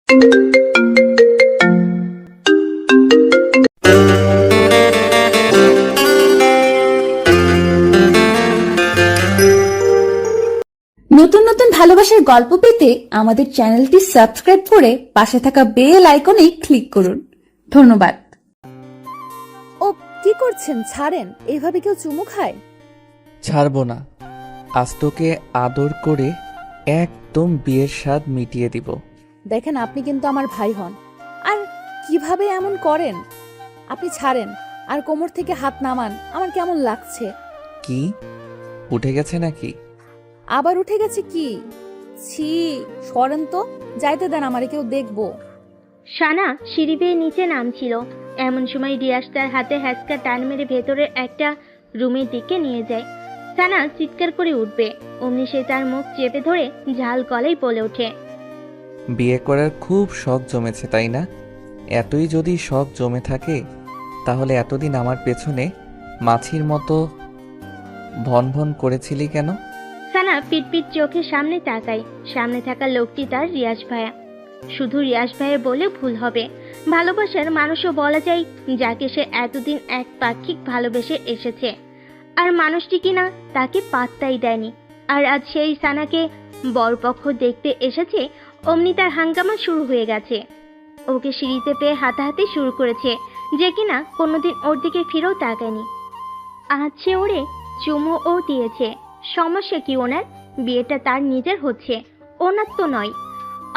নতুন নতুন ভালোবাসার গল্প পেতে আমাদের চ্যানেলটি সাবস্ক্রাইব করে পাশে থাকা বেল আইকনে ক্লিক করুন। ধন্যবাদ। ও কি করছেন? ছাড়েন, এভাবে কেউ চুমু খায়? ছাড়বো না, আজ তোকে আদর করে একদম বিয়ের স্বাদ মিটিয়ে দিব। দেখেন, আপনি কিন্তু আমার ভাই হন, আর কিভাবে এমন করেন? আপনি ছাড়েন আর কোমর থেকে হাত নামান। আমার কেমন লাগছে। কি উঠে গেছে নাকি? আবার উঠে গেছে কি? ছি, সরেন তো, যাইতে দেন, আমারে কেউ দেখবো। সানা সিঁড়ি বেয়ে নিচে নামছিল, এমন সময় রিয়াজ তার হাতে হ্যাচকা টান মেরে ভেতরের একটা রুমের দিকে নিয়ে যায়। সানা চিৎকার করে উঠবে, অমনি সে তার মুখ চেপে ধরে ঝাল গলায় বলে ওঠে, বিয়ে করার খুব শখ জমেছে তাই না? এতই যদি শখ জমে থাকে তাহলে এতদিন আমার পেছনে মাছির মতো ভন ভন করেছিলি কেন? সানা পিটপিট চোখে সামনে তাকায়। সামনে থাকা লোকটি তার রিয়াজ ভাইয়া। শুধু রিয়াজ ভাইয়া বলে ভুল হবে, ভালোবাসার মানুষও বলা যায় যাকে সে এতদিন এক পাক্ষিক ভালোবেসে এসেছে, আর মানুষটি কিনা তাকে পাত্তাই দেয়নি। আর আজ সেই সানাকে বরপক্ষ দেখতে এসেছে, অমনি তার হাঙ্গামা শুরু হয়ে গেছে। ওকে সিঁড়িতে পেয়ে হাতাহাতি শুরু করেছে, যে কিনা কোনোদিন ওর দিকে ফিরেও তাকায়নি। আজ সে ওরে চুমুও দিয়েছে। সমস্যা কি ওনার? বিয়েটা তার নিজের হচ্ছে, ওনার তো নয়।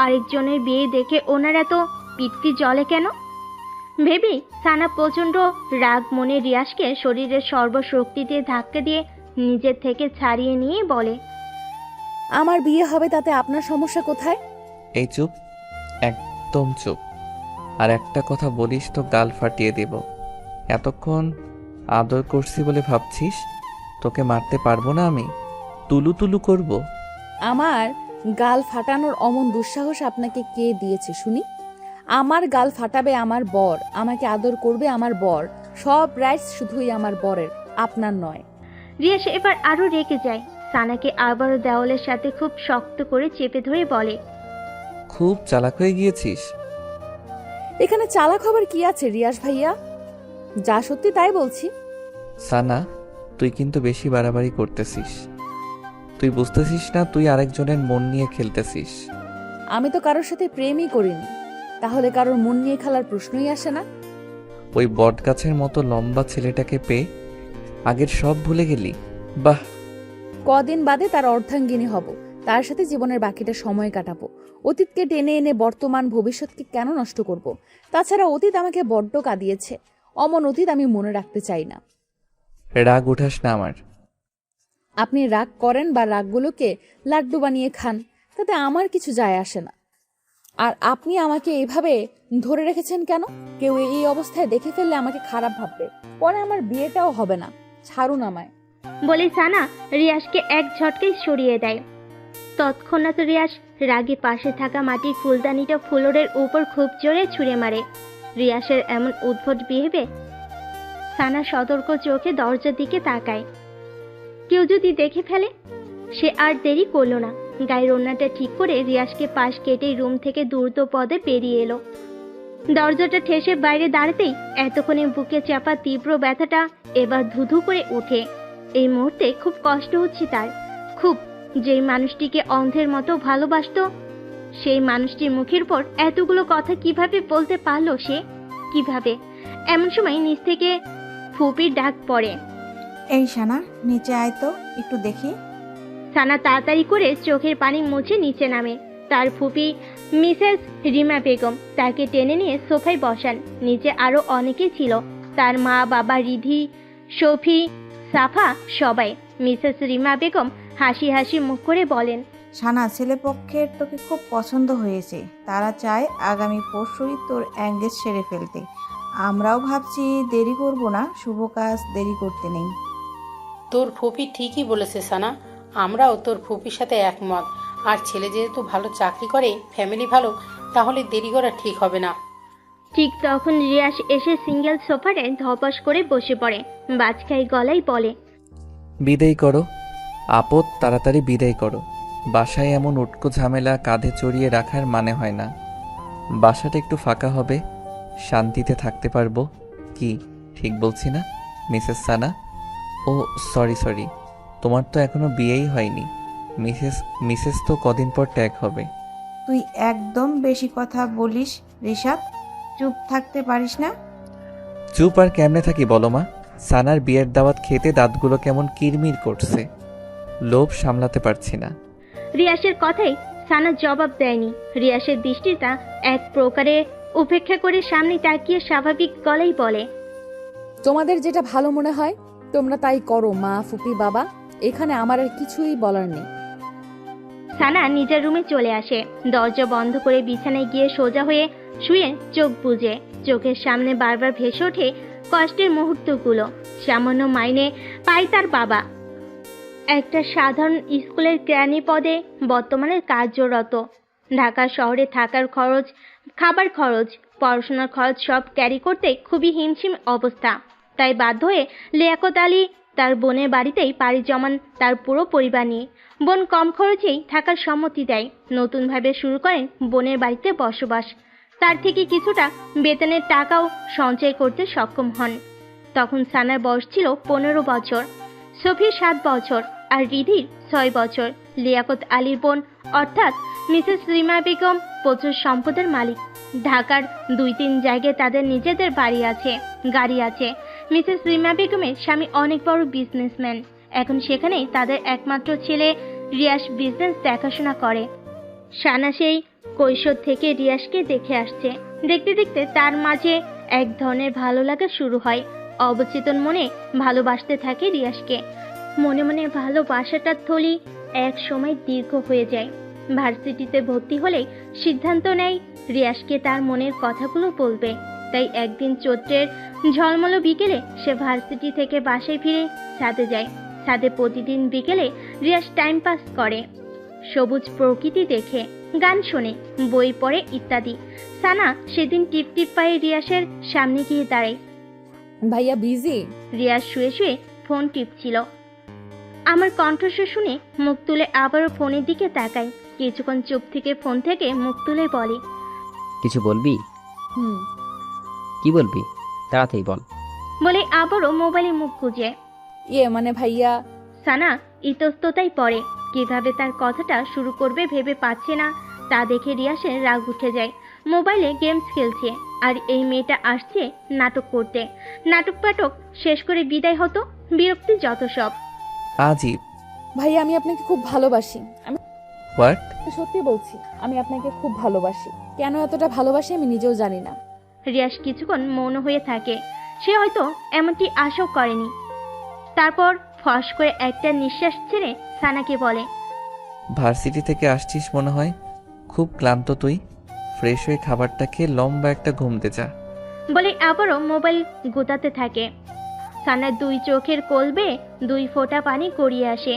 আরেকজনের বিয়ে দেখে ওনার এত পিত্তি জ্বলে কেন ভেবেই সানা প্রচন্ড রাগ মনে রিয়াজকে শরীরের সর্বশক্তি দিয়ে ধাক্কা দিয়ে নিজের থেকে ছাড়িয়ে নিয়ে বলে, আমার বিয়ে হবে, তাতে আপনার সমস্যা কোথায়? এই চুপ, একদম চুপ। আর একটা কথা বলিস তো গাল ফাটিয়ে দেব। এতক্ষণ আদর করছি বলে ভাবছিস তোকে মারতে পারবো না? আমি তুলু তুলু করব। আমার গাল ফাটানোর অমন দুঃসাহস আপনাকে কে দিয়েছে শুনি? আমার গাল ফাটাবে আমার বর, আমাকে আদর করবে আমার বর, সব রাইটস শুধুই আমার বরের, আপনার নয়। রিয়াজ এবার আরো রেগে যায়। সানাকে আবারও দেওয়ালের সাথে খুব শক্ত করে চেপে ধরে বলে, খুব চালাক হয়ে গিয়েছিস। এখানে চালাক হবার কি আছে রিয়াজ ভাইয়া? যা সত্যি তাই বলছি। সানা, তুই কিন্তু বেশি বাড়াবাড়ি করতেছিস। তুই বুঝতেছিস না তুই আরেকজনের মন নিয়ে খেলতেছিস। আমি তো কারোর সাথে প্রেমই করিনি, তাহলে কারোর মন নিয়ে খেলার প্রশ্নই আসে না। ওই বট গাছের মতো লম্বা ছেলেটাকে পেয়ে আগের সব ভুলে গেলি? বাহ! কদিন বাদে তার অর্ধাঙ্গিনী হব, তার সাথে জীবনের বাকিটা সময় কাটাবো। অতীতকে টেনে এনে বর্তমান ভবিষ্যৎকে কেন নষ্ট করব? তাছাড়া অতীত আমাকে বড্ড কাঁদিয়েছে, অমন অতীত আমি মনে রাখতে চাই না। রাগ উঠাস না আমার। আপনি রাগ করেন বা রাগগুলোকে লাড্ডু বানিয়ে খান, তাতে আমার কিছু যায় আসে না। আর আপনি আমাকে এইভাবে ধরে রেখেছেন কেন? কেউ এই অবস্থায় দেখে ফেললে আমাকে খারাপ ভাববে, পরে আমার বিয়েটাও হবে না। ছাড়ুন আমায়। বলে সানা রিয়াজকে এক ঝটকায় সরিয়ে দেয়। তৎক্ষণাৎ রিয়াজ রাগে পাশে থাকা মাটির ফুলদানিটা ফ্লোরের উপর খুব জোরে ছুঁড়ে মারে। রিয়াজের এমন উদ্ভট বিহেভে সানা সতর্ক চোখে দরজার দিকে তাকায়, কেউ যদি দেখে ফেলে। সে আর দেরি করলো না, গায়ের ওড়নাটা ঠিক করে রিয়াজকে পাশ কেটে রুম থেকে দ্রুত পদে বেরিয়ে এলো। দরজাটা ঠেসে বাইরে দাঁড়াতেই এতক্ষণে বুকে চাপা তীব্র ব্যথাটা এবার ধুধু করে ওঠে। এই মুহূর্তে খুব কষ্ট হচ্ছে তার, খুব। যেই মানুষটিকে অন্ধের মতো ভালোবাসতো, সেই মানুষটির মুখের পর এতগুলো কথা কিভাবে বলতে পারলো সে? কিভাবে? এমন সময় নিচ থেকে ফুপির ডাক পড়ে, এই সানা, নিচে আয় তো, একটু দেখি। সানা তাড়াতাড়ি করে চোখের পানি মুছে নিচে নামে। তার ফুপি মিসেস রিমা বেগম তাকে টেনে নিয়ে সোফায় বসান। নিচে আরো অনেকে ছিল, তার মা, বাবা, রিধি, শফি, সাফা, সবাই। মিসেস রিমা বেগম হাসি হাসি মুখ করে বলেন, সানা, ছেলেপক্ষের তোকে খুব পছন্দ হয়েছে, তারা চায় আগামী পরশুই তোর এঙ্গেজ সেরে ফেলতে। আমরাও ভাবছি দেরি করব না, শুভ কাজ দেরি করতে নেই। তোর ফুপি ঠিকই বলেছে সানা, আমরাও তোর ফুপির সাথে একমত। আর ছেলে যেহেতু ভালো চাকরি করে, ফ্যামিলি ভালো, তাহলে দেরি করা ঠিক হবে না। ঠিক তখন রিয়াজ এসে সিঙ্গেল সোফারে ধপাস করে বসে পড়ে। বাজখাই গলায় বলে, বিদায় করো আপদ, তাড়াতাড়ি বিদায় করো। বাসায় এমন উটকো ঝামেলা কাঁধে চড়িয়ে রাখার মানে হয় না। বাসাটা একটু ফাঁকা হবে, শান্তিতে থাকতে পারবো। কি ঠিক বলছি না মিসেস সানা? ও সরি, তোমার তো এখনো বিয়েই হয়নি। মিসেস মিসেস তো কদিন পর ট্যাগ হবে। তুই একদম বেশি কথা বলিস রিশাদ, চুপ থাকতে পারিস না? চুপ আর কেমনে থাকি বলো মা? সানার বিয়ের দাওয়াত খেতে দাঁতগুলো কেমন কিরমির করছে, লোভ সামলাতে পারছি না। রিয়াসের কথাই সানা জবাব দেয়নি। রিয়াসের দৃষ্টিটা এক প্রকারে উপেক্ষা করে সামনে তাকিয়ে স্বাভাবিক গলায় বলে, তোমাদের যেটা ভালো মনে হয় তোমরা তাই করো মা, ফুপি, বাবা। এখানে আমার আর কিছুই বলার নেই। সানা নিজের রুমে চলে আসে। দরজা বন্ধ করে বিছানায় গিয়ে সোজা হয়ে শুয়ে চোখ বুজে। চোখের সামনে বারবার ভেসে ওঠে কষ্টের মুহূর্তগুলো। সামান্য মাইনে পায় তার বাবা, একটা সাধারণ স্কুলের কেরানি পদে বর্তমানে কার্যরত। ঢাকা শহরে থাকার খরচ, খাবার খরচ, পড়াশোনার খরচ সব ক্যারি করতে খুবই হিমশিম অবস্থা। তাই বাধ্য হয়ে লিয়াকত আলী তার বোনের বাড়িতেই পাড়ি জমান তার পুরো পরিবার নিয়ে। বোন কম খরচেই থাকার সম্মতি দেয়। নতুনভাবে শুরু করেন বোনের বাড়িতে বসবাস। তার থেকে কিছুটা বেতনের টাকাও সঞ্চয় করতে সক্ষম হন। তখন সানার বয়স ছিল 15 বছর, সফির 7 বছর আর রিধির 6 বছর। লিয়াকত আলীর বোন অর্থাৎ মিসেস রিমা বেগম প্রচুর সম্পদের মালিক। ঢাকার 2-3 জায়গায় তাদের নিজেদের বাড়ি আছে, গাড়ি আছে। মিসেস রিমা বেগমের স্বামী অনেক বড় বিজনেসম্যান। এখন সেখানেই তাদের একমাত্র ছেলে রিয়াস বিজনেস দেখাশোনা করে। সানা সেই কৈশোর থেকে রিয়াসকে দেখে আসছে। দেখতে দেখতে তার মাঝে এক ধরনের ভালো লাগা শুরু হয়। অবচেতন মনে ভালোবাসতে থাকে রিয়াসকে। মনে মনে ভালোবাসাটার থলি এক সময় দীর্ঘ হয়ে যায়। ভার্সিটিতে ভর্তি হলে সিদ্ধান্ত নেয় রিয়াসকে তার মনের কথাগুলো বলবে। তাই একদিন চৈত্রের ঝলমলো বিকেলে সে ভার্সিটি থেকে বাসায় ফিরে ছাদে যায়। ছাদে প্রতিদিন বিকেলে রিয়াস টাইম পাস করে, সবুজ প্রকৃতি দেখে, গান শোনে, বই পড়ে ইত্যাদি। সানা সেদিন টিপ টিপ পায়ে রিয়াসের সামনে গিয়ে দাঁড়ায়। ভাইয়া বিজি? রিয়াস শুয়ে শুয়ে ফোন টিপছিল। আমার কণ্ঠস্বর শুনে মুখ তুলে আবারও ফোনের দিকে তাকায়। কিছুক্ষণ চুপ থেকে ফোন থেকে মুখ তুলে বলে, কিছু বলবি? হুম। কি বলবি? তাড়াতাড়ি বল। বলে আবারও মোবাইলে মুখ গুজে। মানে ভাইয়া। সানা ইতস্ততায় পড়ে। কিভাবে তার কথাটা শুরু করবে ভেবে পাচ্ছে না। তা দেখে রিয়াসের রাগ উঠে যায়। মোবাইলে গেমস খেলছে আর এই মেয়েটা আসছে নাটক করতে। নাটক পাটক শেষ করে বিদায় হতো। বিরক্তি যত সব। আজীব। ভাইয়া আমি আপনাকে খুব ভালোবাসি। আমি হোয়াট? সত্যি বলছি, আমি আপনাকে খুব ভালোবাসি। কেন এতটা ভালোবাসি আমি নিজেও জানি না। রিয়াস কিছুক্ষণ মৌন হয়ে থাকে। সে হয়তো এমনটি আশাও করেনি। তারপর ফস করে একটা নিঃশ্বাস ছেড়ে সানাকে বলে, ভার্সিটি থেকে আসছিস মনে হয়, খুব ক্লান্ত তুই। ফ্রেশ হয়ে খাবারটা খেয়ে লম্বা একটা ঘুম দে যা। বলে আবারও মোবাইল গোতাতে থাকে। সানার 2 চোখের কোল বেয়ে 2 ফোঁটা পানি গড়িয়ে আসে।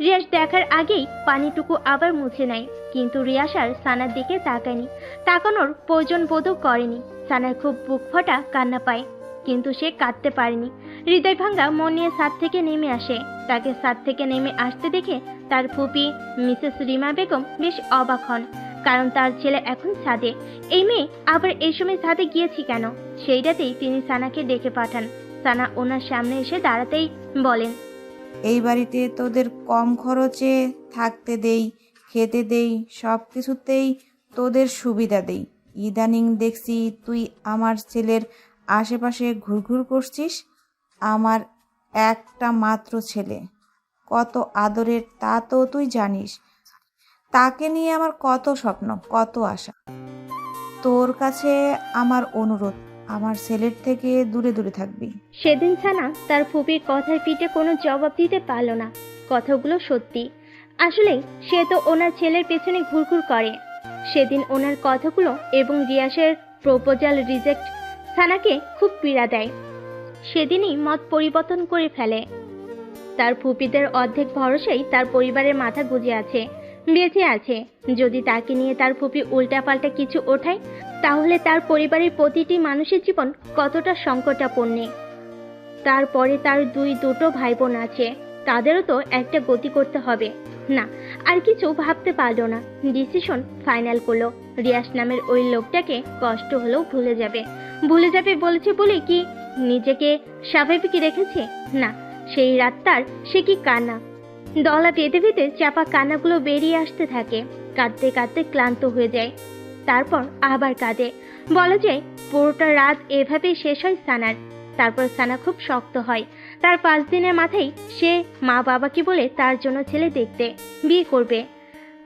রিয়াস দেখার আগেই পানিটুকু আবার মুছে নেয়। কিন্তু রিয়াস আর সানার দিকে তাকায়নি, তাকানোর প্রয়োজন বোধও করেনি। সানার খুব বুক ফাটা কান্না পায়, কিন্তু সে কাঁদতে পারেনি। হৃদয় ভাঙ্গা মন নিয়ে ছাদ থেকে নেমে আসে। তাকে ছাদ থেকে নেমে আসতে দেখে তার ফুপি মিসেস রিমা বেগম বেশ অবাক হন, কারণ তার ছেলে এখন ছাদে। এই মেয়ে আবার এই সময় ছাদে গিয়েছি কেন? সেই রাতেই তিনি সানাকে ডেকে পাঠান। সানা ওনার সামনে এসে দাঁড়াতেই বলেন, এই বাড়িতে তোদের কম খরচে থাকতে দেই, খেতে দেই, সব কিছুতেই তোদের সুবিধা দেই। ইদানিং দেখছি তুই আমার ছেলের আশেপাশে ঘুরঘুর করছিস। আমার একটা মাত্র ছেলে, কত আদরের তা তো তুই জানিস। তাকে নিয়ে আমার কত স্বপ্ন, কত আশা। তোর কাছে আমার অনুরোধ, আমার ছেলের থেকে দূরে দূরে থাকবি। সেদিন সানা তার ফুপির কথার পিঠে কোনো জবাব দিতে পারল না। কথাগুলো সত্যি। আসলে সে তো ওনার ছেলের পেছনে ঘুরঘুর করে। সেদিন ওনার কথাগুলো এবং রিয়াসের প্রপোজাল রিজেক্ট সানাকে খুব পীড়া দেয়। সেদিনই মত পরিবর্তন করে ফেলে। তার ফুপিদের অর্ধেক ভরসাই তার পরিবারের মাথা গুঁজে আছে, বেঁচে আছে। যদি তাকে নিয়ে তার ফুপি উল্টাপাল্টা কিছু ওঠায়, তাহলে তার পরিবারের প্রতিটি মানুষের জীবন কতটা সংকটাপন্ন। তারপরে তার দুটো ভাই বোন আছে, তাদেরও তো একটা গতি করতে হবে। না, আর কিছু ভাবতে পারলো না। ডিসিশন ফাইনাল করলো। রিয়াজ নামের ওই লোকটাকে কষ্ট হলেও ভুলে যাবে বলেছে বলে কি নিজেকে স্বাভাবিক রেখেছে? না, সেই রাতটার সে কি কান্না! দলা পেতে পেতে চাপা কান্নাগুলো বেরিয়ে আসতে থাকে। কাঁদতে কাঁদতে ক্লান্ত হয়ে যায়, তারপর আবার কাঁদে। বলা যায় পুরোটা রাত এভাবেই শেষ হয় সানার। তারপর সানা খুব শক্ত হয়। তার 5 দিনের মাথায় সে মা বাবাকে বলে তার জন্য ছেলে দেখতে বিয়ে করবে,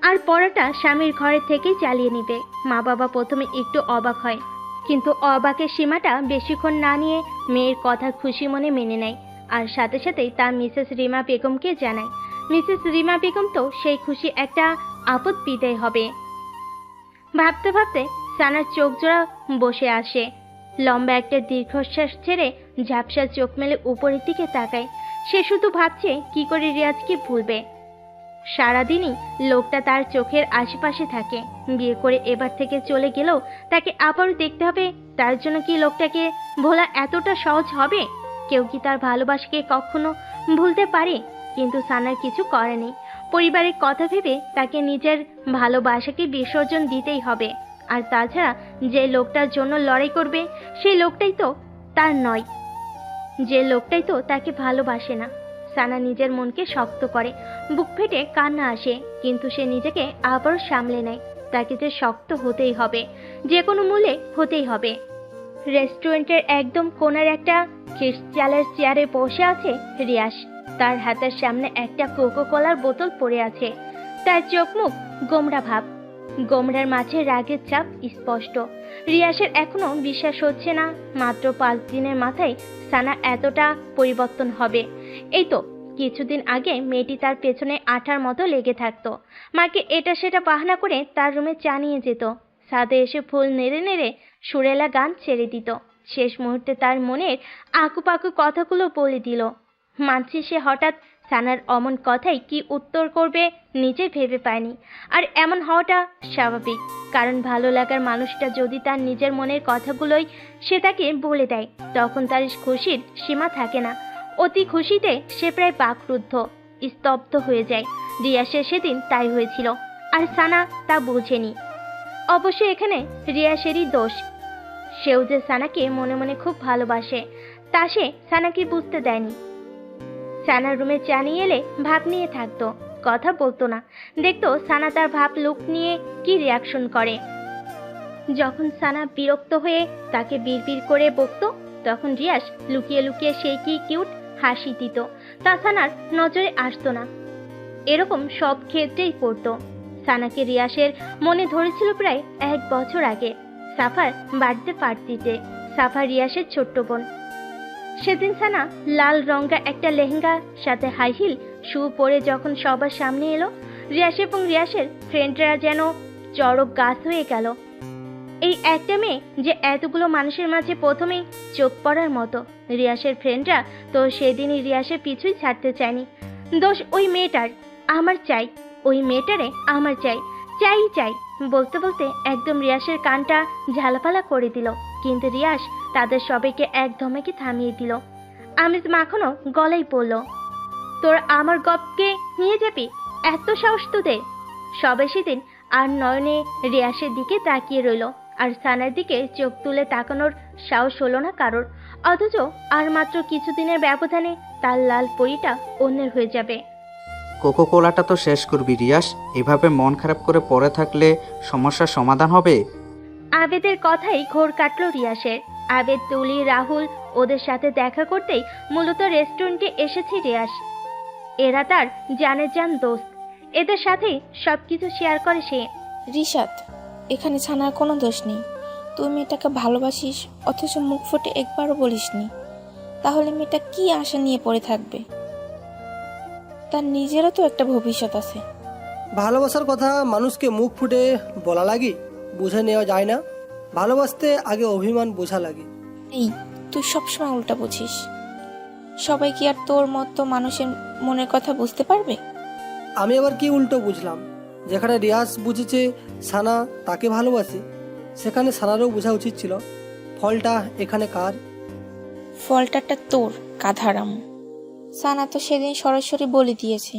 আর পড়াটা স্বামীর ঘরে থেকেই চালিয়ে নেবে। মা বাবা প্রথমে একটু অবাক হয়, কিন্তু অবাকের সীমাটা বেশিক্ষণ না নিয়ে মেয়ের কথা খুশি মনে মেনে নেয়। আর সাথে সাথেই তার মিসেস রিমা বেগমকে জানায়। মিসেস রিমা বেগম তো সেই খুশি একটা আপদ বিদায় হবে। ভাবতে ভাবতে সানার চোখ জোড়া বসে আসে। লম্বা একটা দীর্ঘশ্বাস ছেড়ে ঝাপসা চোখ মেলে উপরের দিকে তাকায়। সে শুধু ভাবছে কি করে রিয়াজকে ভুলবে। সারাদিনই লোকটা তার চোখের আশেপাশে থাকে। বিয়ে করে এবার থেকে চলে গেলেও তাকে আবারও দেখতে হবে। তার জন্য কি লোকটাকে ভোলা এতটা সহজ হবে? কেউ কি তার ভালোবাসাকে কখনো ভুলতে পারে? কিন্তু সানার কিছু করেনি। পরিবারের কথা ভেবে তাকে নিজের ভালোবাসাকে বিসর্জন দিতেই হবে। আর তাছাড়া যে লোকটার জন্য লড়াই করবে সেই লোকটাই তো তার নয়, যে লোকটাই তো তাকে ভালোবাসে না। সানা নিজের মনকে শক্ত করে, বুক ফেটে কান্না আসে, কিন্তু সে নিজেকে আবারও সামলে নেয়। তাকে যে শক্ত হতেই হবে, যে কোনো মূল্যে হতেই হবে। রেস্টুরেন্টের একদম কোণার একটা ক্রিস্টালের চেয়ারে বসে আছে রিয়াজ। তার হাতের সামনে একটা কোকো কোলার বোতল পড়ে আছে। তার চোখ মুখ গোমরা ভাব, গোমরার মাঝে রাগের ছাপ স্পষ্ট। রিয়াজের এখনো বিশ্বাস হচ্ছে না মাত্র 5 দিনের মাথায় সানা এতটা পরিবর্তন হবে। এই তো কিছুদিন আগে মেয়েটি তার পেছনে আঠার মতো লেগে থাকতো। মাকে এটা সেটা বাহানা করে তার রুমে চা নিয়ে যেত। ছাদে এসে ফুল নেড়ে নেড়ে সুরেলা গান ছেড়ে দিত। শেষ মুহূর্তে তার মনের আকুপাকু কথাগুলো বলে দিল। মানছি সে হঠাৎ সানার অমন কথাই কি উত্তর করবে নিজে ভেবে পায়নি। আর এমন হওয়াটা স্বাভাবিক, কারণ ভালো লাগার মানুষটা যদি তার নিজের মনের কথাগুলোই সে তাকে বলে দেয়, তখন তার খুশির সীমা থাকে না। অতি খুশিতে সে প্রায় বাকরুদ্ধ, স্তব্ধ হয়ে যায়। রিয়াসের সেদিন তাই হয়েছিল, আর সানা তা বোঝেনি। অবশ্য এখানে রিয়াসেরই দোষ। সেও যে সানাকে মনে মনে খুব ভালোবাসে তা সে সানাকে বুঝতে দেয়নি। সানার রুমে চা নিয়ে এলে ভাব নিয়ে থাকতো, কথা বলতো না। দেখতো সানা তার ভাব লুক নিয়ে কি রিয়াকশন করে। যখন সানা বিরক্ত হয়ে তাকে বিড়বিড় করে বকতো, তখন রিয়াজ লুকিয়ে লুকিয়ে সেই কি কিউট হাসি দিত, তা সানার নজরে আসতো না। এরকম সব ক্ষেত্রেই পড়তো। সানাকে রিয়াসের মনে ধরেছিল প্রায় 1 বছর আগে, সাফার বার্থডে পার্টিতে। সাফা রিয়াসের ছোট্ট বোন। সেদিন সানা লাল রঙা একটা লেহেঙ্গা সাথে হাই হিল শু পরে যখন সবার সামনে এলো, রিয়াস এবং রিয়াসের ফ্রেন্ডরা যেন চড়ক গাছ হয়ে গেল। এই একটা মেয়ে যে এতগুলো মানুষের মাঝে প্রথমেই চোখ পড়ার মতো। রিয়াসের ফ্রেন্ডরা তো সেদিনই রিয়াসের পিছুই ছাড়তে চায়নি। দোষ ওই মেয়েটার। আমার চাই, ওই মেয়েটারে আমার চাই, চাই চাই বলতে বলতে একদম রিয়াসের কানটা ঝালাপালা করে দিল। কিন্তু রিয়াস তাদের সবাইকে এক ধমকে থামিয়ে দিল। আমিজ মাখনো গলায় পড়ল, তোর আমার গপকে নিয়ে যাবি? এত সাহস তোদের! সবাই সেদিন আর নয়নে রিয়াসের দিকে তাকিয়ে রইল, আর সানার দিকে চোখ তুলে তাকানোর সাহস হলো না কারোর। অথচ আর মাত্র কিছুদিনের ব্যবধানে তার লাল পরিটা অন্যের হয়ে যাবে। কোকো কোলাটা তো শেষ করবি রিয়াস, এভাবে মন খারাপ করে পড়ে থাকলে সমস্যার সমাধান হবে? আবেদের কথাই ঘোর কাটল রিয়াসের। আবেদ, তুলি, রাহুল ওদের সাথে দেখা করতেই মূলত রেস্টুরেন্টে এসেছে রিয়াস। এরা তার জানের জান দোস্ত, এদের সাথেই সবকিছু শেয়ার করে সে। রিশাদ, এখানে ছানার কোনো দোষ নেই। তুই মেয়েটাকে ভালোবাসিস অথচ মুখ ফুটে একবারও বলিসনি, তাহলে মেয়েটা কি আশা নিয়ে পড়ে থাকবে? তার নিজেরও তো একটা ভবিষ্যৎ আছে। ভালোবাসার কথা মানুষকে মুখ ফুটে বলা লাগে, বুঝে নেওয়া যায় না। ভালোবাসতে আগে অভিমান বোঝা লাগে। এই, তুই সবসময় উল্টা বুঝিস। সবাই কি আর তোর মতো মানুষের মনের কথা বুঝতে পারবে? আমি আবার কি উল্টো বুঝলাম? যেখানে রিয়াজ বুঝেছে সানা তাকে ভালোবাসে, সেখানে সানারও বোঝা উচিত ছিল। ফলটা এখানে কার? ফলটাটা তোর, গাধারাম। সানা তো সেদিন সরাসরি বলে দিয়েছে।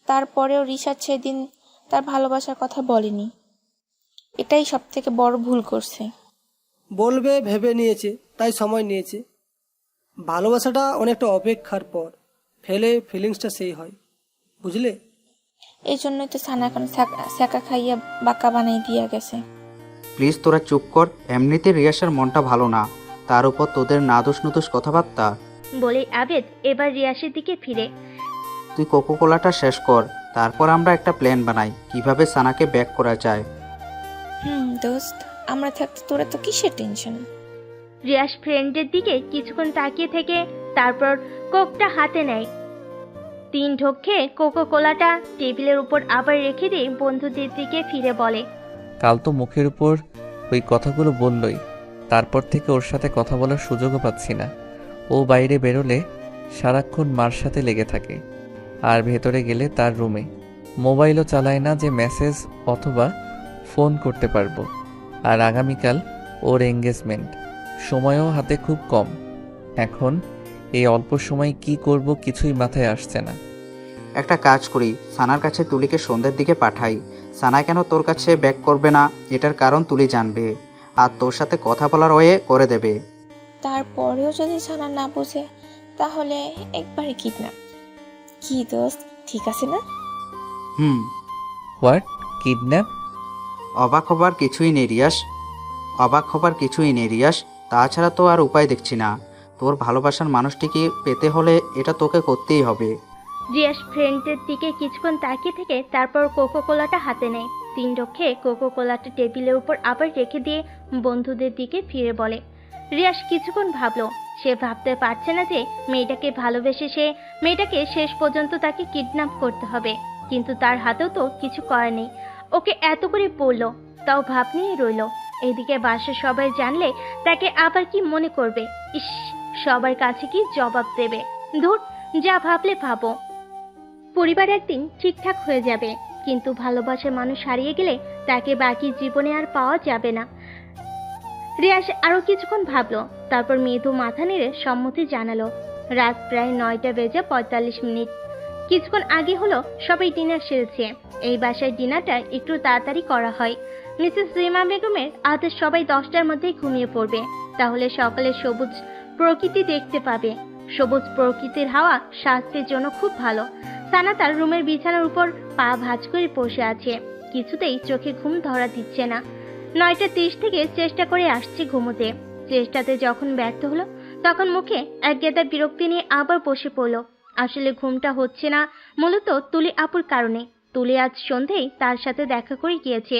তারপরেও রিশাদ সেদিন তার ভালোবাসার কথা বলেনি। এটাই সব থেকে বড় ভুল করছে। বলবে ভেবে নিয়েছে, তাই সময় নিয়েছে। ভালোবাসাটা অনেকটা অপেক্ষার পর ফেলে ফিলিংসটা সেই হয়, বুঝলে? এই জন্যই তো সানা এখন স্যাকা খাইয়া বাঁকা বানাই দিয়া গেছে। প্লিজ তোরা চুপ কর। এমনিতে রিয়াসের মনটা ভালো না, তার উপর তোদের নাদুস নুদুস কথাবার্তা। বলে আবেদ এবার রিয়াসের দিকে ফিরে। তুই কোকোকোলাটা শেষ কর, তারপর আমরা একটা প্ল্যান বানাই কিভাবে সানাকে ব্যাক করা যায়। দোস্ত, আমরা থাকতে তোরা তো কিসের টেনশন? রিয়াস ফ্রেন্ডের দিকে কিছুক্ষণ তাকিয়ে থেকে তারপর কোকটা হাতে নেয়। 3 ঢোক খেয়ে কোকো কোলাটা টেবিলের উপর আবার রেখে দিয়ে বন্ধুদের দিকে ফিরে বলে, কাল তো মুখের উপর ওই কথাগুলো বললই, তারপর থেকে ওর সাথে কথা বলার সুযোগও পাচ্ছি না। ও বাইরে বেরোলে সারাক্ষণ মার সাথে লেগে থাকে, আর ভেতরে গেলে তার রুমে। মোবাইলও চালায় না যে মেসেজ অথবা ফোন করতে পারবো। আর আগামীকাল ওর এঙ্গেজমেন্ট, সময়ও হাতে খুব কম। এখন এই অল্প সময় কি করব কিছুই মাথায় আসছে না। একটা কাজ করি, সানার কাছে তুলিকে সন্ধ্যের দিকে পাঠাই। সানা কেন তোর কাছে ব্যাক করবে না এটার কারণ তুলি জানবে, আর তোর সাথে কথা বলার ওয়ে করে দেবে। তারপরেও যদি সানা না বোঝে তাহলে একবারে কিডন্যাপ। কি দোস্ত, ঠিক আছে না? হোয়াট? কিডন্যাপ? অবাক হবার কিছুই নেই রিয়াস, অবাক হবার কিছুই নেই রিয়াস। তাছাড়া তো আর উপায় দেখছি না। তোর ভালোবাসার মানুষটিকে পেতে হলে এটা তোকে করতেই হবে। রিয়াস ফ্রেন্ডের দিকে কিছুক্ষণ তাকিয়ে থেকে তারপর কোকো কোলাটা হাতে নেয়। 3 ঢোক খেয়ে কোকো কোলাটা টেবিলের উপর আবার রেখে দিয়ে বন্ধুদের দিকে ফিরে বলে। রিয়াস কিছুক্ষণ ভাবলো। সে ভাবতে পারছে না যে মেয়েটাকে ভালোবেসে সে মেয়েটাকে শেষ পর্যন্ত তাকে কিডন্যাপ করতে হবে, কিন্তু তার হাতেও তো কিছু করার নেই। ওকে এত করে বললো, তাও ভাব নিয়ে রইল। এদিকে বাসার সবাই জানলে তাকে আবার কি মনে করবে? ইস, সবার কাছে কি জবাব দেবে? ধুর, যা ভাবলে ভাবো। পরিবার একদিন ঠিকঠাক হয়ে যাবে, কিন্তু ভালোবাসার মানুষ হারিয়ে গেলে তাকে বাকি জীবনে আর পাওয়া যাবে না। রিয়াস আরো কিছুক্ষণ ভাবলো, তারপর মৃদু মাথা নেড়ে সম্মতি জানালো। রাত প্রায় 9:45। কিছুক্ষণ আগে হলো সবাই ডিনার সেরেছে। এই বাসায় ডিনারটা একটু তাড়াতাড়ি করা হয়। মিসেস রিমা বেগমের আদেশ সবাই 10টার মধ্যেই ঘুমিয়ে পড়বে, তাহলে সকালে সবুজ প্রকৃতি দেখতে পাবে। সবুজ প্রকৃতির হাওয়া স্বাস্থ্যের জন্য খুব ভালো। সানা তার রুমের বিছানার উপর পা ভাঁজ করে বসে আছে, কিছুতেই চোখে ঘুম ধরা দিচ্ছে না। 9:30 থেকে চেষ্টা করে আসছে ঘুমোতে। চেষ্টাতে যখন ব্যর্থ হলো তখন মুখে এক গেদা বিরক্তি নিয়ে আবার বসে পড়লো। আসলে ঘুমটা হচ্ছে না মূলত তুলি আপুর কারণে। তুলি আজ সন্ধেই তার সাথে দেখা করে গিয়েছে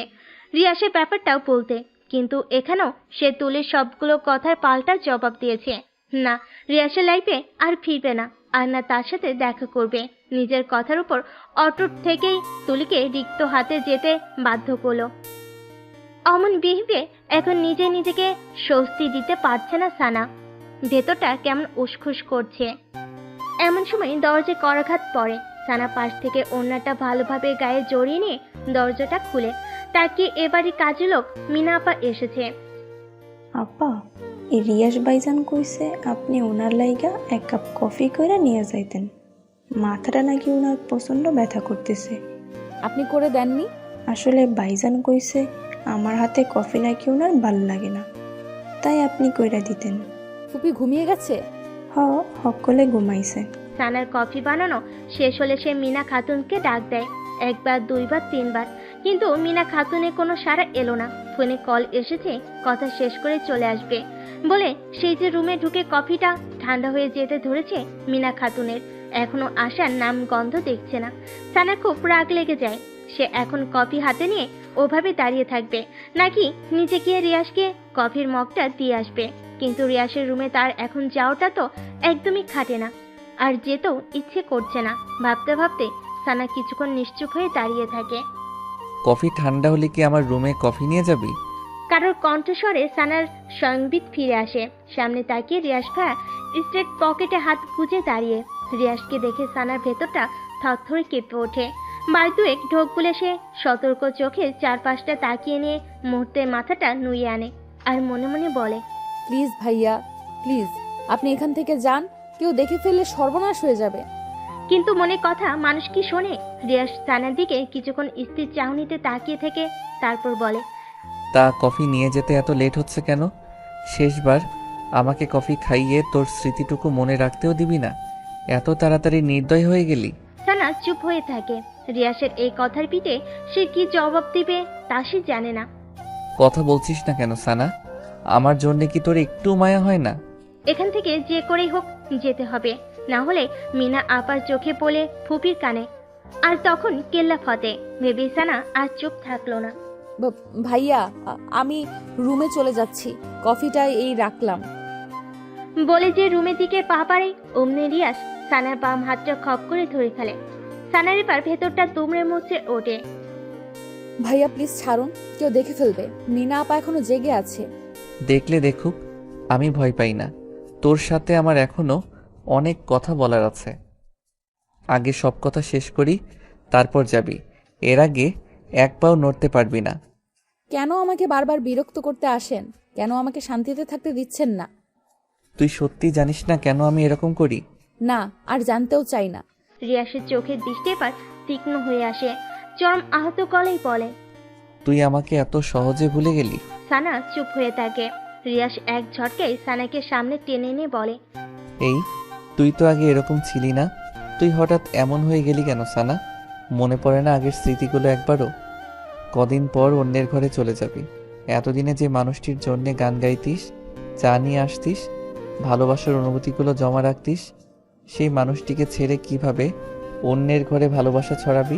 রিয়াসের ব্যাপারটাও বলতে, কিন্তু এখানেও সে তুলির সবগুলো কথার পাল্টা জবাব দিয়েছে। না, রিয়াসের লাইফে আর ফিরবে না, আর না তার সাথে দেখা করবে। নিজের কথার উপর অটুট থেকেই তুলিকে রিক্ত হাতে যেতে বাধ্য করলো। অমন বিহেভিয়ার এখন নিজেকে স্বস্তি দিতে পারছে না সানা। ভেতরটা কেমন উসখুস করছে। এমন সময় দরজায় করাঘাত পড়ে। সানা পাশ থেকে ওড়নাটা ভালোভাবে গায়ে জড়িয়ে নিয়ে দরজাটা খুলে তাকিয়ে এবারই কাজে লোক মিনা আপা এসেছে। আপা, এই রিয়াস ভাইজান কইছে আপনি ওনার লাইগা 1 কাপ কফি কইরা নিয়ে যাইতেন। মাথাটা নাকি ওনার প্রচন্ড ব্যথা করতেছে। আপনি করে দেননি? আসলে ভাইজান কইছে আমার হাতে কফি নাকি ওনার ভালো লাগে না, তাই আপনি কইরা দিতেন। ফুপি ঘুমিয়ে গেছে? হকলে ঘুমাইছে। সানার কফি বানানো শেষ হলে সে মিনা খাতুনকে ডাক দেয়। 1 বার 2 বার 3 বার, কিন্তু মিনা খাতুনের কোনো সাড়া এলো না। ফোনে কল এসেছে, কথা শেষ করে চলে আসবে বলে সেই যে রুমে ঢুকে কফিটা ঠান্ডা হয়ে যেতে ধরেছে মিনা খাতুনের, এখনো আসার নাম গন্ধ দেখছে না। সানার খুব রাগ লেগে যায়। সে এখন কফি হাতে নিয়ে ওভাবে দাঁড়িয়ে থাকবে, নাকি নিচে গিয়ে রিয়াসকে কফির মগটা দিয়ে আসবে। কিন্তু রিয়াসের রুমে তার এখন যাওয়াটা তো একদমই খাটে না, আর যেতেও ইচ্ছে করছে না। ভাবতে ভাবতে সানা কিছুক্ষণ নিশ্চুপ হয়ে দাঁড়িয়ে থাকে। কফি ঠান্ডা হলে কি আমার রুমে কফি নিয়ে যাবি? কারোর কণ্ঠস্বরে সানার সংবিত ফিরে আসে। সামনে তাকিয়ে রিয়াস ভাইয়া স্ট্রেট পকেটে হাত গুজে দাঁড়িয়ে। রিয়াসকে দেখে সানার ভেতরটা থরথরে কেঁপে ওঠে। বার 2 ঢোক গুলে সে সতর্ক চোখে চারপাশটা তাকিয়ে নিয়ে মুহূর্তে মাথাটা নুয়ে আনে, আর মনে মনে বলে, প্লিজ ভাইয়া, প্লিজ আপনি এখান থেকে যান, কেউ দেখে ফেললে সর্বনাশ হয়ে যাবে। কিন্তু মনে কথা মানুষ কি শোনে? রিয়াস সানার দিকে কিছুক্ষণ স্থির চাহনিতে তাকিয়ে থেকে তারপর বলে, তা কফি নিয়ে যেতে এত লেট হচ্ছে কেন? শেষবার আমাকে কফি খাইয়ে তোর স্মৃতিটুকু মনে রাখতেও দিবি না? এত তাড়াতাড়ি নির্দয় হয়ে গেলি? সানা চুপ হয়ে থাকে। রিয়াসের এই কথার পিঠে সে কি জবাব দিবে তা সে জানে না। কথা বলছিস না কেন সানা? আমার জন্যে কি তোর একটু মায়া হয় না? এখান থেকে যে করেই হোক যেতে হবে, না হলে মিনা আপার চোখে পড়ে ফুপির কানে, আর তখন কেল্লা ফতে। ভেবে সানা আর চুপ থাকলো না। ভাইয়া আমি রুমে চলে যাচ্ছি, কফিটা এই রাখলাম। বলে যে রুমের দিকে পা পারে অমনি রিয়াস সানার বাম হাতটা খপ করে ধরে ফেলে। সানার এবার ভেতরটা দুমড়ে মুচড়ে ওঠে। ভাইয়া প্লিজ ছাড়ুন, কেউ দেখে ফেলবে। মিনা আপা এখনো জেগে আছে। দেখলে দেখুক, আমি ভয় পাই না। তোর সাথে আমার এখনো অনেক কথা বলার আছে। আগে সব কথা শেষ করি, তারপর যাবি। এর আগে এক পাও নড়তে পারবি না। কেন আমাকে বারবার বিরক্ত করতে আসেন? কেন আমাকে শান্তিতে থাকতে দিচ্ছেন না? তুই সত্যি জানিস না কেন আমি এরকম করি? না, আর জানতেও চাই না। রিয়াসের চোখের দৃষ্টি এবার তীক্ষ্ণ হয়ে আসে। চরম আহত গলায় বলে, তুই আমাকে এত সহজে ভুলে গেলি? সানা চুপ হয়ে থাকে। রিয়াস এক ঝটকায় সানাকে সামনে টেনে নিয়ে বলে, এই, তুই তো আগে এরকম ছিলি না। তুই হঠাৎ এমন হয়ে গেলি কেন সানা? মনে পড়ে না আগের স্মৃতিগুলো একবারও? কদিন পর অন্যের ঘরে চলে যাবি। এতদিনে যে মানুষটির জন্যে গান গাইতিস, চা নিয়ে আসতিস, ভালোবাসার অনুভূতিগুলো জমা রাখতিস, সেই মানুষটিকে ছেড়ে কিভাবে অন্যের ঘরে ভালোবাসা ছড়াবি?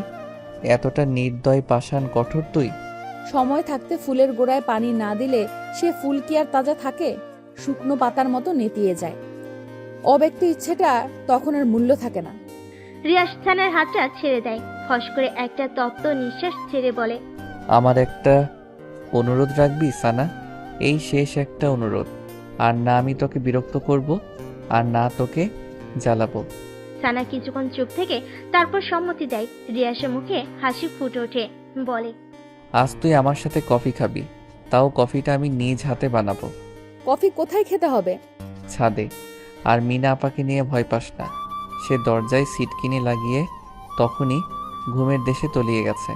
এতটা নির্দয়, পাষাণ, কঠোর তুই? সময় থাকতে ফুলের গোড়ায় পানি না দিলে সে ফুল কি আর তাজা থাকে? শুকনো পাতার মতো নেতিয়ে যায়। অব্যক্ত ইচ্ছেটা তখন আর মূল্য থাকে না। রিয়াস সানার হাতটা ছেড়ে দেয়। ফস করে একটা তপ্ত নিঃশ্বাস ছেড়ে বলে, আমার একটা অনুরোধ রাখবি সানা? এই শেষ একটা অনুরোধ। আর না আমি তোকে বিরক্ত করব, আর না তোকে জ্বালাবো। সানা কিছুক্ষণ চুপ থেকে তারপর সম্মতি দেয়। রিয়াসের মুখে হাসি ফুটে ওঠে, বলে, আজ তুই আমার সাথে কফি খাবি, তাও কফিটা আমি নিজ হাতে বানাবো। কফি কোথায় খেতে হবে? ছাদে। আর মিনা আপাকে নিয়ে ভয় পাস না, সে দরজায় সিটকিনি লাগিয়ে তখনই ঘুমের দেশে তলিয়ে গেছে।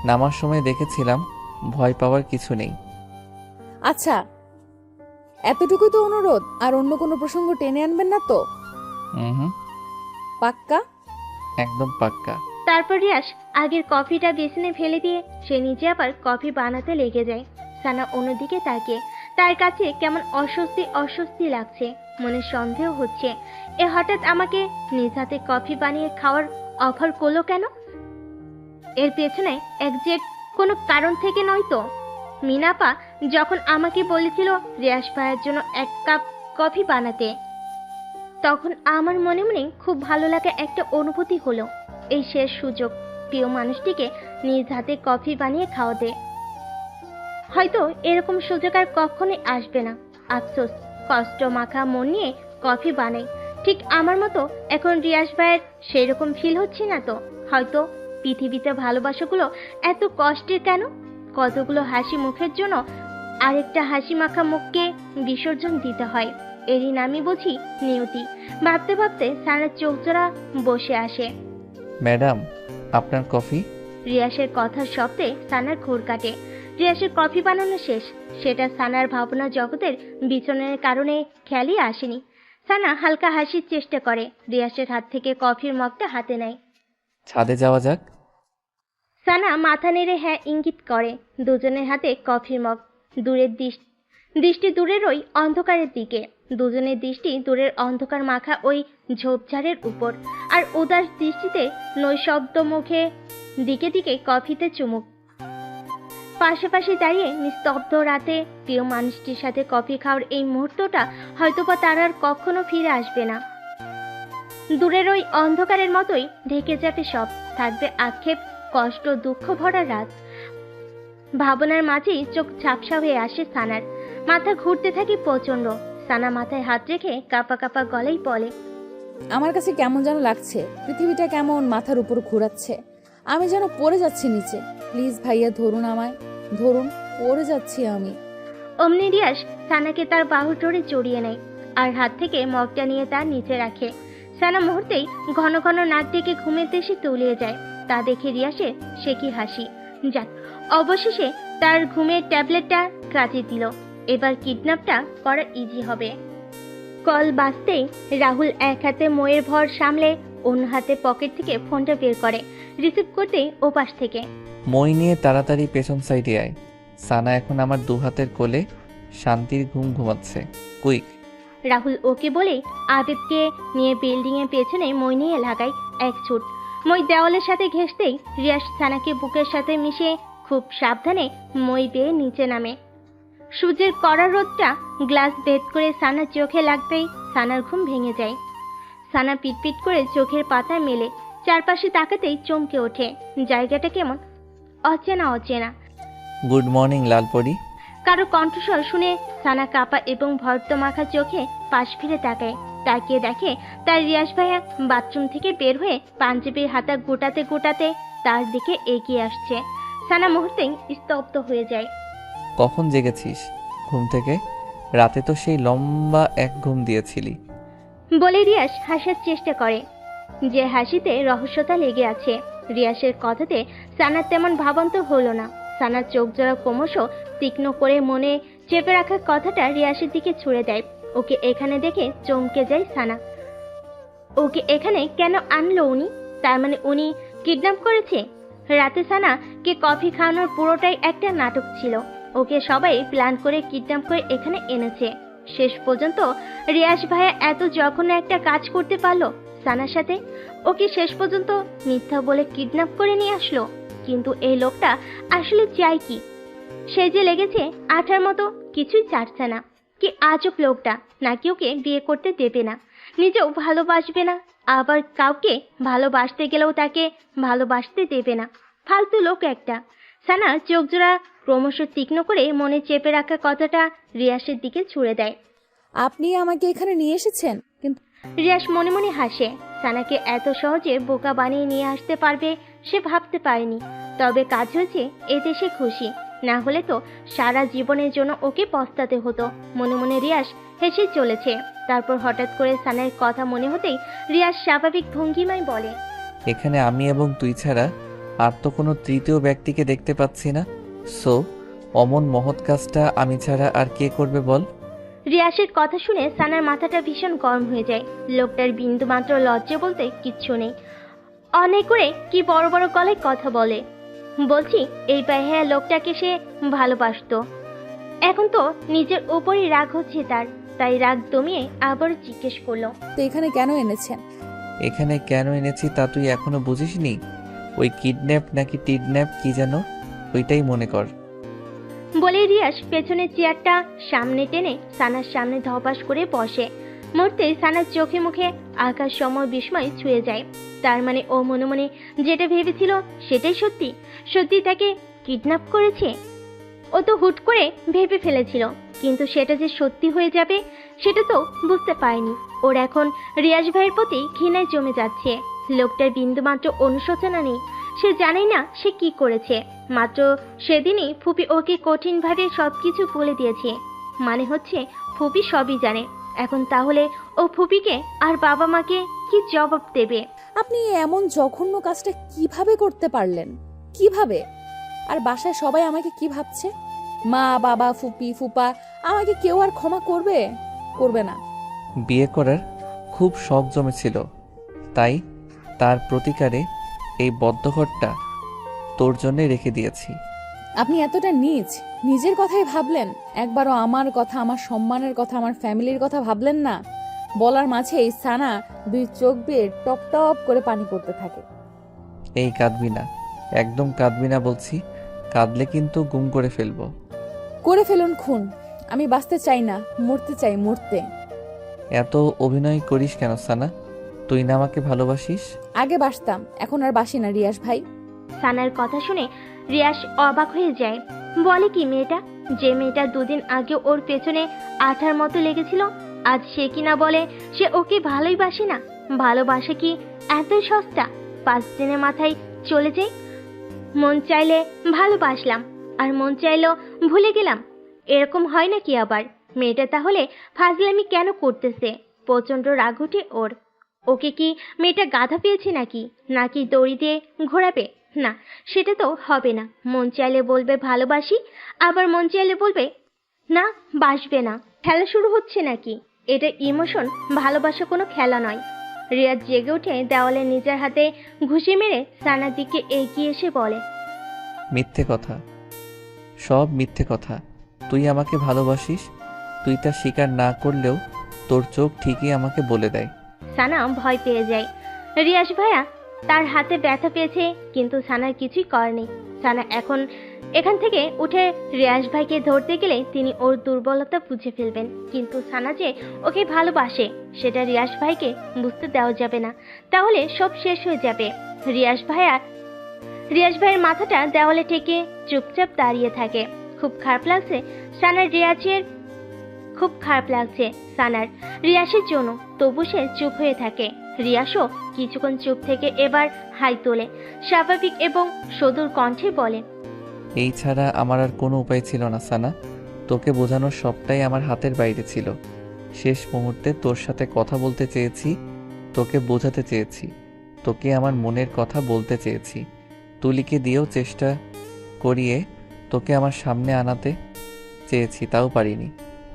নামার সময় দেখেছিলাম, ভয় পাওয়ার কিছু নেই। আচ্ছা, এতটুকুই তো অনুরোধ? আর অন্য কোনো প্রসঙ্গ টেনে আনবেন না তো? হুম, পাক্কা? একদম পাক্কা। তারপর রিয়াস আগের কফিটা বেসিনে ফেলে দিয়ে সে নিজে আবার কফি বানাতে লেগে যায়। সানা অন্যদিকে তাকিয়ে তার কাছে কেমন অস্বস্তি অস্বস্তি লাগছে। মনে সন্দেহ হচ্ছে, এ হঠাৎ আমাকে নিজ হাতে কফি বানিয়ে খাওয়ার অফার করলো কেন? এর পেছনে একজ্যাক্ট কোনো কারণ থেকে নয় তো? মিনাপা যখন আমাকে বলেছিল রিয়াস ভাইয়ের জন্য 1 কাপ কফি বানাতে, তখন আমার মনে মনে খুব ভালো লাগা একটা অনুভূতি হলো। এই শেষ সুযোগ প্রিয় মানুষটিকে নিজ হাতে কফি বানিয়ে খাওয়াতে। হয়তো এরকম সুযোগ আর কখনোই আসবে না। আফসোস, কষ্ট মাখা মন নিয়ে কফি বানাই। ঠিক আমার মতো এখন রিয়াস ভাইয়ের সেই রকম ফিল হচ্ছে না তো? হয়তো পৃথিবীতে ভালোবাসাগুলো এত কষ্টের কেন? কতগুলো হাসি মুখের জন্য আরেকটা হাসি মাখা মুখকে বিসর্জন দিতে হয়। এরই নামই বুঝি নিয়তি। ভাবতে ভাবতে সানার চোখ জোড়া বসে আসে। ম্যাডাম, আপনার কফি। রিয়াসের কথার শব্দে সানার ঘোর কাটে। রিয়াসের কফি বানানো শেষ, সেটা সানার ভাবনা জগতের বিচরণের কারণে খেয়ালই আসেনি। সানা হালকা হাসির চেষ্টা করে, রিয়াসের হাত থেকে কফির মগটা হাতে নেয়। ছাদে যাওয়া যাক। সানা মাথা নেড়ে হ্যাঁ ইঙ্গিত করে। দুজনের হাতে কফির মগ। দূরের দৃষ্টি দূরের ওই অন্ধকারের দিকে। দুজনের দৃষ্টি দূরের অন্ধকার মাখা ওই ঝোপঝাড়ের উপর। আর উদাস দৃষ্টিতে নৈশব্দ মুখে দিকে দিকে কফিতে চুমুক। পাশাপাশি দাঁড়িয়ে নিস্তব্ধ রাতে প্রিয় মানুষটির সাথে কফি খাওয়ার এই মুহূর্তটা হয়তোবা তার আর কখনো ফিরে আসবে না। দূরের ওই অন্ধকারের মতোই ঢেকে যাবে সব। থাকবে আক্ষেপ, কষ্ট, দুঃখ ভরা রাত। ভাবনার মাঝেই চোখ ঝাপসা হয়ে আসে সানার। মাথা ঘুরতে থাকে প্রচন্ড। সানা মাথায় হাত রেখে কাঁপা কাঁপা গলায় বলে, আমার কাছে কেমন যেন লাগছে, পৃথিবীটা কেমন মাথার উপর ঘোরাচ্ছে। আমি যেন পড়ে যাচ্ছি নিচে। প্লিজ ভাইয়া ধরুন, আমায় ধরুন, পড়ে যাচ্ছি আমি। অমনি রিয়াস সানাকে তার বাহুর জোরে জড়িয়ে নেয় আর হাত থেকে মগটা নিয়ে তার নিচে রাখে। সানা মুহূর্তেই ঘন ঘন নাক ডেকে ঘুমের দেশে তলিয়ে যায়। তা দেখে রিয়াসের সে কি হাসি। যাক, অবশেষে তার ঘুমের ট্যাবলেটটা কাটিয়ে দিল। এবার কিডন্যাপটা করা ইজি হবে। কল বাজতেই রাহুল এক হাতে ময়ের ভর সামলে অন্য হাতে পকেট থেকে ফোনটা বের করে। রিসিভ করতেই ওপাশ থেকে, মই নিয়ে তাড়াতাড়ি পেছন সাইডে আয়। সানা এখন আমার দু হাতের কোলে শান্তির ঘুম ঘুমাচ্ছে। কুইক। রাহুল ওকে বলেই আদিতকে নিয়ে বিল্ডিংয়ের পেছনে মই নিয়ে লাগায় এক ছুট। মই দেওয়ালের সাথে ঘেঁষতেই রিয়াজ সানাকে বুকের সাথে মিশিয়ে খুব সাবধানে মই বেয়ে নিচে নামে। সূর্যের কড়া রোদটা গ্লাস ভেদ করে সানার চোখে লাগতেই সানার ঘুম ভেঙে যায়। সানা পিটপিট করে চোখের পাতা মেলে চারপাশে তাকাতেই চমকে ওঠে। জায়গাটা কেমন অচেনা অচেনা। Good morning Lalpari. কারো কণ্ঠস্বর শুনে সানা কাপা এবং ভর্ত মাখা চোখে পাশ ফিরে তাকায়। তাকিয়ে দেখে তার রিয়াজ ভাইয়া বাথরুম থেকে বের হয়ে পাঞ্জাবির হাতা গোটাতে গোটাতে তার দিকে এগিয়ে আসছে। সানা মুহূর্তেই স্তব্ধ হয়ে যায়। কখন জেগেছিস ঘুম থেকে? রাতে তো সেই লম্বা এক ঘুম দিয়েছিলি। বলে রিয়াজ হাসার চেষ্টা করে, যে হাসিতে রহস্যতা লেগে আছে। রিয়াজের কথাতে সানার তেমন ভাবান্তর হলো না। সানার চোখ জোড়া ক্রমশ তীক্ষ্ণ করে মনে চেপে রাখা কথাটা রিয়াজের দিকে ছুড়ে দেয়। ওকে এখানে দেখে চমকে যায় সানা। ওকে এখানে কেন আনলো উনি? তার মানে উনি কিডন্যাপ করেছে? রাতে সানা কে কফি খাওয়ানোর পুরোটাই একটা নাটক ছিল। ওকে সবাই প্ল্যান করে কিডন্যাপ করে এখানে এনেছে। শেষ পর্যন্ত রিয়াজ ভাইয়া এত জঘন্য একটা কাজ করতে পারলো সানার সাথে। ওকে শেষ পর্যন্ত মিথ্যা বলে কিডন্যাপ করে নিয়ে আসলো। কিন্তু এই লোকটা আসলে চাই কি? সে যে লেগেছে আঠার মতো, কিছুই ছাড়ছে না। কি আজব লোকটা! নাকি ওকে বিয়ে করতে দেবে না, নিজেও ভালোবাসবে না, আবার কাউকে ভালোবাসতে গেলেও তাকে ভালোবাসতে দেবে না। ফালতু লোক একটা। সানা চোখ জোড়া ক্রমশ তীক্ষ্ণ করে মনে চেপে রাখা কথাটা রিয়াসের দিকে ছুড়ে দেয়। আপনি আমাকে এখানে নিয়ে এসেছেন, কিন্তু রিয়াস মনে মনে হাসে। সানাকে এত সহজে বোকা বানিয়ে নিয়ে আসতে পারবে সে ভাবতে পারেনি। তবে কাজ হয়েছে, এতে সে খুশি। না হলে তো সারা জীবনের জন্য ওকে পস্তাতে হতো। মনে মনে রিয়াস হেসে চলেছে। তারপর হঠাৎ করে সানার কথা মনে হতেই রিয়াস স্বাভাবিক ভঙ্গিমায় বলে, এখানে আমি এবং তুই ছাড়া আর তো কোনো তৃতীয় ব্যক্তিকে দেখতে পাচ্ছি না। সো অমন মহৎ কাজটা আমি ছাড়া আর কে করবে বল? রিয়াসের কথা শুনে সানার মাথাটা ভীষণ গরম হয়ে যায়। লোকটার বিন্দু মাত্র লজ্জা বলতে কিচ্ছু নেই। অনেক করে কি বড় বড় গলায় কথা বলে। বলছি এই হ্যাঁ লোকটাকে সে ভালোবাসতো। এখন তো নিজের উপরই রাগ হচ্ছে তার। তাই রাগ দমিয়ে আবার জিজ্ঞেস করলো, তো এখানে কেন এনেছেন? এখানে কেন এনেছি তা তুই এখনো বুঝিসনি? ওই কিডন্যাপ নাকি টিডন্যাপ কি যেন, ওইটাই মনে কর। বলে রিয়াস পেছনের চেয়ারটা সামনে টেনে সানার সামনে ধপাস করে বসে। মুহূর্তে সানার চোখে মুখে আকাশ সময় বিস্ময় ছুঁয়ে যায়। তার মানে ও মনে মনে যেটা ভেবেছিল সেটাই সত্যি। সত্যি তাকে কিডন্যাপ করেছে। ও তো হুট করে ভেবে ফেলেছিল, কিন্তু সেটা যে সত্যি হয়ে যাবে সেটা তো বুঝতে পারেনি। ওর এখন রিয়াজ ভাইয়ের প্রতি ঘৃণায় জমে যাচ্ছে। লোকটার বিন্দুমাত্র অনুশোচনা নেই। সে জানে না সে কি করেছে। মাত্র সেদিনই ফুপি ওকে কঠিনভাবে সবকিছু বলে দিয়েছে। মানে হচ্ছে ফুপি সবই জানে। এখন তাহলে ও ফুপিকে আর বাবা মাকে কি জবাব দেবে? আপনি এমন জঘন্য কাজটা কিভাবে করতে পারলেন? কিভাবে? আর বাসায় সবাই আমাকে কি ভাবছে? মা, বাবা, ফুপি, ফুপা, আমাকে কেউ আর ক্ষমা করবে? করবে না। বিয়ে করার খুব শখ জমেছিল, তাই তার প্রতিকারে এই বদ্ধঘরটা তোর জন্যে রেখে দিয়েছি। আপনি এতটা নীচ, নিজের কথাই ভাবলেন? একবারও আমার কথা, আমার সম্মানের কথা, আমার ফ্যামিলির কথা ভাবলেন না? বলার মাঝেই সানা দুই চোখ বেয়ে টপ টপ করে পানি পড়তে থাকে। এই কাঁদবি না, একদম কাঁদবি না বলছি। কাঁদলে কিন্তু গুম করে ফেলবো। করে ফেলুন খুন, আমি বাঁচতে চাই না, মরতে চাই, মরতে। এত অভিনয় করিস কেন সানা? তুই না আমাকে ভালোবাসিস? আগে বাসতাম, এখন আর বাসি না রিয়াস ভাই। সানার কথা শুনে রিয়াস অবাক হয়ে যায়। বলে কি মেয়েটা? যে মেয়েটা দুদিন আগে ওর পেছনে আঠার মতো লেগেছিল, আজ সে কিনা বলে সে ওকে ভালোই বাসে না। ভালোবাসা কি এতই সস্তা? 5 দিনের মাথায় চলে যাই। মন চাইলে ভালোবাসলাম, আর মন চাইলো ভুলে গেলাম। এরকম হয় নাকি আবার? মেয়েটা তাহলে ফাজলামি কেন করতেছে? প্রচন্ড রাগ উঠে ওর। ওকে কি মেয়েটা গাধা পেয়েছে নাকি? নাকি দড়ি দিয়ে ঘোরাবে? না, সেটা তো হবে না। মন চাইলে বলবে ভালোবাসি, আবার মন চাইলে বলবে না, বাসবে না। খেলা শুরু হচ্ছে নাকি? এটা ইমোশন, ভালোবাসা কোনো খেলা নয়। রিয়াজ জেগে উঠে দেওয়ালে নিজের হাতে ঘুষি মেরে সানার দিকে এগিয়ে এসে বলে, মিথ্যে কথা, সব মিথ্যে কথা। তুই আমাকে ভালোবাসিস, তুই তা স্বীকার না করলেও তোর চোখ ঠিকই আমাকে বলে দেয়। সানা ভয় পেয়ে যায়। রিয়াজ ভাইয়া তার হাতে ব্যথা পেয়েছে, কিন্তু সানার কিছুই করেনি। সানা এখান থেকে উঠে রিয়াজ ভাইকে ধরতে গেলে তিনি ওর দুর্বলতা বুঝে ফেলবেন। কিন্তু সানা যে ওকে ভালোবাসে সেটা রিয়াজ ভাইকে বুঝতে দেওয়া যাবে না, তাহলে সব শেষ হয়ে যাবে। রিয়াজ ভাইয়ের মাথাটা দেওয়ালে ঠেকে চুপচাপ দাঁড়িয়ে থাকে। খুব খারাপ লাগছে সানার রিয়াসের জন্য, তবু সে চুপ হয়ে থাকে। রিয়াসও কিছুক্ষণ চুপ থেকে এবার হাই তোলে, স্বাভাবিক এবং সদুর কণ্ঠে বলে, এই ছাড়া আমার আর কোনো উপায় ছিল না সানা। তোকে বোঝানোর সবটাই আমার হাতের বাইরে ছিল। শেষ মুহূর্তে তোর সাথে কথা বলতে চেয়েছি, তোকে বোঝাতে চেয়েছি, তোকে আমার মনের কথা বলতে চেয়েছি। তুলিকে দিয়েও চেষ্টা করিয়ে তোকে আমার সামনে আনাতে চেয়েছি, তাও পারিনি।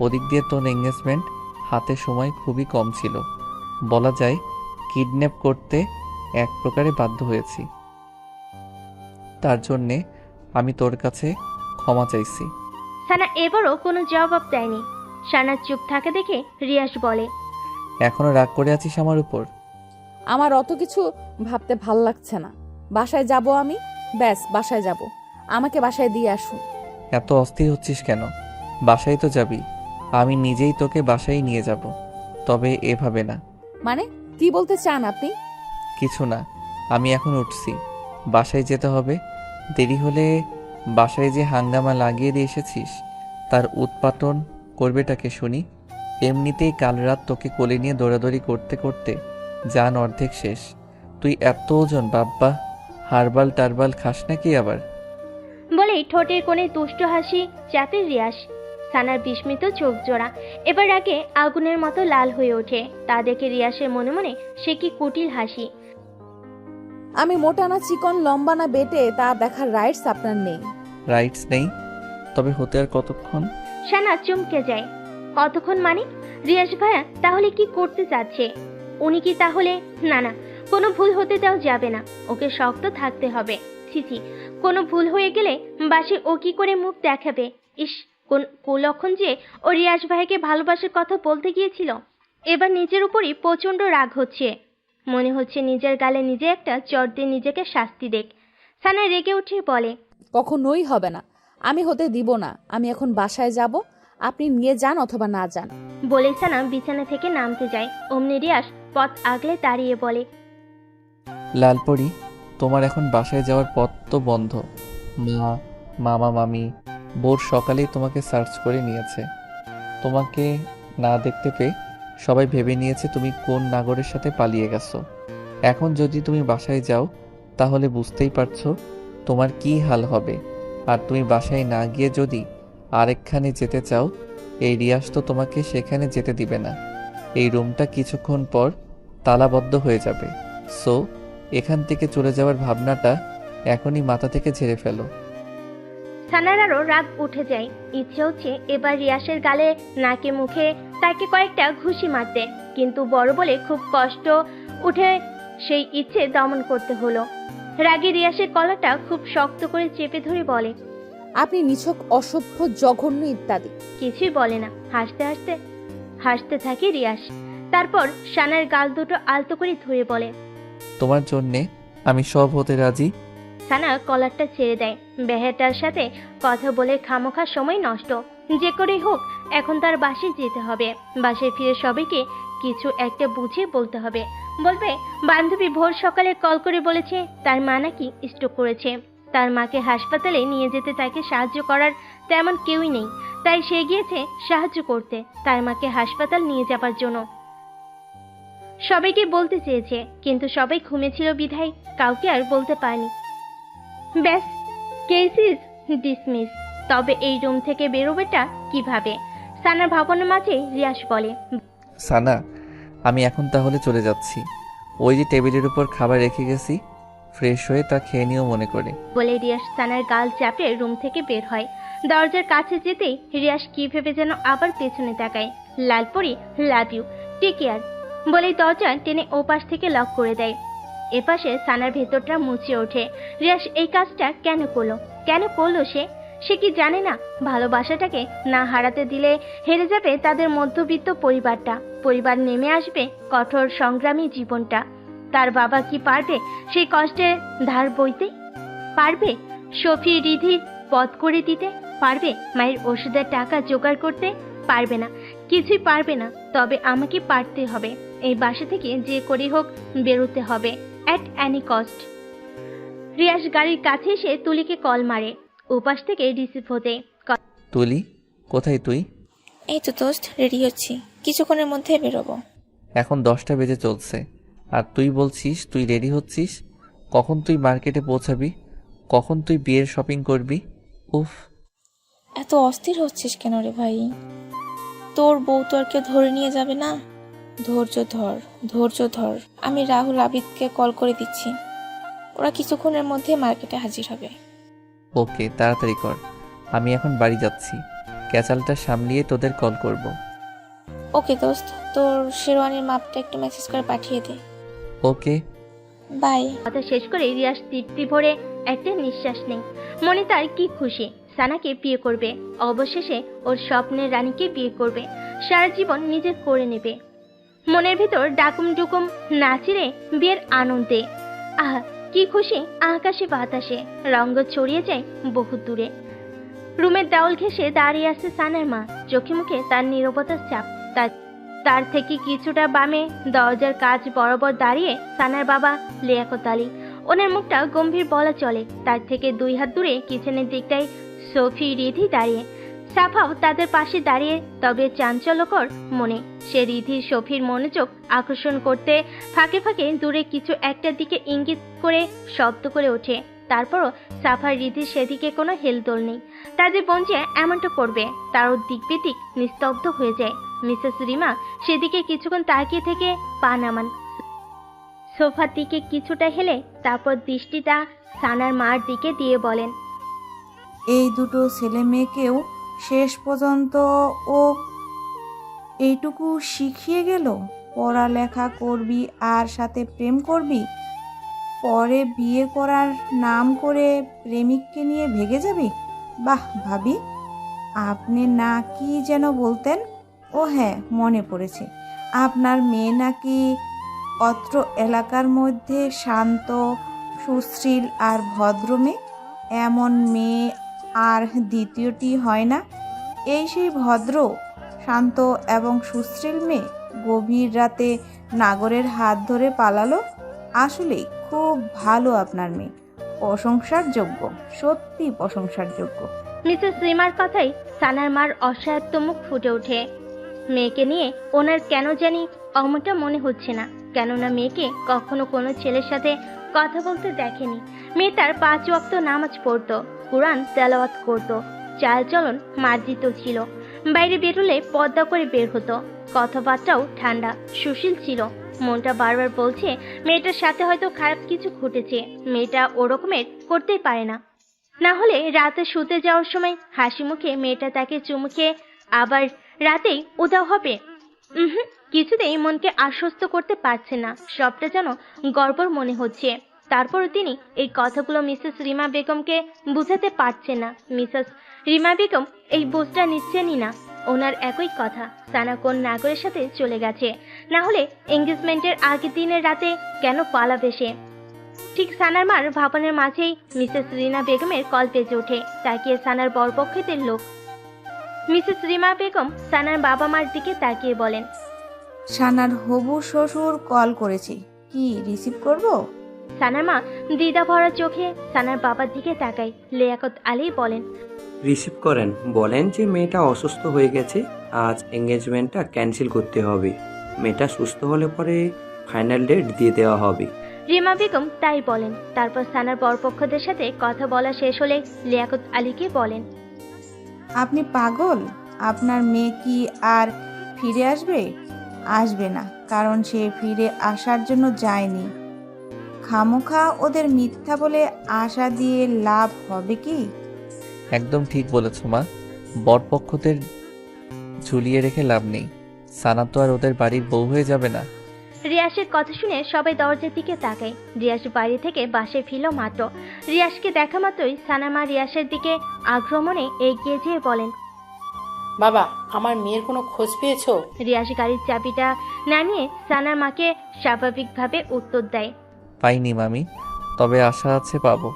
ওদিক দিয়ে তোর এঙ্গেজমেন্ট, হাতে সময় খুবই কম ছিল। বলা যায় কিডন্যাপ করতে এক প্রকারে বাধ্য হয়েছি। তার জন্যে আমি তোর কাছে ক্ষমা চাইছি। সানা এবারও কোনো জবাব দেয়নি। সানার চুপ থাকে দেখে রিয়াস বলে, এখনো রাগ করে আছিস আমার উপর? আমার অত কিছু ভাবতে ভাল লাগছে না। বাসায় যাব আমি, ব্যাস বাসায় যাব। আমাকে বাসায় দিয়ে আসুন। এত অস্থির হচ্ছিস কেন? বাসায় তো যাবি, আমি নিজেই তোকে বাসায় নিয়ে যাব। তবে এভাবে না। মানে কি বলতে চান আপনি? কিছু না, আমি এখন উঠছি, বাসায় যেতে হবে। দেরি হলে বাসায় যে হাঙ্গামা লাগিয়ে দিয়ে এসেছিস তার উৎপাটন করবেটাকে শুনি। এমনিতেই কাল রাত তোকে কোলে নিয়ে দৌড়াদৌড়ি করতে করতে জান অর্ধেক শেষ। তুই এত ওজন বাব্বা, হারবাল টারবাল খাস নাকি আবার? বলেই ঠোঁটের কোণে দুষ্ট হাসি চাপে রিয়াস। সানার বিস্মিত চোখ জোড়া এবার আগে আগুনের মতো লাল হয়ে ওঠে। তা দেখে রিয়াসের মনে মনে সে কি কুটিল হাসি। আমি মোটা না চিকন, লম্বা না বেটে, তা দেখার রাইটস আপনার নেই। রাইটস নেই? তবে হতে আর কতক্ষণ? সানা চমকে যায়। কতক্ষণ মানে? রিয়াস ভাইয়া তাহলে কি করতে চাচ্ছে? উনি কি তাহলে? না না, কোনো ভুল হতে দেওয়া যাবে না, ওকে শক্ত থাকতে হবে। ছিছি, কোনো ভুল হয়ে গেলে বাসে ও কি করে মুখ দেখাবে? ইস, কোন কুলক্ষণ যে ও রিয়াস ভাইকে ভালোবাসার কথা বলতে গিয়েছিল। এবার নিজের উপরই প্রচন্ড রাগ হচ্ছে। মনে হচ্ছে নিজের গালে নিজে একটা চর দিয়ে নিজেকে শাস্তি দেখ। সানা রেগে উঠে বলে, কখনোই হবে না, আমি হতে দিব না। আমি এখন বাসায় যাব, আপনি নিয়ে যান অথবা না যান। বলে সানা বিছানা থেকে নামতে যায়। অমনি রিয়াস পথ আগলে দাঁড়িয়ে বলে, লালপরি, তোমার এখন বাসায় যাওয়ার পথ তো বন্ধ। মামা মামি ভোর সকালেই তোমাকে সার্চ করে নিয়েছে। তোমাকে না দেখতে পেয়ে সবাই ভেবে নিয়েছে তুমি কোন নাগরের সাথে পালিয়ে গেছো। এখন যদি তুমি বাসায় যাও তাহলে বুঝতেই পারছো তোমার কি হাল হবে। আর তুমি বাসায় না গিয়ে যদি আরেকখানে যেতে চাও, এই রিয়াস তো তোমাকে সেখানে যেতে দিবে না। এই রুমটা কিছুক্ষণ পর তালাবদ্ধ হয়ে যাবে। সো এখান থেকে চলে যাওয়ার ভাবনাটা এখনই মাথা থেকে ঝেড়ে ফেলো। সানার আরো রাগ উঠে যায়। ইচ্ছে হচ্ছে এবার রিয়াসের গালে, নাকে, মুখে তাকে কয়েকটা ঘুষি মারতে, কিন্তু বড় বলে খুব কষ্ট উঠে সেই ইচ্ছে দমন করতে হলো। রাগে রিয়াসের কলারটা খুব শক্ত করে চেপে ধরে বলে, আপনি নিছক, অসভ্য, জঘন্য ইত্যাদি। কিছুই বলে না। হাসতে থাকে রিয়াস। তারপর সানার গাল দুটো আলতো করে ধরে বলে, তোমার জন্যে আমি সব হতে রাজি। সানা কলারটা ছেড়ে দেয়। বেহেটার সাথে কথা বলে খামোখা সময় নষ্ট। যে করেই হোক এখন তার বাসায় যেতে হবে। বাসায় ফিরে সবাইকে কিছু একটা বুঝিয়ে বলতে হবে। বলবে বান্ধবী ভোর সকালে কল করে বলেছে তার মা নাকি স্ট্রোক করেছে। তার মাকে হাসপাতালে নিয়ে যেতে তাকে সাহায্য করার তেমন কেউই নেই, তাই সে গিয়েছে সাহায্য করতে তার মাকে হাসপাতাল নিয়ে যাবার জন্য। সবাইকে বলতে চেয়েছে, কিন্তু সবাই ঘুমেছিল বিধায় কাউকে আর বলতে পারেনি। ব্যাস, কেস ইজ ডিসমিস। তবে এই রুম থেকে বেরোবেটা কিভাবে? সানার ভাবনার মাঝে রিয়াস বলে, সানা, আমি এখন তাহলে চলে যাচ্ছি। ওই যে টেবিলের উপর খাবার রেখে গেছি, ফ্রেশ হয়ে তা খেয়ে নিও মনে করে। বলে রিয়াজ সানার গাল চাপড়ে রুম থেকে বের হয়। দরজার কাছে যেতেই রিয়াজ কি ভেবে যেন আবার পেছনে তাকায়। Lalpari, love you, take care বলেই দরজা টেনে ওপাশ থেকে লক করে দেয়। এপাশে সানার ভেতরটা মুছে ওঠে। রিয়াজ এই কাজটা কেন করলো সে কি জানে না ভালোবাসাটাকে না হারাতে দিলে হেরে যাবে তাদের মধ্যবিত্ত পরিবার নেমে আসবে কঠোর সংগ্রামী জীবনটা। তার বাবা কি পারবে সেই কষ্টের ধার বইতে? পারবে সফি রিধির পথ করে দিতে? পারবে মায়ের ওষুধের টাকা জোগাড় করতে? পারবে না, কিছুই পারবে না। তবে আমাকে পারতে হবে, এই বাসা থেকে যে করে হোক বেরোতে হবে, অ্যাট এনি কস্ট। রিয়াজ গাড়ির কাছে এসে তুলিকে কল মারে। ওপাশ থেকে রিসিভ হতে। তুলি, কোথায় তুই? এই তো দোস্ত, রেডি হচ্ছি, কিছুক্ষণের মধ্যে বেরোবো। এখন 10টা বেজে চলছে আর তুই বলছিস তুই রেডি হচ্ছিস? কখন তুই মার্কেটে পৌঁছাবি? কখন তুই বিয়ের শপিং করবি? উফ, এত অস্থির হচ্ছিস কেন রে ভাই? তোর বউ তো আর কেউ ধরে নিয়ে যাবে না। ধৈর্য ধর। আমি রাহুল আবিদকে কল করে দিচ্ছি, ওরা কিছুক্ষণের মধ্যে মার্কেটে হাজির হবে। ওকে, তাড়াতাড়ি কর। আমি এখন বাড়ি যাচ্ছি, ক্যাচালটা সামলিয়ে তোদের কল করব। ওকে দোস্ত, তোর শেরওয়ানির মাপটা একটু মেসেজ করে পাঠিয়ে দে। ওকে, বাই। কথা শেষ করে রিয়াজ তৃপ্তি ভরে একটা নিঃশ্বাস নেই। মনে তার কি খুশি, সানাকে বিয়ে করবে, অবশেষে ওর স্বপ্নের রানীকে বিয়ে করবে, সারা জীবন নিজের করে নেবে। মনের ভেতর ডাকুম ডুকুম নাচিরে বিয়ের আনন্দে। আহা কি খুশি, আকাশে বাতাসে রঙ্গ ছড়িয়ে যায় বহু দূরে। রুমের দেওয়াল ঘেঁষে দাঁড়িয়ে আছে সানার মা, চোখে মুখে তার নীরবতার চাপ। তার থেকে কিছুটা বামে দরজার কাজ বরাবর দাঁড়িয়ে সানার বাবা লিয়াকত আলী। ওনার মুখটা গম্ভীর বলা চলে। তার থেকে 2 হাত দূরে কিচেনের দিকটায় সফি রিধি দাঁড়িয়ে। সাফাও তাদের পাশে দাঁড়িয়ে, তবে চাঞ্চল্যকর মনে। সে রিধির সফির মনোযোগ আকর্ষণ করতে ফাঁকে ফাঁকে দূরে কিছু একটার দিকে ইঙ্গিত করে শব্দ করে ওঠে। তারপরও সাফার রিধির সেদিকে কোনো হেলদোল নেই। তাদের বোন যে এমনটা করবে তারও দিকবিদিক নিস্তব্ধ হয়ে যায়। মিসেস রিমা সেদিকে কিছুক্ষণ তাকিয়ে থেকে পা নামান, সোফার দিকে কিছুটা হেলে তারপর দৃষ্টিটা সানার মার দিকে দিয়ে বলেন, এই দুটো ছেলে মেয়েকেও শেষ পর্যন্ত ও এইটুকু শিখিয়ে গেল, পড়ালেখা করবি আর সাথে প্রেম করবি, পরে বিয়ে করার নাম করে প্রেমিককে নিয়ে ভেগে যাবি। বাহ ভাবি, আপনি না কি যেন বলতেন? ও হ্যাঁ, মনে পড়েছে, আপনার মেয়ে নাকি অত্র এলাকার মধ্যে শান্ত, সুশীল আর ভদ্র মেয়ে। এমন মেয়ে আর দ্বিতীয়টি হয় না। এই সেই ভদ্র, শান্ত এবং সুশীল মেয়ে গভীর রাতে নাগরের হাত ধরে পালালো। আসলেই খুব ভালো আপনার মেয়ে, প্রশংসার যোগ্য, সত্যি প্রশংসার যোগ্য। মিসেস রিমার কথাই সানার মার অসহায়ত্ব মুখ ফুটে ওঠে। মেয়েকে নিয়ে ওনার কেন জানি অমনটা মনে হচ্ছে না, কেননা মেয়েকে কখনো কোনো ছেলের সাথে কথা বলতে দেখেনি। মেয়ে তার 5 ওয়াক্ত নামাজ পড়তো, কুরআন তেলাওয়াত করতো, চালচলন মার্জিত ছিল। বাইরে বেরোলে পর্দা করে বের হতো, কথাবার্তাও ঠান্ডা সুশীল ছিল। মনটা বারবার বলছে মেয়েটার সাথে হয়তো খারাপ কিছু ঘটেছে, মেয়েটা ওরকমের করতেই পারে না। না হলে রাতে শুতে যাওয়ার সময় হাসি মুখে মেয়েটা তাকে চুমুকে আবার রাতেই উধাও হবে। কিছুতেই মনকে আশ্বস্ত করতে পারছে না, সবটা যেন গড়বড় মনে হচ্ছে। তারপরও তিনি এই কথাগুলো মিসেস রিমা বেগমকে বুঝাতে পারছেন না। মিসেস রিমা বেগম এই বোঝটা নিচ্ছেনই না। ওনার একই কথা, সানা কোন নাগরের সাথে চলে গেছে, না হলে এঙ্গেজমেন্টের আগের দিনের রাতে কেন পালাবে সে। ঠিক সানার মার ভাবনের মাঝেই মিসেস রিনা বেগমের কল বেজে ওঠে। তাকিয়ে সানার বরপক্ষের লোক। মিসেস রিমা বেগম সানার বাবা মার দিকে তাকিয়ে বলেন, সানার হবু শ্বশুর কল করেছি, কি রিসিভ করব? সানার মা দ্বিধা ভরা চোখে সানার বাবার দিকে তাকায়। লিয়াকত আলী বলেন, রিসিভ করেন, বলেন যে মেয়েটা অসুস্থ হয়ে গেছে, আজ এঙ্গেজমেন্টটা ক্যান্সেল করতে হবে, মেয়েটা সুস্থ হলে পরে ফাইনাল ডেট দিয়ে দেওয়া হবে। রিমা বেগম তাই বলেন। তারপর সানার বরপক্ষদের সাথে কথা বলা শেষ হলে লিয়াকত আলীকে বলেন, আপনি পাগল? আপনার মেয়ে কি আর ফিরে আসবে? আসবে না, কারণ সে ফিরে আসার জন্য যায়নি, খামোখা ওদের মিথ্যা বলে আশা দিয়ে লাভ হবে কি? একদম ঠিক বলেছ মা। বরপক্ষদের ঝুলিয়ে রেখে লাভ নেই। সানা তো আর ওদের বাড়ির বউ হয়ে যাবে না। রিয়াসের কথা শুনে সবাই দরজার দিকে তাকায়। রিয়াস বাইরে থেকে বাসে ফিরল মাত্র। রিয়াসকে দেখা মাত্রই সানা মা রিয়াসের দিকে আক্রমণে এগিয়ে যেয়ে বলেন, বাবা, আমার মেয়ের কোনো খোঁজ পেয়েছো? রিয়াস গাড়ির চাবিটা নামিয়ে সানার মাকে স্বাভাবিকভাবে উত্তর দেয়, পাইনি মামি, তবে আশা আছে পাবো।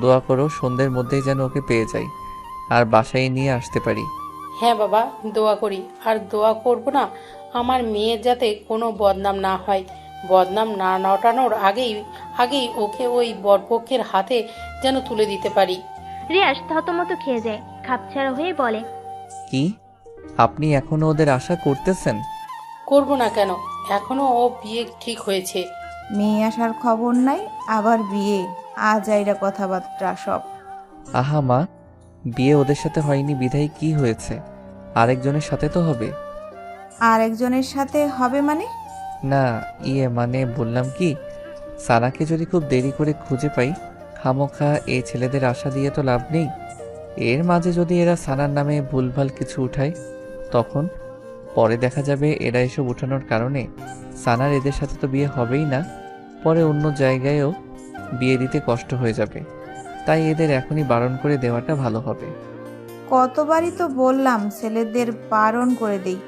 দোয়া করো সন্ধ্যের মধ্যেই যেন ওকে পেয়ে যাই আর বাসায় নিয়ে আসতে পারি। হ্যাঁ বাবা, দোয়া করি। আর দোয়া করব না আমার মেয়ের যাতে কোনো বদনাম না হয়। বদনাম না নটানোর আগেই ওকে ওই বরপক্ষের হাতে যেন তুলে দিতে পারি। রিয়াস থতমত খেয়ে যায়, খাপছাড়া হয়ে বলে, কি আপনি এখনো ওদের আশা করতেছেন? করব না কেন? এখনো ও বিয়ে ঠিক হয়েছে। মেয়ে আসার খবর নাই, আবার বিয়ে, আজাইরা কথাবার্তা সব। আহা মা, বিয়ে ওদের সাথে হয়নি বিধায় কি হয়েছে? আরেকজনের সাথে তো হবে। আর একজনের সাথে হবে মানে? না মানে বললাম কি, সানাকে যদি খুব দেরি করে খুঁজে পাই, খামোখা এই ছেলেদের আশা দিয়ে তো লাভ নেই। এর মাঝে যদি এরা সানার নামে ভুলভাল কিছু উঠায়, তখন পরে দেখা যাবে এরা এসব উঠানোর কারণে সানার এদের সাথে তো বিয়ে হবেই না, পরে অন্য জায়গায়ও বিয়ে দিতে কষ্ট হয়ে যাবে। তাই এদের এখনই বারণ করে দেওয়াটা ভালো হবে। কতবারই তো বললাম ছেলেদের বারণ করে দেই,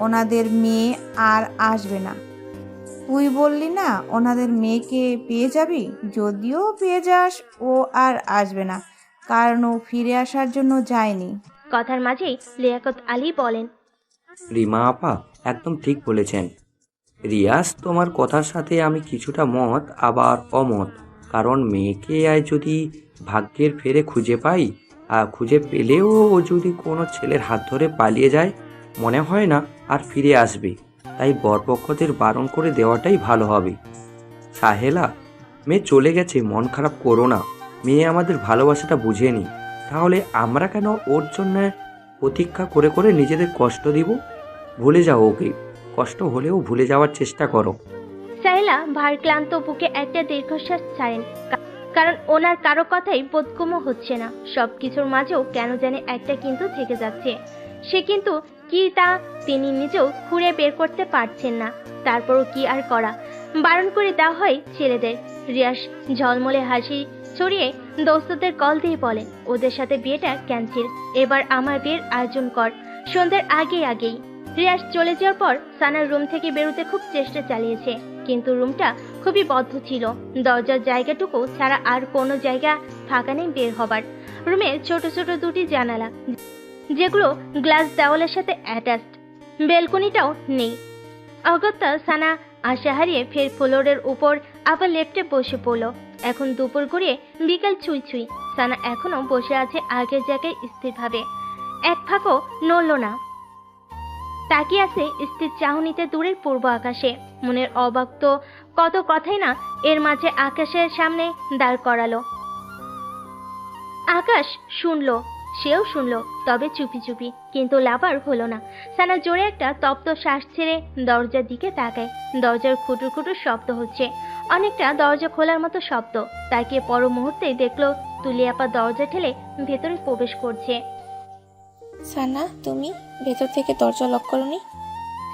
ওনাদের মেয়ে আর আসবে না। তুই বললি না ওনাদের মেয়েকে পেয়ে যাবি, যদিও পেয়ে যাস ও আর আসবে না, কারণ ও ফিরে আসার জন্য যায়নি। কথার মাঝেই লিয়াকত আলী বলেন, রিমা আপা একদম ঠিক বলেছেন। রিয়াজ, তোমার কথার সাথে আমি কিছুটা মত আবার অমত। কারণ মেয়েকে যদি ভাগ্যের ফেরে খুঁজে পাই, আর খুঁজে পেলেও ও যদি কোনো ছেলের হাত ধরে পালিয়ে যায়, মনে হয় না আর ফিরে আসবে। তাই বরপক্ষদের বারণ করে দেওয়াটাই ভালো হবে। সাহেলা, মেয়ে চলে গেছে, মন খারাপ করো না। মেয়ে আমাদের ভালোবাসাটা বুঝেনি, তাহলে আমরা কেন ওর জন্য প্রতীক্ষা করে করে নিজেদের কষ্ট দিব? ভুলে যাও ওকে, কষ্ট হলেও ভুলে যাওয়ার চেষ্টা করো। সাইলা ভার ক্লান্ত বুকে একটা দীর্ঘশ্বাস ছাড়েন, কারণ ওনার কারো কথাই বোধগম্য হচ্ছে না। সবকিছুর মাঝেও কেন জানে একটা কিন্তু থেকে যাচ্ছে। সে কিন্তু কি তা তিনি নিজেও খুঁড়ে বের করতে পারছেন না। তারপরও কি আর করা, বারণ করে দেওয়া হয় ছেলেদের। রিয়াস ঝলমলে হাসি ছড়িয়ে দোস্তদের কল দিয়ে বলে, ওদের সাথে বিয়েটা ক্যান্সেল, এবার আমার বিয়ের আয়োজন কর সন্ধ্যার আগেই। রিয়াস চলে যাওয়ার পর সানার রুম থেকে বেরোতে খুব চেষ্টা চালিয়েছে, কিন্তু রুমটা খুবই বদ্ধ ছিল। দরজার জায়গাটুকু ছাড়া আর কোনো জায়গা ফাঁকা নেই বের হবার। রুমে ছোট ছোট দুটি জানালা, যেগুলো গ্লাস দেওয়ালের সাথে অ্যাটাচড। বেলকনিটাও নেই। অগত্যা সানা আশা হারিয়ে ফের ফ্লোরের উপর আবার লেফটে বসে পড়ল। এখন দুপুর গড়িয়ে বিকাল ছুঁই। সানা এখনো বসে আছে আগের জায়গায় স্থিরভাবে, এক ফাঁকও নড়ল না। তাকিয়ে আছে স্থির চাহনিতে দূরের পূর্ব আকাশে। মনের অবাক তো কত কথাই না এর মাঝে আকাশের সামনে দাঁড় করালো। আকাশ শুনলো, সেও শুনলো, তবে চুপি চুপি, কিন্তু লাভার হলো না। সানা জোরে একটা তপ্ত শ্বাস ছেড়ে দরজার দিকে তাকায়। দরজার খুটুর খুটুর শব্দ হচ্ছে, অনেকটা দরজা খোলার মতো শব্দ। তাকিয়ে পর মুহূর্তেই দেখলো তুলিয়াপা দরজা ঠেলে ভেতরে প্রবেশ করছে। সানা, তুমি ভেতর থেকে দরজা লক করনি?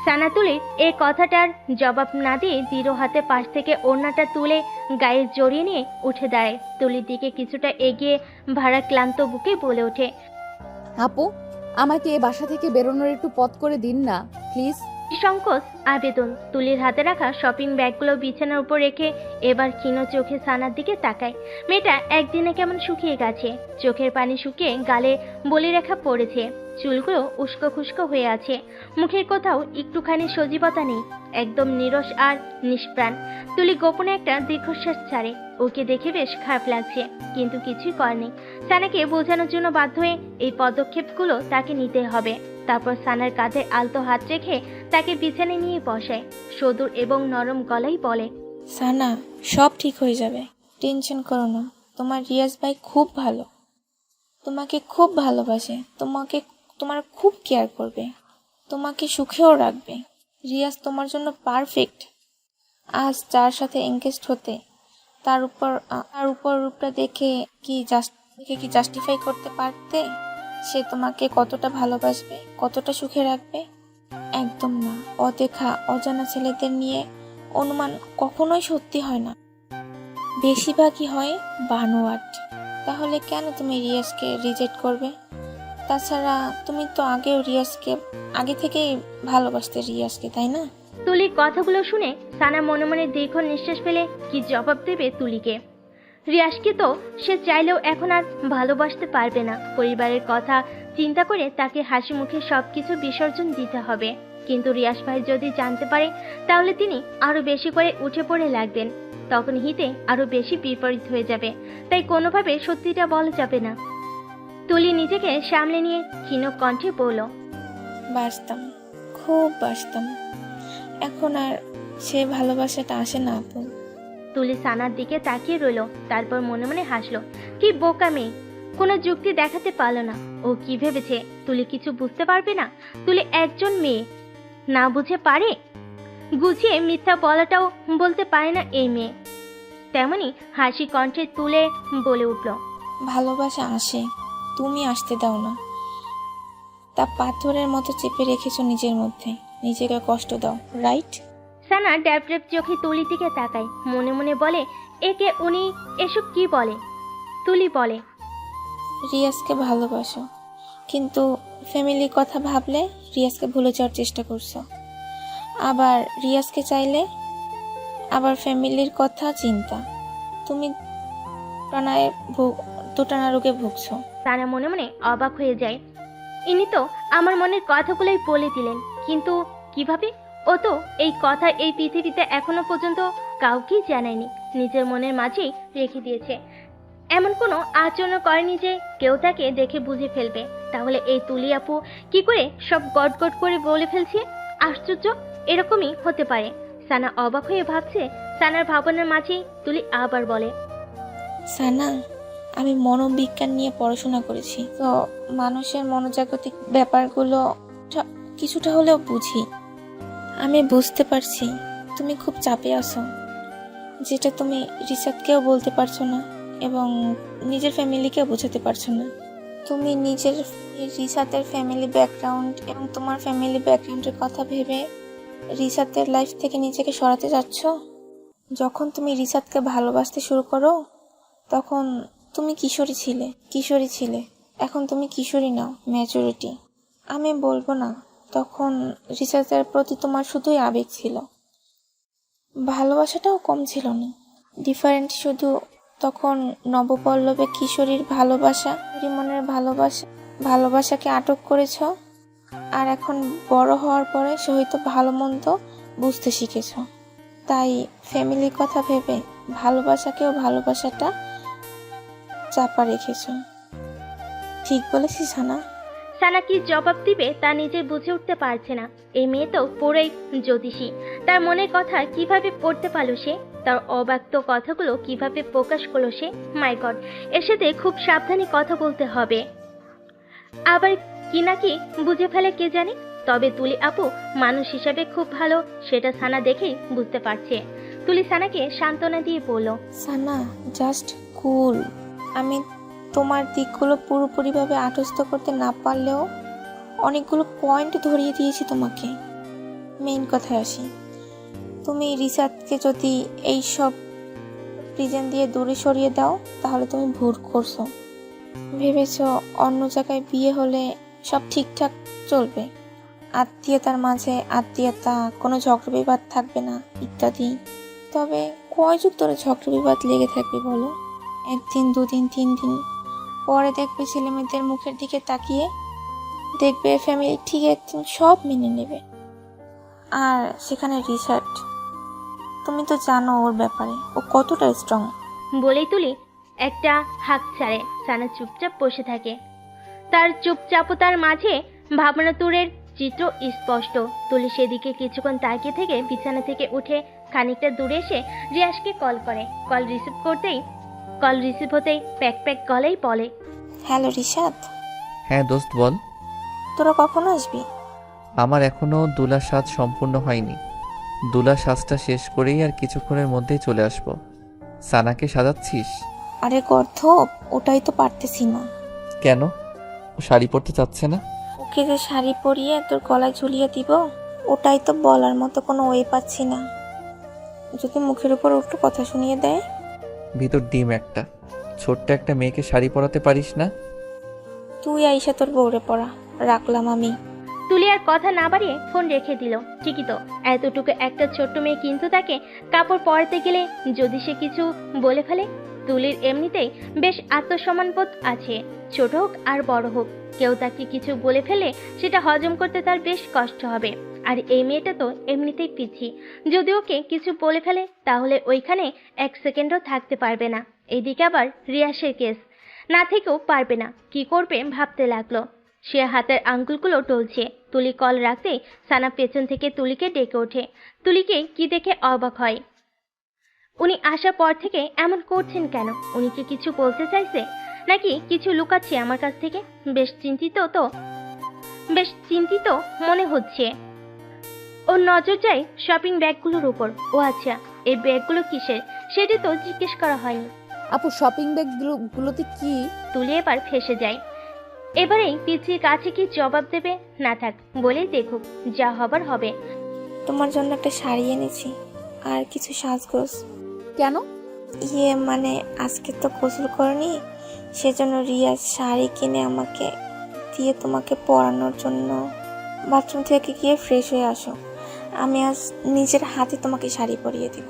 সানা তুলির এই কথাটার জবাব না দিয়ে দৃঢ় হাতে পাশ থেকে ওড়নাটা তুলে গায়ে জড়িয়ে নিয়ে উঠে দাঁড়ায়। তুলির দিকে কিছুটা এগিয়ে ভাড়া ক্লান্ত বুকে বলে ওঠে, আপু, আমাকে এ বাসা থেকে বেরোনোর একটু পথ করে দিন না প্লিজ। সংকোচ আবেদন। তুলির হাতে রাখা শপিং ব্যাগগুলো বিছানার উপর রেখে এবার ক্ষীণ চোখে সানার দিকে তাকায়। মেয়েটা একদিনে কেমন শুকিয়ে গেছে, চোখের পানি শুকিয়ে গালে বলিরেখা পড়েছে, চুলগুলো উস্কো খুস্কো হয়ে আছে, মুখের কোথাও একটুখানি সজীবতা নেই, একদম নীরস আর নিষ্প্রাণ। তুলি গোপনে একটা দীর্ঘশ্বাস ছাড়ে। ওকে দেখে বেশ খারাপ লাগছে, কিন্তু কিছুই করেনি। সানাকে বোঝানোর জন্য বাধ্য হয়ে এই পদক্ষেপগুলো তাকে নিতে হবে। তারপর সানার কাঁধে আলতো হাত রেখে তাকে বিছানায় নিয়ে বসায়। সদূর এবং নরম গলায় বলে, সানা, সব ঠিক হয়ে যাবে, টেনশন করো না। তোমার রিয়াজ ভাই খুব ভালো, তোমাকে খুব ভালোবাসে, তোমার খুব কেয়ার করবে, তোমাকে সুখেও রাখবে। রিয়াজ তোমার জন্য পারফেক্ট। আজ যার সাথে এঙ্গেজড হতে তার উপর রূপটা দেখে কি জাস্টিফাই করতে পারতে সে তোমাকে কতটা ভালোবাসবে, কতটা সুখে রাখবে? একদম না। অদেখা অজানা ছেলেদের নিয়ে অনুমান কখনোই সত্যি হয় না, বেশিরভাগই হয় বানোয়াট। তাহলে কেন তুমি রিয়াজকে রিজেক্ট করবে? তাছাড়া তুমি তো আগে থেকেই ভালোবাসতে রিয়াজকে, তাই না? তুলির কথাগুলো শুনে সানা মনে মনে দীর্ঘ নিঃশ্বাস ফেলে কি জবাব দেবে তুলিকে। রিয়াজকে তো সে চাইলেও এখন আর ভালোবাসতে পারবে না। পরিবারের কথা চিন্তা করে তাকে হাসি মুখে সবকিছু বিসর্জন দিতে হবে। কিন্তু রিয়াজ ভাই যদি জানতে পারে তাহলে তিনি আরো বেশি করে উঠে পড়ে লাগবেন। তখন হিতে আরো বেশি বিপরীত হয়ে যাবে। তাই কোনোভাবে সত্যিটা বলা যাবে না। তুলি নিজেকে সামলে নিয়ে ক্ষীণ কণ্ঠে বলল, বাসতাম, খুব বাসতাম। এখন আর সে ভালোবাসাটা আসে না আপু। তুলি সানার দিকে তাকিয়ে রইল, তারপর মনে মনে হাসলো। কি বোকা মেয়ে, কোনো যুক্তি দেখাতে পারলো না। ও কি ভেবেছে তুলি কিছু বুঝতে পারবে না? তুলি একজন মেয়ে, না বুঝে পারে? গুছিয়ে মিথ্যা বলাটাও বলতে পারে না এই মেয়ে। তেমনি হাসি কণ্ঠে তুলে বলে উঠল, ভালোবাসা আসে, তুমি আসতে দাও না। তা পাথরের মতো চেপে রেখেছো নিজের মধ্যে, নিজেকে কষ্ট দাও, রাইট? সানা ড্যাব ড্যাব চোখে তুলির দিকে তাকায়, মনে মনে বলে, একে উনি এসব কি বলে? তুলি বলে, রিয়াজকে ভালোবাসো, কিন্তু ফ্যামিলির কথা ভাবলে রিয়াজকে ভুলে যাওয়ার চেষ্টা করছো। আবার রিয়াজকে চাইলে আবার ফ্যামিলির কথা চিন্তা। তুমি দুটানা রোগে ভুগছো। সানা মনে মনে অবাক হয়ে যায়। ইনি তো আমার মনের কথাগুলোই বলে দিলেন, কিন্তু কিভাবে? ও তো এই কথা এই পৃথিবীতে এখনো পর্যন্ত কাউকেই জানায়নি, নিজের মনের মাঝেই রেখে দিয়েছে। এমন কোনো আচরণ করেনি যে কেউ তাকে দেখে বুঝে ফেলবে। তাহলে এই তুলি আপু কি করে সব গট করে বলে ফেলছে? আশ্চর্য, এরকমই হতে পারে। সানা অবাক হয়ে ভাবছে। সানার ভাবনার মাঝেই তুলি আবার বলে, সানা, আমি মনোবিজ্ঞান নিয়ে পড়াশোনা করেছি, তো মানুষের মনোজাগতিক ব্যাপারগুলো কিছুটা হলেও বুঝি। আমি বুঝতে পারছি তুমি খুব চাপে আছো, যেটা তুমি রিসাতকেও বলতে পারছো না এবং নিজের ফ্যামিলিকেও বোঝাতে পারছো না। তুমি নিজের রিসাতের ফ্যামিলি ব্যাকগ্রাউন্ড এবং তোমার ফ্যামিলি ব্যাকগ্রাউন্ডের কথা ভেবে রিসাতের লাইফ থেকে নিজেকে সরাতে যাচ্ছ। যখন তুমি রিসাতকে ভালোবাসতে শুরু করো তখন তুমি কিশোরী ছিলে, এখন তুমি কিশোরী নাও, ম্যাচুরিটি। আমি বলবো না তখন রিসাতের প্রতি তোমার শুধুই আবেগ ছিল, ভালোবাসাটাও কম ছিল না। ডিফারেন্ট শুধু তখন নবপল্লবে কিশোরীর ভালোবাসা, মনের ভালোবাসাকে আটক করেছ, আর এখন বড় হওয়ার পরে সে হয়তো ভালো মন্দ বুঝতে শিখেছ। তাই ফ্যামিলির কথা ভেবে ভালোবাসাটা চাপা রেখেছ। ঠিক বলেছি সানা? সানা কি জবাব দিবে তা নিজে বুঝে উঠতে পারছে না। এই মেয়ে তো পুরোই জ্যোতিষী, তার মনের কথা কিভাবে পড়তে পারলো সে? তার অব্যক্ত কথাগুলো কিভাবে প্রকাশ করলো সে? মাই গড, এর সাথে খুব সাবধানে কথা বলতে হবে। আবার কি নাকি বুঝে ফেলে কে জানে। তবে তুলি আপু মানুষ হিসাবে খুব ভালো, সেটা সানা দেখেই বুঝতে পারছে। তুলি সানাকে সান্ত্বনা দিয়ে বলল, সানা, জাস্ট কুল। আমি তোমার দিকগুলো পুরোপুরিভাবে আত্মস্থ করতে না পারলেও অনেকগুলো পয়েন্ট ধরিয়ে দিয়েছি তোমাকে। মেইন কথায় আসি, তুমি রিসাতকে যদি এই সব রিজন দিয়ে দূরে সরিয়ে দাও তাহলে তুমি ভুল করছো। ভেবেছ অন্য জায়গায় বিয়ে হলে সব ঠিকঠাক চলবে, আত্মীয়তার মাঝে আত্মীয়তা, কোনো ঝগড়া বিবাদ থাকবে না ইত্যাদি। তবে কয় যুগ ধরে ঝগড়া বিবাদ লেগে থাকবে বলো? একদিন, দুদিন, 3 দিন পরে দেখবে ছেলেমেয়েদের মুখের দিকে তাকিয়ে দেখবে ফ্যামিলি ঠিক একদিন সব মেনে নেবে। আর সেখানে রিসাত, তুমি তো জানো ওর ব্যাপারে, ও কতটা স্ট্রং। বলেই তুলি একটা হাঁক ছাড়ে। সানা চুপচাপ বসে থাকে। তার চুপচাপতার মাঝে ভাবনাতুরের চিত্র স্পষ্ট। তুলি সেদিকে কিছুক্ষণ তাকিয়ে থেকে বিছানা থেকে উঠে খানিকটা দূরে এসে রিয়াজকে কল করে। কল রিসিভ হতেই প্যাক গলেই বলে, হ্যালো রিসাত। হ্যাঁ দোস্ত বল। তোরা কখন আসবি? আমার এখনো দুলা সাজ সম্পূর্ণ হয়নি। দুলা সাজটা শেষ করেই আর কিছুক্ষণের মধ্যেই চলে আসবো। সানাকে সাজাচ্ছিস? আরে গর্ধপ, ওটাই তো পারতেছি না। কেন? ও শাড়ি পরতে চাচ্ছে না? ওকে যে শাড়ি পরিয়ে তোর গলায় ঝুলিয়ে দিব, ওটাই তো বলার মতো কোনো ওয়ে পাচ্ছি না। যদি মুখের উপর একটু কথা শুনিয়ে দেয়। ভিতর ডিম একটা, ছোট্ট একটা মেয়েকে শাড়ি পরাতে পারিস না? তুই আইসা তোর বউরে পড়া, রাখলাম আমি। তুলি আর কথা না বাড়িয়ে ফোন রেখে দিল। ঠিকই তো, এতটুকু একটা ছোট্ট মেয়ে, কিন্তু তাকে কাপড় পরাতে গেলে যদি সে কিছু বলে ফেলে। তুলির এমনিতেই বেশ আত্মসম্মানবোধ আছে, ছোট হোক আর বড় হোক, কেউ তাকে কিছু বলে ফেলে সেটা হজম করতে তার বেশ কষ্ট হবে। আর এই মেয়েটা তো এমনিতেই পিচ্ছি, যদি ওকে কিছু বলে ফেলে তাহলে ওইখানে এক সেকেন্ডও থাকতে পারবে না। এদিকে আবার রিয়াসের কেস, না থেকেও পারবে না, কি করবে ভাবতে লাগলো। সে হাতের আঙ্গুলগুলো টলছে। তুলি কল রাখতেই সানা পেছন থেকে তুলিকে ডেকে ওঠে। তুলিকে কি দেখে অবাক হয়। উনি আসার পর থেকে এমন করছেন কেন? উনি কি কিছু বলতে চাইছে, নাকি কিছু লুকাচ্ছে আমার কাছ থেকে? বেশ চিন্তিত মনে হচ্ছে। ওর নজর যায় শপিং ব্যাগগুলোর উপর। ও আচ্ছা, এই ব্যাগগুলো কিসের সেটা তো জিজ্ঞেস করা হয়নি। আপু, শপিং ব্যাগগুলোতে কি? তুলি এবার ফেসে যায়। এবারেই পিছির কাছে কি জবাব দেবে? না থাক, বলেই দেখুক, যা হবার হবে। তোমার জন্য একটা শাড়ি এনেছি আর কিছু সাজগোজ। কেন? মানে আজকে তো গোসল করনি, সেজন্য রিয়াজ শাড়ি কিনে আমাকে দিয়ে তোমাকে পরানোর জন্য। বাথরুম থেকে গিয়ে ফ্রেশ হয়ে আসো, আমি আজ নিজের হাতে তোমাকে শাড়ি পরিয়ে দিব।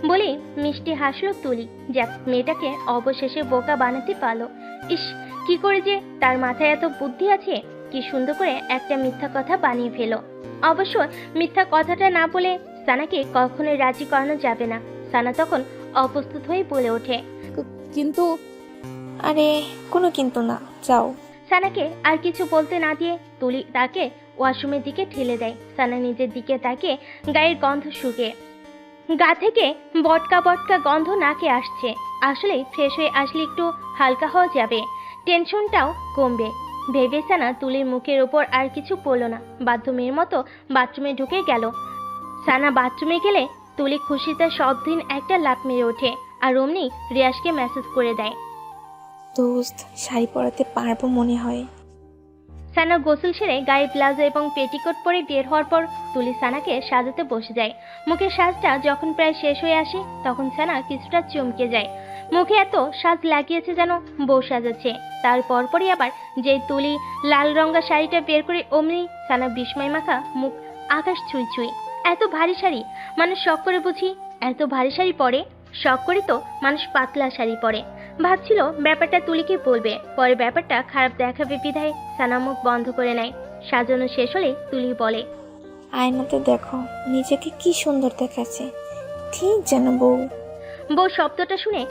বলেই মিষ্টি হাসলো তুলি। যাক, মেয়েটাকে অবশেষে বোকা বানাতে পারলো। ইস, কি করে যে তার মাথায় এত বুদ্ধি আছে! কি সুন্দর করে একটা মিথ্যা কথা বানিয়ে ফেলো। অবশ্য মিথ্যা কথাটা না বলে সানাকে কখনোই রাজি করানো যাবে না। সানা তখন অপ্রস্তুত হয়ে বলে ওঠে, কিন্তু আরে কোনো কিন্তু না, যাও। সানাকে আর কিছু বলতে না দিয়ে তুলি তাকে ওয়াশরুমের দিকে ঠেলে দেয়। সানা নিজের দিকে তাকে গায়ের গন্ধ শুকে, গা থেকে বটকা বটকা গন্ধ নাকে আসছে। আসলে ফ্রেশ হয়ে আসলে একটু হালকা হওয়া যাবে, টেনশনটাও কমবে ভেবে সানা তুলির মুখের ওপর আর কিছু বলল না। বাথরুমের মতো বাথরুমে ঢুকে গেল। সানা বাথরুমে গেলে তুলি খুশিতে সব দিন একটা লাফ মেরে ওঠে আর অমনি রিয়াজকে মেসেজ করে দেয়, দোস্ত শাড়ি পরাতে পারবো মনে হয়। সানা গোসল সেরে গায়ে ব্লাউজ এবং পেটিকোট পরে বের হওয়ার পর তুলি সানাকে সাজাতে বসে যায়। মুখের সাজটা যখন প্রায় শেষ হয়ে আসে তখন সানা কিছুটা চমকে যায়। মুখে এত সাজ লাগিয়েছে যেন বউ সাজাচ্ছে। তারপর পরই আবার যে তুলি লাল রঙা শাড়িটা বের করে অমনি সানা বিস্ময় মাখা মুখ আকাশ ছুঁই ছুঁই। এত ভারী শাড়ি মানুষ শখ করে বুঝি এত ভারী শাড়ি পরে? শখ করে তো মানুষ পাতলা শাড়ি পরে। ভাবছিল ব্যাপারটা তুলিকে বলবে, পরে ব্যাপারটা খারাপ দেখাবে বিধায় সানা মুখ বন্ধ করে নেয়। সাজানো শেষ হলে তুলি বলে, আয়নাতে দেখো নিজেকে কি সুন্দর দেখাচ্ছে, ঠিক যেন বউ। বউ শব্দটা শুনে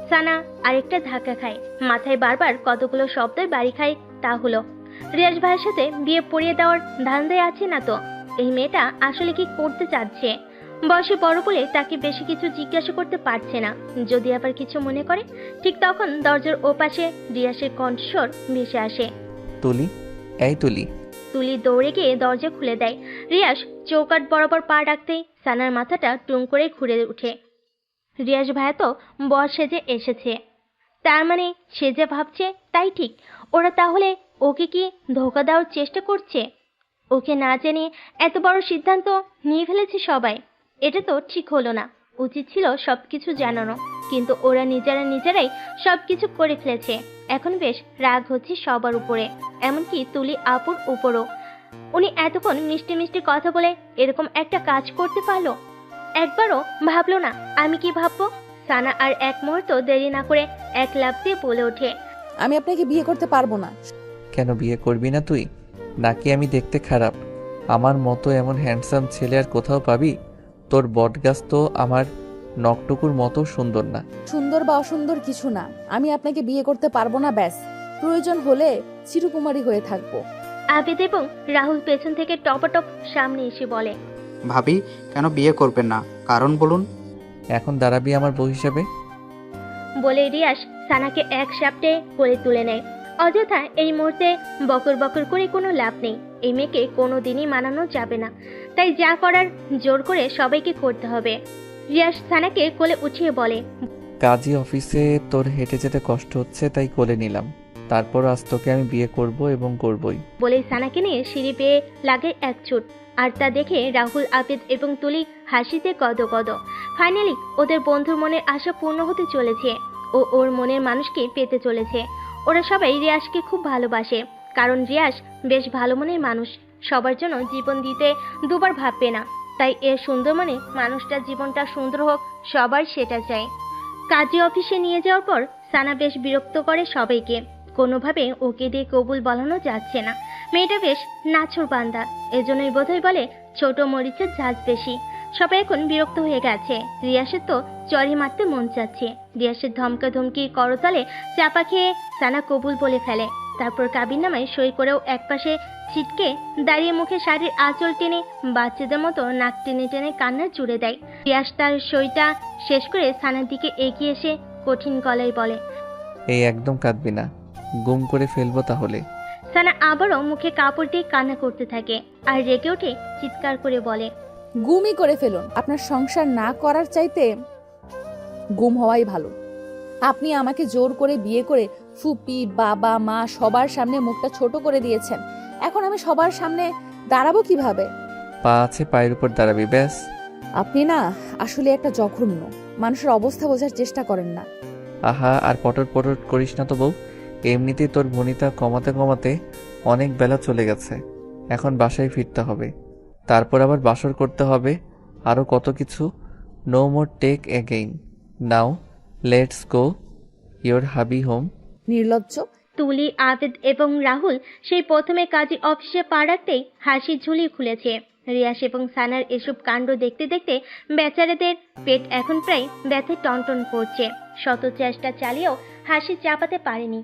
সানা আরেকটা ধাক্কা খায়। মাথায় বারবার কতগুলো শব্দের বাড়ি খায়। তা হলো, রিয়াজ ভাইয়ের সাথে বিয়ে পড়িয়ে দেওয়ার ধান্দায় আছে না তো? এই মেয়েটা আসলে কি করতে চাচ্ছে? বয়সে বড় বলে তাকে বেশি কিছু জিজ্ঞাসা করতে পারছে না, যদি আবার কিছু মনে করে। ঠিক তখন দরজার ওপাশে রিয়াসের কণ্ঠস্বর ভেসে আসে, তুলি, এই তুলি। তুলি দৌড়ে গিয়ে দরজা খুলে দেয়। রিয়াস চৌকাঠ বরাবর পা রাখতেই সানার মাথাটা টুং করে ঘুরে ওঠে। রিয়াস ভাইয়া তো বর সেজে এসেছে, তার মানে সে যে ভাবছে তাই ঠিক। ওরা তাহলে ওকে কি ধোকা দেওয়ার চেষ্টা করছে? ওকে না জেনে এত বড় সিদ্ধান্ত নিয়ে ফেলেছে সবাই। এটা তো ঠিক হলো না। উচিত ছিল সবকিছু জানানো, কিন্তু ওরা নিজেরাই সবকিছু করে ফেলেছে। এখন বেশ রাগ হচ্ছে সবার উপরে, এমনকি তুলি আপুর উপরও। উনি এতক্ষণ মিষ্টি মিষ্টি কথা বলে এরকম একটা কাজ করতে পারলো? একবারও ভাবলো না আমি কি ভাববো? সানা আর এক মুহূর্ত দেরি না করে এক লাফ দিয়ে বলে ওঠে, আমি আপনাকে বিয়ে করতে পারবো না। কেন বিয়ে করবি না তুই? নাকি আমি দেখতে খারাপ? আমার মতো এমন হ্যান্ডসাম ছেলে আর কোথাও পাবি? তোর বটগাছ তো আমার নকটুকুর মতো সুন্দর না। সুন্দর বা অসুন্দর কিছু না, আমি আপনাকে বিয়ে করতে পারবো না, ব্যাস। প্রয়োজন হলে চিরকুমারী হয়ে থাকবো। আবিদ এবং রাহুল পেছন থেকে টপাটপ সামনে এসে বলে, ভাবি কেন বিয়ে করবেন না? কারণ বলুন। এখন দাঁড়াবি আমার বউ হিসাবে? বলে রিয়াস সানাকে এক সাপটে করে তুলে নেয়। অযথা এই মুহূর্তে বকর বকর করে কোনো লাভ নেই। এই মেয়েকে কোনো দিনই মানানো যাবে না, তাই যা করার জোর করে সবাইকে করতে হবে। রিয়াস সানাকে কোলে উঠিয়ে বলে, কাজী অফিসে তোর হেঁটে যেতে কষ্ট হচ্ছে তাই কোলে নিলাম। তারপর আজ তোকে আমি বিয়ে করব এবং করবই। বলেই সানাকে নিয়ে সিঁড়ি পেয়ে লাগে এক ছুট। আর তা দেখে রাহুল, আবিদ এবং তুলি হাসিতে গদগদ। ফাইনালি ওদের বন্ধুর মনের আশা পূর্ণ হতে চলেছে ও ওর মনের মানুষকে পেতে চলেছে। ওরা সবাই রিয়াজকে খুব ভালোবাসে, কারণ রিয়াজ বেশ ভালো মনের মানুষ, সবার জন্য জীবন দিতে দুবার ভাববে না। তাই এর সুন্দর মনে মানুষটার জীবনটা সুন্দর হোক, সবার সেটা চায়। কাজী অফিসে নিয়ে যাওয়ার পর সানা বেশ বিরক্ত করে সবাইকে। কোনোভাবে ওকে দিয়ে কবুল বলানো যাচ্ছে না। মেয়েটা বেশ নাছোড় বান্দা, এজন্যই বোধহয় বলে ছোট মরিচের ঝাঁজ বেশি। সবাই এখন বিরক্ত হয়ে গেছে। রিয়াসের তো চড়ি মারতে মন চাচ্ছে। রিয়াসের ধমকা ধমকি করতালে চাপা খেয়ে সানা কবুল বলে ফেলে। তারপর কাবিননামায় সই করেও একপাশে ছিটকে দাঁড়িয়ে মুখে শাড়ির আঁচল টেনে বাচ্চাদের মতো নাক টেনে টেনে কান্না জুড়ে দেয়। রিয়াস তার সইটা শেষ করে সানার দিকে এগিয়ে এসে কঠিন গলায় বলে, এই একদম কাঁদবি না, গুম করে ফেলবো তাহলে। সানা আবারও মুখে কাপড় দিয়ে কান্না করতে থাকে আর রেগে উঠে চিৎকার করে বলে, গুমই করে ফেলুন। আপনার সংসার না করার চাইতে গুম হওয়াই ভালো। আপনি আমাকে জোর করে বিয়ে করে ফুপি, বাবা, মা সবার সামনে মুখটা ছোট করে দিয়েছেন। এখন আমি সবার সামনে দাঁড়াবো কিভাবে? পা আছে, পায়ের উপর দাঁড়াবি ব্যাস। আপনি না আসলে একটা জঘন্য। মানুষের অবস্থা বোঝার চেষ্টা করেন না। আহা, আর পটর পটর করিস না তো বউ। এমনিতেই তোর ভনিতা কমাতে কমাতে অনেক বেলা চলে গেছে। এখন বাসায় ফিরতে হবে, তারপর আবার বাসর করতে হবে, আরও কত কিছু। No more take again, now let's go your hubby home. নির্লজ্জ। তুলি, আবিদ এবং রাহুল সেই প্রথমে কাজী অফিসে পা রাখতেই হাসি ঝুলি খুলেছে। রিয়াস এবং সানার এসব কাণ্ড দেখতে দেখতে বেচারাদের পেট এখন প্রায় ব্যথে টনটন করছে। শত চেষ্টা চালিয়েও হাসি চাপাতে পারেনি,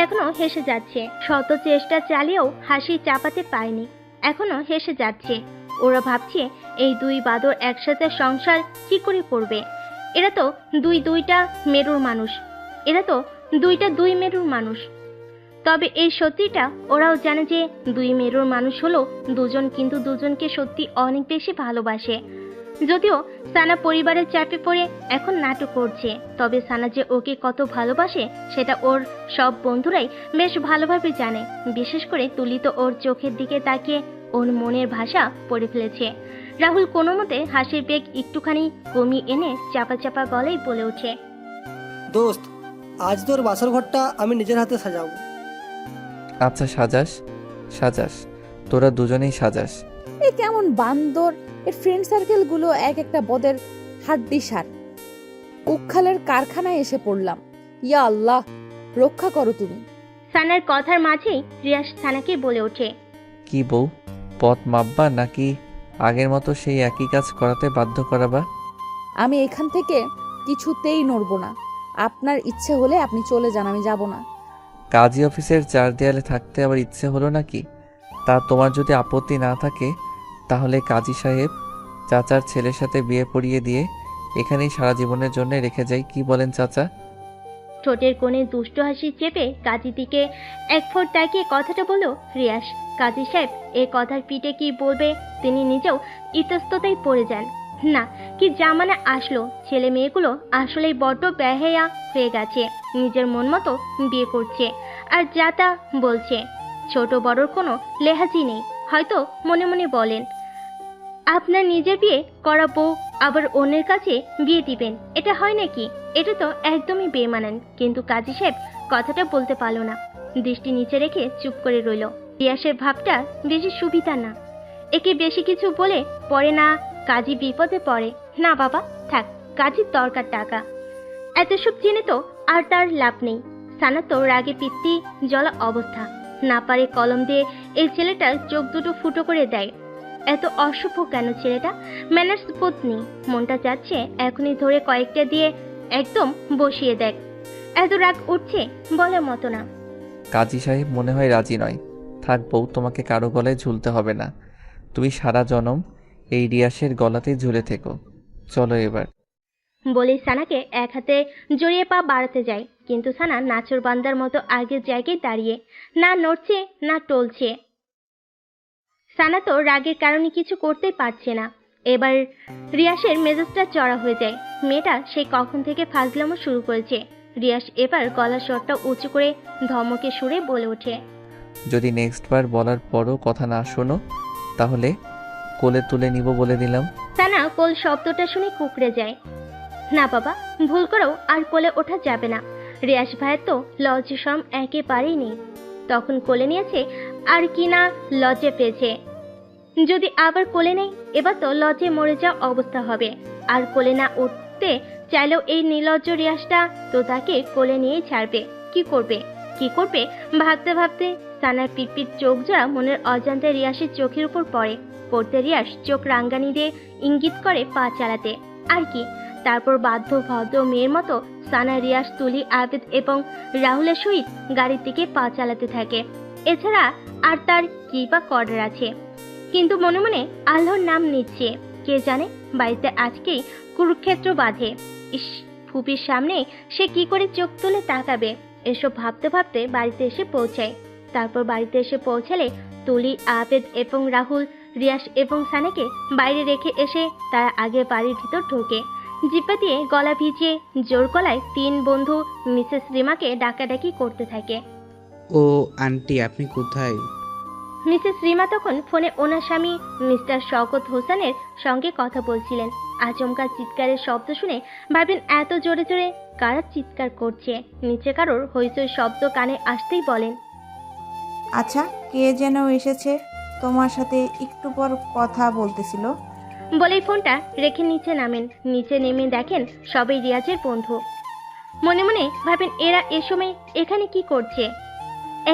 এখনো হেসে যাচ্ছে। শত চেষ্টা চালিয়েও হাসি চাপাতে পারেনি, এখনো হেসে যাচ্ছে। ওরা ভাবছে এই দুই বাদর একসাথে সংসার কি করে করবে। এরা তো দুইটা মেরুর মানুষ, এরা তো দুই মেরুর মানুষ। তবে এই সত্যিটা ওরাও জানে যে দুই মেরুর মানুষ হলো দুজন, কিন্তু দুজনকে সত্যি অনেক বেশি ভালোবাসে। যদিও সানা পরিবারের চাপে পড়ে এখন নাটক করছে, তবে সানা যে ওকে কত ভালোবাসে সেটা ওর সব বন্ধুরাই বেশ ভালোভাবে জানে। বিশেষ করে তুলি তো ওর চোখের দিকে তাকিয়ে ওর মনের ভাষা পড়ে ফেলেছে। রাহুল কোনো মতে হাসির বেগ একটুখানি কমিয়ে এনে চাপা চাপা গলায় বলে ওঠে, দোস্ত, আজ তোর বাসর ঘরটা আমি নিজের হাতে সাজাবো। আচ্ছা, সাজাস সাজাস, তোরা দুজনেই সাজাস। এ কেমন বান্দর! এর ফ্রেন্ড সার্কেল গুলো এক একটা বদের হাড্ডি সার। উখালের কারখানায় এসে পড়লাম। ইয়া আল্লাহ, রক্ষা করো তুমি। সানার কথার মাঝেই রিয়াস সানাকে বলে ওঠে, কি বউ, পথ মাপবা নাকি আগের মতো সেই একই কাজ করাতে বাধ্য করাবা? আমি এখান থেকে কিছুতেই নড়বো না। আপনার ইচ্ছে হলে আপনি চলে যান, আমি যাব না। কাজী অফিসের চার দেয়ালে থাকতে আবার ইচ্ছে হলো নাকি? তা তোমার যদি আপত্তি না থাকে তাহলে কাজী সাহেব চাচার ছেলের সাথে বিয়ে পড়িয়ে দিয়ে এখানেই সারা জীবনের জন্য রেখে যাই, কি বলেন চাচা? ঠোঁটের কোণে দুষ্ট হাসি চেপে কাজী দিকে এক ফোঁট তাকিয়ে কথাটা বলল রিয়াস। কাজী সাহেব এ কথার পিঠে কি বলবে তিনি নিজেও ইতস্ততায় পড়ে যান। না, কি জামানা আসলো, ছেলে মেয়েগুলো আসলেই বড্ড বেহায়া হয়ে গেছে। নিজের মন মতো বিয়ে করছে আর যা তা বলছে। ছোট বড়র কোনো লেহাজি নেই। হয়তো মনে মনে বলেন, আপনার নিজের বিয়ে করা বউ আবার অন্যের কাছে বিয়ে দিবেন, এটা হয় নাকি? এটা তো একদমই বেমানান। কিন্তু কাজী সাহেব কথাটা বলতে পারলো না, দৃষ্টি নিচে রেখে চুপ করে রইল। রিয়াসের ভাবটা বেশি সুবিধা না, একে বেশি কিছু বলে পরে না কাজী বিপদে পড়ে। না বাবা, থাক, কাজীর দরকার টাকা, এত সব জেনে তো আর তার লাভ নেই। সানা তো রাগে পিত্তি জ্বলা অবস্থা, না পারে কলম দিয়ে এই ছেলেটার চোখ দুটো ফুটো করে দেয়। এত অসভ্য কেন ছেলেটা? ম্যানার্স বোধ নেই। মনটা চাচ্ছে এখনই ধরে কয়েকটা দিয়ে একদম বসিয়ে দেখ। এত রাগ উঠছে বলার মতো না। কাজী সাহেব মনে হয় রাজি নয়। থাক বউ, তোমাকে কারো গলায় ঝুলতে হবে না। তুমি সারা জনম এই রিয়াসের গলাতেই ঝুলে থেকো। চলো এবার। বলে সানাকে এক হাতে জড়িয়ে পা বাড়াতে যায়, কিন্তু সানা নাচর বান্দার মতো আগের জায়গায় দাঁড়িয়ে, না নড়ছে না টলছে। সানা তো রাগের কারণে কিছু করতে পারছে না। এবার রিয়াসের মেজাজটা চড়া হয়ে যায়। মেয়েটা সেই কখন থেকে ফাজলামো শুরু করেছে। রিয়াস এবার গলার স্বরটা উঁচু করে ধমকে সুরে বলে ওঠে, যদি নেক্সট বার বলার পরও কথা না শোনো তাহলে কোলে তুলে নিব বলে দিলাম। সানা কোল শব্দটা শুনে কুকড়ে যায়। না বাবা, ভুল করেও আর কোলে ওঠা যাবে না। রিয়াস ভাইয়ের তো লজ্জা শরম একেবারেই নেই। তখন কোলে নিয়েছে আর কি না লজ্জা পেয়েছে। যদি আবার কোলে নেই এবার তো লজ্জে মরে যাওয়া অবস্থা হবে। আর কোলে না উঠতে চাইলেও এই নির্লজ্জ রিয়াসটা তো তাকে কোলে নিয়েই ছাড়বে। কি করবে ভাবতে ভাবতে সানার পিটপিট চোখ জোড়া মনের অজান্তে রিয়াসের চোখের উপর পড়তে রিয়াস চোখ রাঙ্গানি দিয়ে ইঙ্গিত করে পা চালাতে। আর কি, তারপর বাধ্য ভদ্র মেয়ের মতো সানা, রিয়াস, তুলি, আবেদ এবং রাহুলের সহিত গাড়ির দিকে পা চালাতে থাকে। এছাড়া আর তার কি বা করার আছে। কিন্তু মনে মনে আল্লাহর নাম নিচ্ছে। কে জানে বাড়িতে আজকেই কুরুক্ষেত্র বাঁধে। ইস, ফুপির সামনে সে কি করে চোখ তুলে তাকাবে। এসব ভাবতে ভাবতে বাড়িতে এসে পৌঁছায়। তারপর বাড়িতে এসে পৌঁছালে তুলি, আবেদ এবং রাহুল রিয়াস এবং সানাকে বাইরে রেখে এসে তারা আগে বাড়ির ভিতর ঢোকে। জিপা দিয়ে গলা ভিজিয়ে জোর গলায় তিন বন্ধু মিসেস রিমাকে ডাকাডাকি করতে থাকে। ও আন্টি, আপনি কোথায়? মিসেস রিমা তখন ফোনে ওনার স্বামী মিস্টার শওকত হোসেনের সঙ্গে কথা বলছিলেন। আচমকা চিৎকারের শব্দ শুনে ভাবেন এত জোরে জোরে কারা চিৎকার করছে। নিচে কারোর হইচই শব্দ কানে আসতেই বলেন, আচ্ছা, কে যেন এসেছে, তোমার সাথে একটু পর কথা বলতেছিল। বলেই ফোনটা রেখে নিচে নামেন। নিচে নেমে দেখেন সবাই রিয়াজের বন্ধু। মনে মনে ভাবেন এরা এ সময় এখানে কি করছে।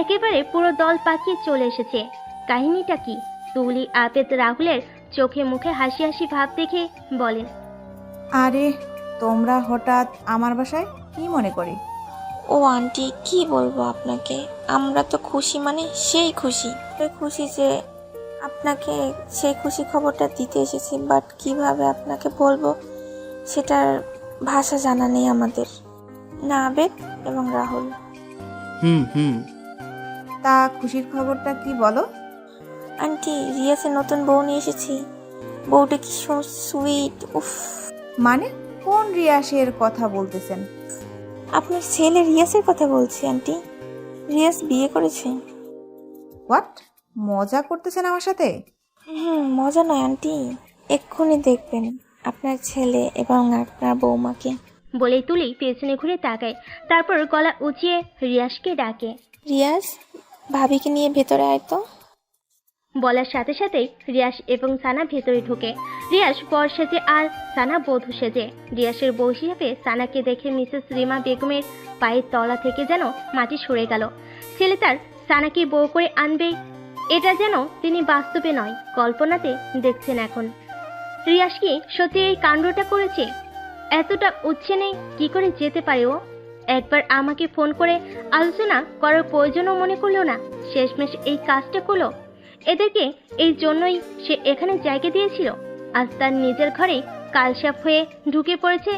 একেবারে পুরো দল পাকিয়ে চলে এসেছে। কাহিনীটা কি? তুলি, আবেদ, রাহুলের চোখে মুখে হাসি হাসি ভাব দেখে বলেন, আরে তোমরা হঠাৎ আমার বাসায় কি মনে করে? ও আন্টি, কি বলবো আপনাকে, আমরা তো খুশি, মানে সেই খুশি যে আপনাকে সেই খুশি খবরটা দিতে এসেছি। বাট কিভাবে আপনাকে বলবো সেটার ভাষা জানা নেই আমাদের, না আবেদ এবং রাহুল। হুম তা খুশির খবরটা কি বলো? আন্টি, রিয়াসের নতুন বউ নিয়ে এসেছি। বউটা কি সুইট! উফ! মানে কোন রিয়াসের কথা বলতেছেন? আপনার ছেলে রিয়াসের কথা বলছি আন্টি। রিয়াস বিয়ে করেছে। হোয়াট? মজা করতেছেন আমার সাথে? মজা নয় আন্টি, এক্ষুনি দেখবেন আপনার ছেলে এবং আপনার বৌমাকে। বলেই তুলি পেছনে ঘুরে তাকায়। তারপর গলা উঁচিয়ে রিয়াসকে ডাকে, রিয়াস, ভাবিকে নিয়ে ভেতরে আয় তো। বলার সাথে সাথেই রিয়াস এবং সানা ভেতরে ঢোকে। রিয়াস বর সেজে আর সানা বধূ সেজে। রিয়াসের বউ হিসেবে সানাকে দেখে মিসেস রিমা বেগমের পায়ের তলা থেকে যেন মাটি সরে গেল। ছেলে তার সানাকে বউ করে আনবে, এটা যেন তিনি বাস্তবে নয় কল্পনাতে দেখছেন এখন। রিয়াস কি সত্যি এই কাণ্ডটা করেছে? এতটা উচ্ছে নেই কি করে যেতে পারে ও? একবার আমাকে ফোন করে আলোচনা করার প্রয়োজনও মনে করলো না, শেষমেশ এই কাজটা করলো। এদেরকে এই জন্যই সে এখানে জায়গা দিয়েছিল। আজ তার নিজের ঘরে কালসাপ হয়ে ঢুকে পড়েছে।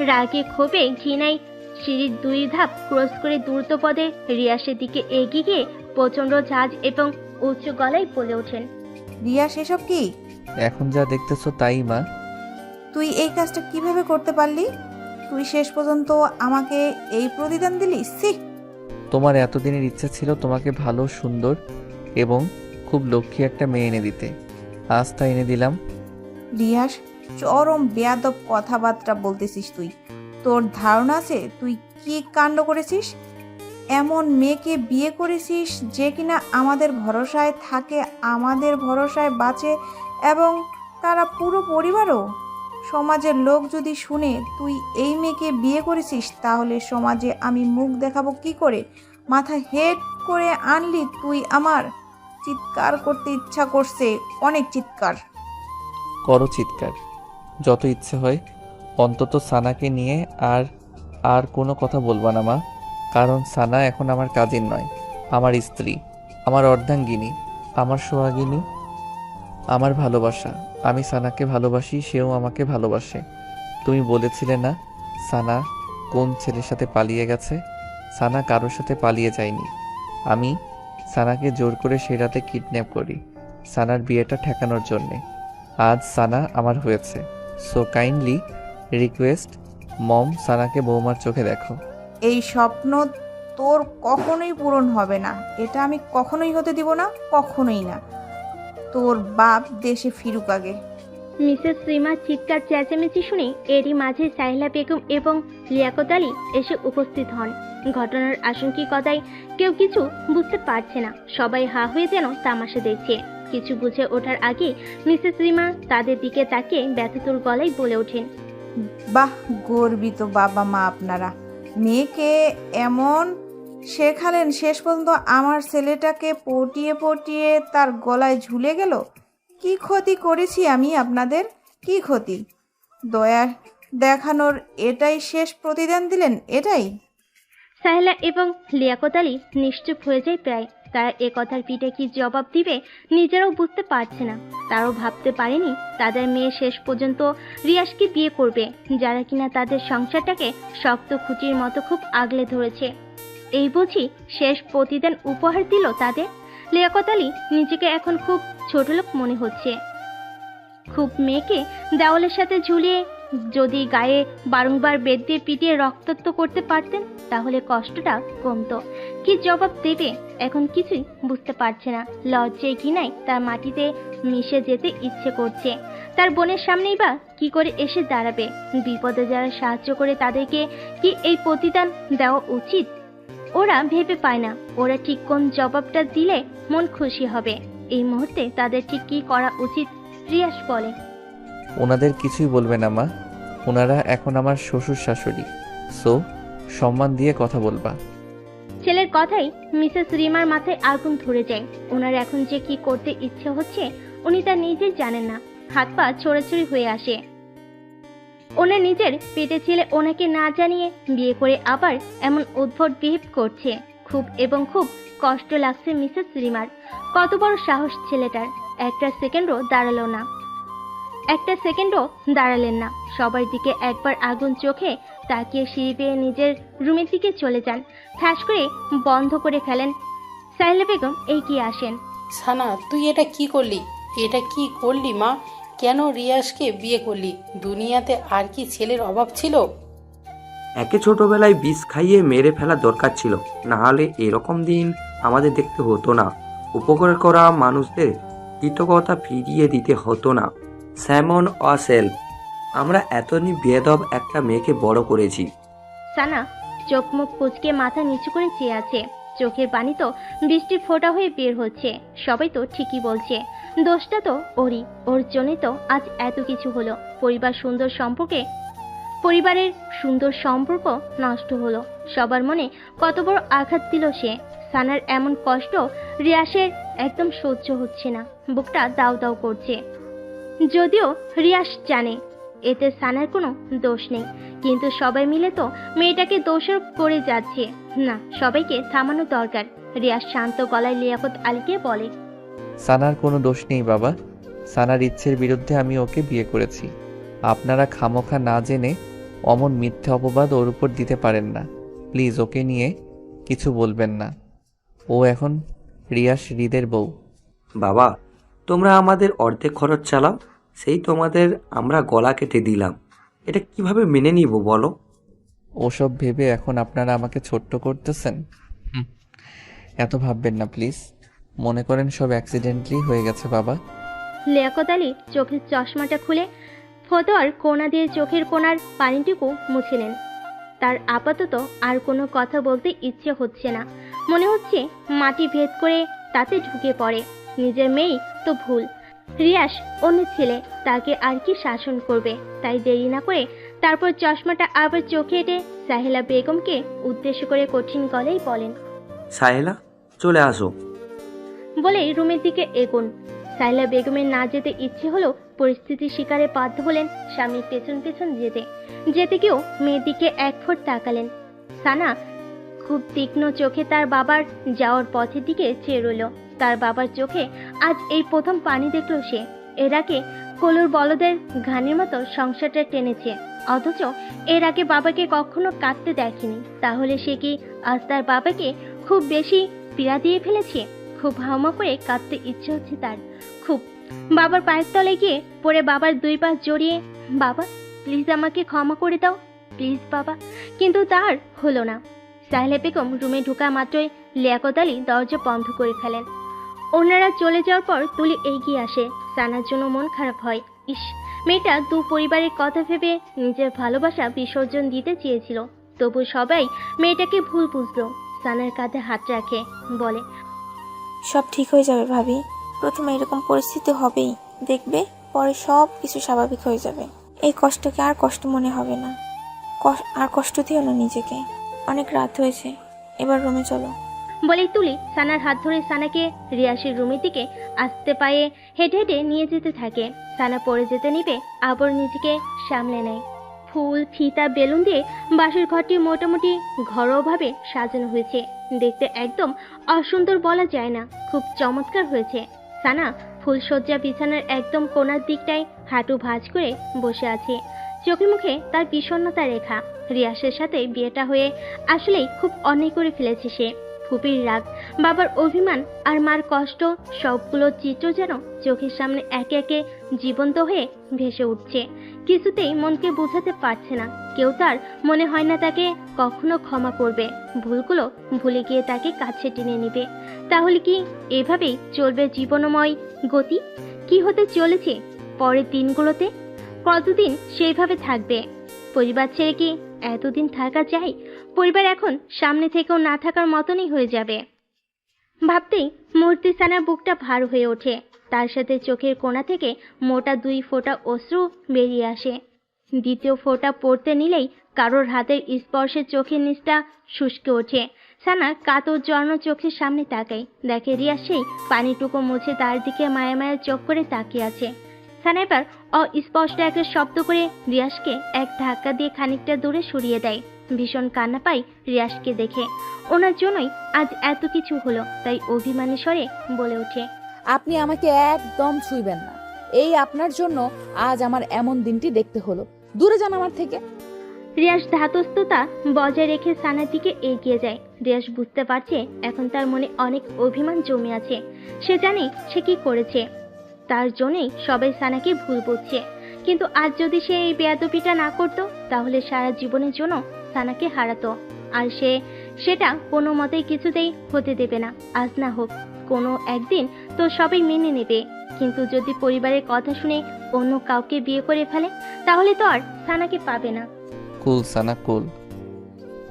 রাগে ক্ষোভে ঘৃণায় সিঁড়ির 2 ধাপ ক্রস করে দ্রুত পদে রিয়াসের দিকে এগিয়ে গিয়ে প্রচন্ড ঝাঁজ এবং উচ্চ গলায় বলে ওঠেন, রিয়াস, এসব কি? এখন যা দেখতেছো তাই মা। তুই এই কাজটা কিভাবে করতে পারলি? তুই শেষ পর্যন্ত আমাকে এই প্রতিদান দিলি? সি! তোমার এতদিনের ইচ্ছা ছিল তোমাকে ভালো, সুন্দর এবং খুব লক্ষ্মী একটা মেয়ে এনে দিতে। আজ তা এনে দিলাম। রিয়াস, চরম বেয়াদব কথাবার্তা বলতেছিস তুই। তোর ধারণা আছে তুই কি কাণ্ড করেছিস? এমন মেয়েকে বিয়ে করেছিস যে কিনা আমাদের ভরসায় থাকে, আমাদের ভরসায় বাঁচে এবং তারা পুরো পরিবারও। সমাজের লোক যদি শুনে তুই এই মেয়েকে বিয়ে করেছিস তাহলে সমাজে আমি মুখ দেখাবো কি করে? মাথা হেড করে আনলি তুই আমার। চিৎকার করতে ইচ্ছা করছে, অনেক চিৎকার করো, চিৎকার যত ইচ্ছে হয়। অন্তত সানাকে নিয়ে আর কোনো কথা বলবা না মা, কারণ সানা এখন আমার কাজিন নয়, আমার স্ত্রী, আমার অর্ধাঙ্গিনী, আমার সোহাগিনী, আমার ভালোবাসা। আমি সানাকে ভালোবাসি, সেও আমাকে ভালোবাসে। তুমি বলেছিলে না সানা কোন ছেলের সাথে পালিয়ে গেছে? সানা কারোর সাথে পালিয়ে যায়নি। আমি সানাকে জোর করে সেই রাতে কিডন্যাপ করি সানার বিয়েটা ঠেকানোর জন্যে। আজ সানা আমার হয়েছে, সো কাইন্ডলি রিকোয়েস্ট মম সানাকে বৌমার চোখে দেখো। এই স্বপ্ন তোর কখনোই পূরণ হবে না, এটা আমি কখনোই হতে দিব না, কখনোই না। তোর বাপ দেশে ফিরুক আগে। মিসেস শ্রীমার চিৎকার চেঁচামেচি শুনে এরই মাঝে সাহেলা বেগম এবং লিয়াকত আলী এসে উপস্থিত হন। ঘটনার আশঙ্কিকতায় কেউ কিছু বুঝতে পারছে না, সবাই হা হয়ে যেন তামাশা দেখছে। কিছু বুঝে ওঠার আগে মিসেস শ্রীমা তাদের দিকে তাকিয়ে ব্যথিতর গলায় বলে ওঠেন, বাহ, গর্বিত বাবা মা আপনারা। মেয়েকে এমন শেখালেন, শেষ পর্যন্ত আমার ছেলেটাকে পটিয়ে পটিয়ে তার গলায় ঝুলে গেল। কি ক্ষতি করেছি আমি আপনাদের, কি ক্ষতি? দয়া দেখানোর এটাই শেষ প্রতিদান দিলেন, এটাই? সাহেলা এবং লিয়াকত আলী নিশ্চুপ হয়ে যায় প্রায়। তারা এ কথার পিঠে কি জবাব দিবে নিজেরাও বুঝতে পারছে না। তারাও ভাবতে পারেনি তাদের মেয়ে শেষ পর্যন্ত রিয়াজকে বিয়ে করবে, যারা কিনা তাদের সংসারটাকে শক্ত খুঁটির মতো খুব আগলে ধরেছে। এই বুঝি শেষ প্রতিদান উপহার দিল তাদের। লিয়াকত আলী নিজেকে এখন খুব ছোটলোক মনে হচ্ছে। খুব মেয়েকে দেওয়ালের সাথে ঝুলিয়ে যদি গায়ে বারংবার বেদ দিয়ে পিটিয়ে রক্তাক্ত করতে পারতেন তাহলে কষ্টটা কমতো। কি জবাব দেবে এখন কিছুই বুঝতে পারছে না। লজ্জায় ঘৃণায় তার মাটিতে মিশে যেতে ইচ্ছে করছে। তার বোনের সামনেই বা কি করে এসে দাঁড়াবে? বিপদে যারা সাহায্য করে তাদেরকে কি এই প্রতিদান দেওয়া উচিত? ওরা ভেবে পায় না ওরা ঠিক কোন জবাবটা দিলে মন খুশি হবে। এই মুহূর্তে তাদের ঠিক কি করা উচিত রিয়াজ বলে। ওনাদের কিছুই বলবে না মা, ওনারা এখন আমার শ্বশুর শাশুড়ি, সো সম্মান দিয়ে কথা বলবা। ছেলের কথাই মিসেস রিমার মাথায় আগুন ধরে যায়। ওনার এখন যে কি করতে ইচ্ছে হচ্ছে উনি তা নিজেই জানেন না। হাত পা ছোড়াছুড়ি হয়ে আসে। ওনার নিজের পেটে ছেলে ওনাকে না জানিয়ে বিয়ে করে আবার এমন উদ্ভট বিহেভ করছে। খুব এবং খুব কষ্ট লাগছে মিসেস রিমার। কত বড় সাহস ছেলেটার! একটা সেকেন্ডও দাঁড়ালেন না। সবার দিকে একবার আগুন চোখে তাকিয়ে সিঁড়ি বেয়ে নিজের রুমের দিকে চলে যান। ঠাস করে বন্ধ করে ফেলেন। সাহেলা বেগম এগিয়ে আসেন। সানা, তুই এটা কি করলি? এটা কি করলি মা? কেন রিয়াজকে বিয়ে করলি? দুনিয়াতে আর কি ছেলের অভাব ছিল? একে ছোটবেলায় বিষ খাইয়ে মেরে ফেলা দরকার ছিল, না হলে এরকম দিন আমাদের দেখতে হতো না। উপকার করা মানুষদের কৃতজ্ঞতা ফিরিয়ে দিতে হতো না। স্যামন অসেল, আমরা এতনি বেয়াদব একটা মেয়েকে বড় করেছি। সানা চোখ মুখ কুচকে মাথা নিচু করে চেয়ে আছে। চোখের পানি তো বৃষ্টির ফোঁটা হয়ে বের হচ্ছে। সবাই তো ঠিকই বলছে, দোষটা তো ওরই। ওর জন্যই তো আজ এত কিছু হলো। পরিবারের সুন্দর সম্পর্ক নষ্ট হলো। সবার মনে কত বড় আঘাত দিল সে। সানার এমন কষ্ট রিয়াসের একদম সহ্য হচ্ছে না। বুকটা দাউ দাউ করছে। যদিও রিয়াস জানে এতে সানার কোনো দোষ নেই, কিন্তু সবাই মিলে তো মেয়েটাকে দোষারোপ করে যাচ্ছে। না, সবাইকে থামানো দরকার। রিয়াস শান্ত গলায় লিয়াকত আলীকে বলে, সানার কোনো দোষ নেই বাবা, সানার ইচ্ছের বিরুদ্ধে আমি ওকে বিয়ে করেছি। আপনারা খামোখা না জেনে অমন মিথ্যে অপবাদ ওর উপর দিতে পারেন না। প্লিজ ওকে নিয়ে কিছু বলবেন না। ও এখন রিয়াস হৃদের বউ। বাবা, তোমরা আমাদের অর্ধেক খরচ চালাও, সেই তোমাদের আমরা গলা কেটে দিলাম। এটা কিভাবে মেনে নিব বলো? ওসব ভেবে এখন আপনারা আমাকে ছোট্ট করতেছেন? এত ভাববেন না প্লিজ। মনে করেন সব অ্যাক্সিডেন্টলি হয়ে গেছে বাবা। লিয়াকত আলী চোখের চশমাটা খুলে ফতোয়ার কোণা দিয়ে চোখের কোণার পানিটুকু মুছে নেন। তার আপাতত আর কোনো কথা বলতে ইচ্ছে হচ্ছে না। মনে হচ্ছে মাটি ভেদ করে তাতে ঢুকে পড়ে। নিজের মেয়েই তো ভুল। রিয়াস অন্য ছেলে, তাকে আর কি শাসন করবে? তাই দেরি না করে তারপর চশমাটা আবার চোখে এঁটে সাহেলা বেগমকে উদ্দেশ্য করে কঠিন গলায় বলেন, সাহেলা, চলে আসো। বলেই রুমের দিকে এগোন। সাহেলা বেগমের না যেতে ইচ্ছে হলো পরিস্থিতির শিকারে বাধ্য হলেন স্বামীর পেছন পেছন যেতে গিয়েও মেয়ের দিকে এক ফোঁট তাকালেন। সানা খুব তীক্ষ্ণ চোখে তার বাবার যাওয়ার পথের দিকে চেয়ে রইল। তার বাবার চোখে আজ এই প্রথম পানি দেখল সে। এর আগে কলুর বলদের ঘানির মতো সংসারটা টেনেছে, অথচ এর আগে বাবাকে কখনো কাঁদতে দেখেনি। তাহলে সে কি আজ তার বাবাকে খুব বেশি পীড়া দিয়ে ফেলেছে? খুব হাউমা করে কাঁদতে ইচ্ছে হচ্ছে তার, খুব। বাবার পায়ের তলায় গিয়ে পড়ে বাবার দুই পা জড়িয়ে, বাবা প্লিজ আমাকে ক্ষমা করে দাও, প্লিজ বাবা। কিন্তু তার হলো না। সাহেলা বেগম রুমে ঢোকা মাত্রই লিয়াকত আলী দরজা বন্ধ করে ফেলেন। ওনারা চলে যাওয়ার পর তুলি এগিয়ে আসে। সানার জন্য মন খারাপ হয়। ইস, মেয়েটা দু পরিবারের কথা ভেবে নিজের ভালোবাসা বিসর্জন দিতে চেয়েছিল, তবু সবাই মেয়েটাকে ভুল বুঝলো। সানার কাঁধে হাত রাখে, বলে, সব ঠিক হয়ে যাবে ভাবি। প্রথমে এরকম পরিস্থিতি হবেই, দেখবে পরে সব কিছু স্বাভাবিক হয়ে যাবে। এই কষ্টকে আর কষ্ট মনে হবে না। আর কষ্ট দিও না নিজেকে। অনেক রাত হয়েছে, এবার রুমে চলো। বলেই তুলি সানার হাত ধরে সানাকে রিয়াসের রুমের দিকে আস্তে পায়ে হেঁটে হেঁটে নিয়ে যেতে থাকে। সানা পড়ে যেতে নিবে, আবার নিজেকে সামলে নেয়। ফুল, ফিতা, বেলুন দিয়ে বাসর ঘরটি মোটামুটি ঘরোয়াভাবে সাজানো হয়েছে। দেখতে একদম অসুন্দর বলা যায় না, খুব চমৎকার হয়েছে। সানা ফুলসজ্জা বিছানার একদম কোণার দিকটায় হাঁটু ভাঁজ করে বসে আছে। চোখে মুখে তার বিষণ্ণতা রেখা। রিয়াসের সাথে বিয়েটা হয়ে আসলেই খুব অন্যায় করে ফেলেছে সে। ফুপির রাগ, বাবার অভিমান আর মার কষ্ট, সবগুলো চিত্র যেন চোখের সামনে একে একে জীবন্ত হয়ে ভেসে উঠছে। কিছুতেই মনকে বোঝাতে পারছে না। কেউ তার মনে হয় না তাকে কখনো ক্ষমা করবে, ভুলগুলো ভুলে গিয়ে তাকে কাছে টেনে নেবে। তাহলে কি এভাবেই চলবে জীবনময় গতি? কি হতে চলেছে পরের দিনগুলোতে? কতদিন সেইভাবে থাকবে? পরিবার ছেড়ে কি এতদিন থাকা যায়? পরিবার এখন সামনে থেকেও না থাকার মতনই হয়ে যাবে। ভাবতেই মূর্তি সানার বুকটা ভার হয়ে ওঠে। তার সাথে চোখের কোণা থেকে মোটা 2 ফোঁটা অশ্রু বেরিয়ে আসে। দ্বিতীয় ফোঁটা পড়তে নিলেই কারোর হাতের স্পর্শে চোখের নিচটা শুষ্কে ওঠে। সানা কাতর জর্ণ চোখের সামনে তাকায়, দেখে রিয়াজ সেই পানিটুকু মুছে তার দিকে মায়া মায়া চোখ করে তাকিয়ে আছে। সানা এবার অস্পষ্ট একটা শব্দ করে রিয়াজকে এক ধাক্কা দিয়ে খানিকটা দূরে সরিয়ে দেয়। ভীষণ কান্না পায় রিয়াজকে দেখে। ওনার জন্যই আজ এত কিছু হলো, তাই অভিমানী স্বরে বলে ওঠে, আপনি আমাকে একদম ছুঁইবেন না। এই আপনার জন্য আজ আমার এমন দিনটি দেখতে হলো। দূরে যান আমার থেকে। রিয়াজ ধাতস্থতা বজায় রেখে সানার দিকে এগিয়ে যায়। রিয়াজ বুঝতে পারছে এখন তার মনে অনেক অভিমান জমে আছে। সে জানে সে কি করেছে, তার জন্যই সবাই সানাকে ভুল বুঝছে। কিন্তু আজ যদি সে এই বেয়াদবিটা না করতো, তাহলে সারা জীবনের জন্য সানাকে হারাতো। আর সেটা কোনো মতেই কিছুতেই হতে দেবে না। আজ না হোক, কোনো একদিন তো সবাই মেনে নেবে। কিন্তু যদি পরিবারের কথা শুনে অন্য কাউকে বিয়ে করে ফেলে, তাহলে তো আর সানাকে পাবে না। কুল সানা কুল,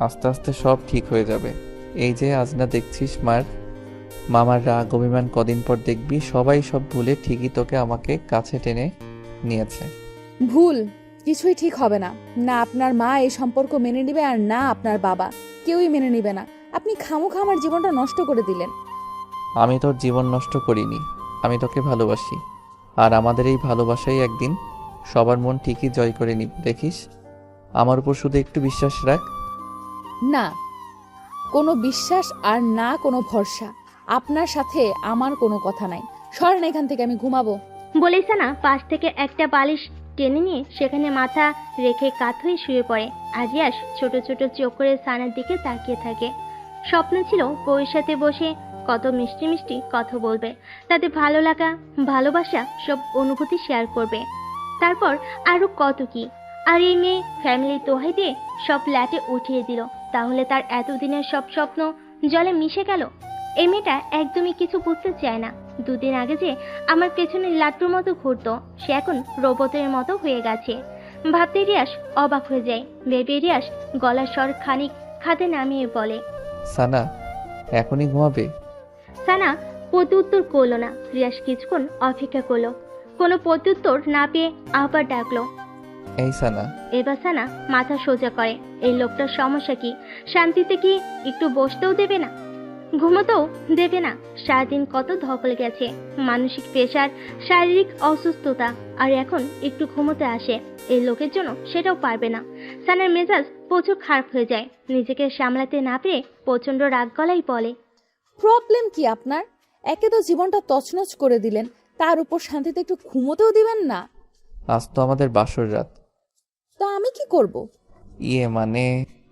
আস্তে আস্তে সব ঠিক হয়ে যাবে। এই যে আজ না দেখছিস মামার রাগ অভিমান, কদিন পর দেখবি সবাই সব ভুলে ঠিকই তোকে আমাকে কাছে টেনে নিয়েছে। ভুল কিছুই ঠিক হবে না। না আপনার মা এই সম্পর্ক মেনে নেবে, আর না আপনার বাবা, কেউই মেনে নেবে না। আপনি খামোখা আমার জীবনটা নষ্ট করে দিলেন। আমি তোর জীবন নষ্ট করিনি, আমি তোকে ভালোবাসি। আর আমাদের এই ভালোবাসাই একদিন সবার মন ঠিকই জয় করে নিব, দেখিস। আমার উপর শুধু একটু বিশ্বাস রাখ। না কোনো বিশ্বাস আর না কোনো ভরসা। আপনার সাথে আমার কোনো কথা নাই। সরেন এখান থেকে, আমি ঘুমাবো। বলেই সানা পাশ থেকে একটা বালিশ টেনে নিয়ে সেখানে মাথা রেখে কাত হয়ে শুয়ে পড়ে। আর রিয়াজ ছোট ছোট চোখ করে সানার দিকে তাকিয়ে থাকে। স্বপ্ন ছিল বউয়ের সাথে বসে কত মিষ্টি মিষ্টি কথা বলবে, তাদের ভালো লাগা, ভালোবাসা, সব অনুভূতি শেয়ার করবে। তারপর আরো কত কি। আর এই মেয়ে ফ্যামিলির দোহাই দিয়ে সব ল্যাটে উঠিয়ে দিল। তাহলে তার এতদিনের সব স্বপ্ন জলে মিশে গেল। এই মেয়েটা একদমই কিছু বুঝতে চায় না। 2 দিন আগে যে আমার পেছনে লাট্টুর মতো ঘুরতো, সে এখন রোবটের মতো হয়ে গেছে। ভাবতে রিয়াস অবাক হয়ে যায়। ভেবে রিয়াস গলার স্বর খানিক খাতে নামিয়ে বলে, সানা এখনই ঘুমাবে? সানা প্রত্যুত্তর করলো না। রিয়াস কিছুক্ষণ অপেক্ষা করলো, কোনো প্রত্যুত্তর না পেয়ে আবার ডাকলো, এই সানা। এবার সানা মাথা সোজা করে। এই লোকটার সমস্যা কি? শান্তিতে কি একটু বসতেও দেবে না, ঘুমোতেও দেবে না? সারাদিন কত ধকল গেছে, মানসিক প্রেশার, শারীরিক অসুস্থতা, আর এখন একটু ঘুমোতে আসে। এই লোকের জন্য সেটাও পারবে না। সানার মেজাজ প্রচুর খারাপ হয়ে যায়। নিজেকে সামলাতে না পেরে প্রচন্ড রাগ গলায় বলে, প্রবলেম কি আপনার? একে তো জীবনটা তছনছ করে দিলেন, তার উপর শান্তিতে একটু ঘুমোতেও দিবেন না। আজ তো আমাদের বাসর রাত। তো আমি কি করব? মানে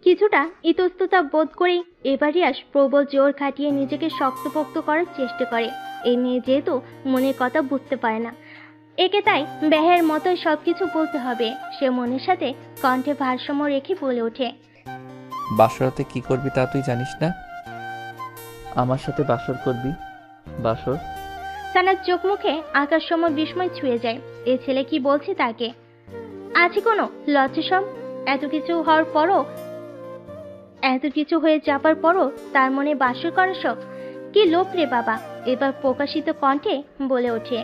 কিছুটা ইতস্ততা বোধ করে এবার রিয়াস প্রবল জোর খাটিয়ে নিজেকে শক্তপোক্ত করার চেষ্টা করে। এই মেয়ে যেহেতু মনের কথা বুঝতে পারে না, একে তাই ব্যাহের মতোই সবকিছু বলতে হবে। সে মনের সাথে কণ্ঠে ভারসাম্য রেখে বলে ওঠে, বাসরাতে কি করবি তা তুই জানিস না? আমার সাথে বাসর করবি। বাসর? সানার চোখ মুখে আকাশ সম বিস্ময় ছুঁয়ে যায়। এ ছেলে কি বলছে তাকে? আছে কোনো লজ্জাসম? এত কিছু হওয়ার পরও, এত কিছু হয়ে যাবার পরও তার মনে বাসর করার শখ? কি লোভ রে বাবা! এবার প্রকাশিত কণ্ঠে বলে ওঠে,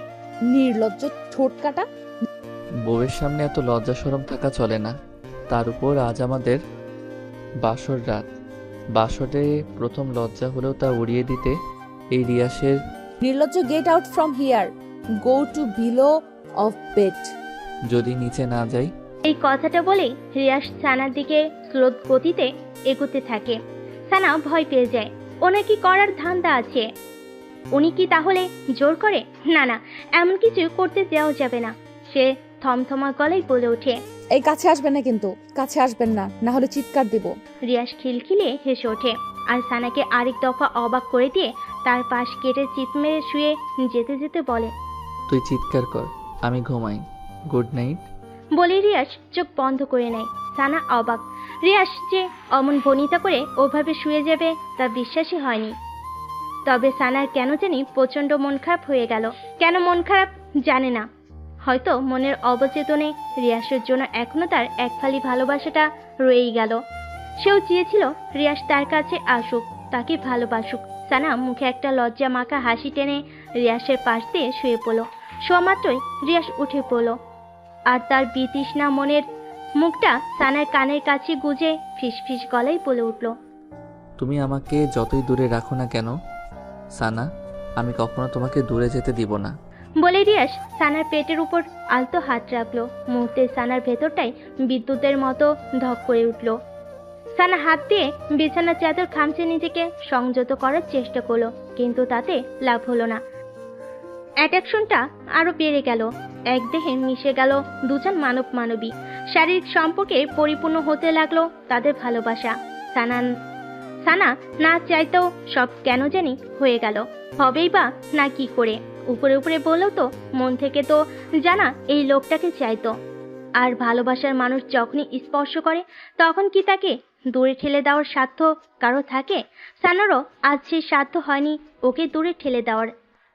নির্লজ্জ ঠোঁট কাটা। বউয়ের সামনে এত লজ্জা শরম থাকা চলে না। তার উপর আজ আমাদের বাসর রাত। বাসরে প্রথম লজ্জা হলেও তা উড়িয়ে দিতে এই রিয়াসের নির্লজ্জ, get out from here, go to below of bed. যদি নিচে না যাই। এই কথাটা বলেই রিয়াস সানার দিকে স্রোত গতিতে এগোতে থাকে। সানা ভয় পেয়ে যায়। ওনার কি করার ধান্দা আছে? উনি কি তাহলে জোর করে? না না, এমন কিছু করতে দেওয়া যাবে না। সে থমথমা গলায় বলে ওঠে, এই কাছে আসবেন না, কিন্তু কাছে আসবেন না, না হলে চিৎকার দিব। রিয়াস খিলখিলিয়ে হেসে ওঠে আর সানাকে আরেক দফা অবাক করে দিয়ে তার পাশ কেটে চিৎ মেরে শুয়ে যেতে যেতে বলে, তুই চিৎকার কর, আমি ঘুমাই। Good night. বলে রিয়াস চোখ বন্ধ করে নেয়। সানা অবাক। রিয়াস যে অমন ভনিতা করে ওভাবে শুয়ে যাবে তা বিশ্বাসই হয়নি। তবে সানার কেন জানি প্রচন্ড মন খারাপ হয়ে গেল। কেন মন খারাপ জানে না, হয়তো মনের অবচেতনে রিয়াসের জন্য এখনো তার এক ফালি ভালোবাসাটা রয়েই গেল। সেও চেয়েছিল রিয়াস তার কাছে আসুক, তাকে ভালোবাসুক। সানা মুখে একটা লজ্জা মাখা হাসি টেনে রিয়াসের পাশ দিয়ে শুয়ে পড়ল। শোয়া মাত্রই রিয়াস উঠে পড়ল আর তার বিতৃষ্ণা মনের মুখটা সানার কানের কাছে গুজে ফিসফিস গলায় বলে উঠল, তুমি আমাকে যতই দূরে রাখো না কেন সানা, আমি কখনো তোমাকে দূরে যেতে দিব না। বলে রিয়াস সানার পেটের উপর আলতো হাত রাখলো। মুহূর্তে সানার ভেতরটাই বিদ্যুতের মতো ধক করে উঠল। সানা হাত দিয়ে বিছানার চাদর খামচে নিজেকে সংযত করার চেষ্টা করলো, কিন্তু তাতে লাভ হলো না। অ্যাট্রাকশনটা আরো বেড়ে গেল। এক দেহে মিশে গেল দুজন মানব মানবী। শারীরিক সম্পর্কে পরিপূর্ণ হতে লাগলো তাদের ভালোবাসা। সানা না চাইতেও সব কেন জানি হয়ে গেল। হবেই বা না কি করে? উপরে উপরে বললেও তো মন থেকে তো জানা এই লোকটাকে চাইতো। আর ভালোবাসার মানুষ যখনই স্পর্শ করে তখন কি তাকে দূরে ঠেলে দেওয়ার সাধ্য কারো থাকে? সানারও আজ সে সাধ্য হয়নি ওকে দূরে ঠেলে দেওয়ার।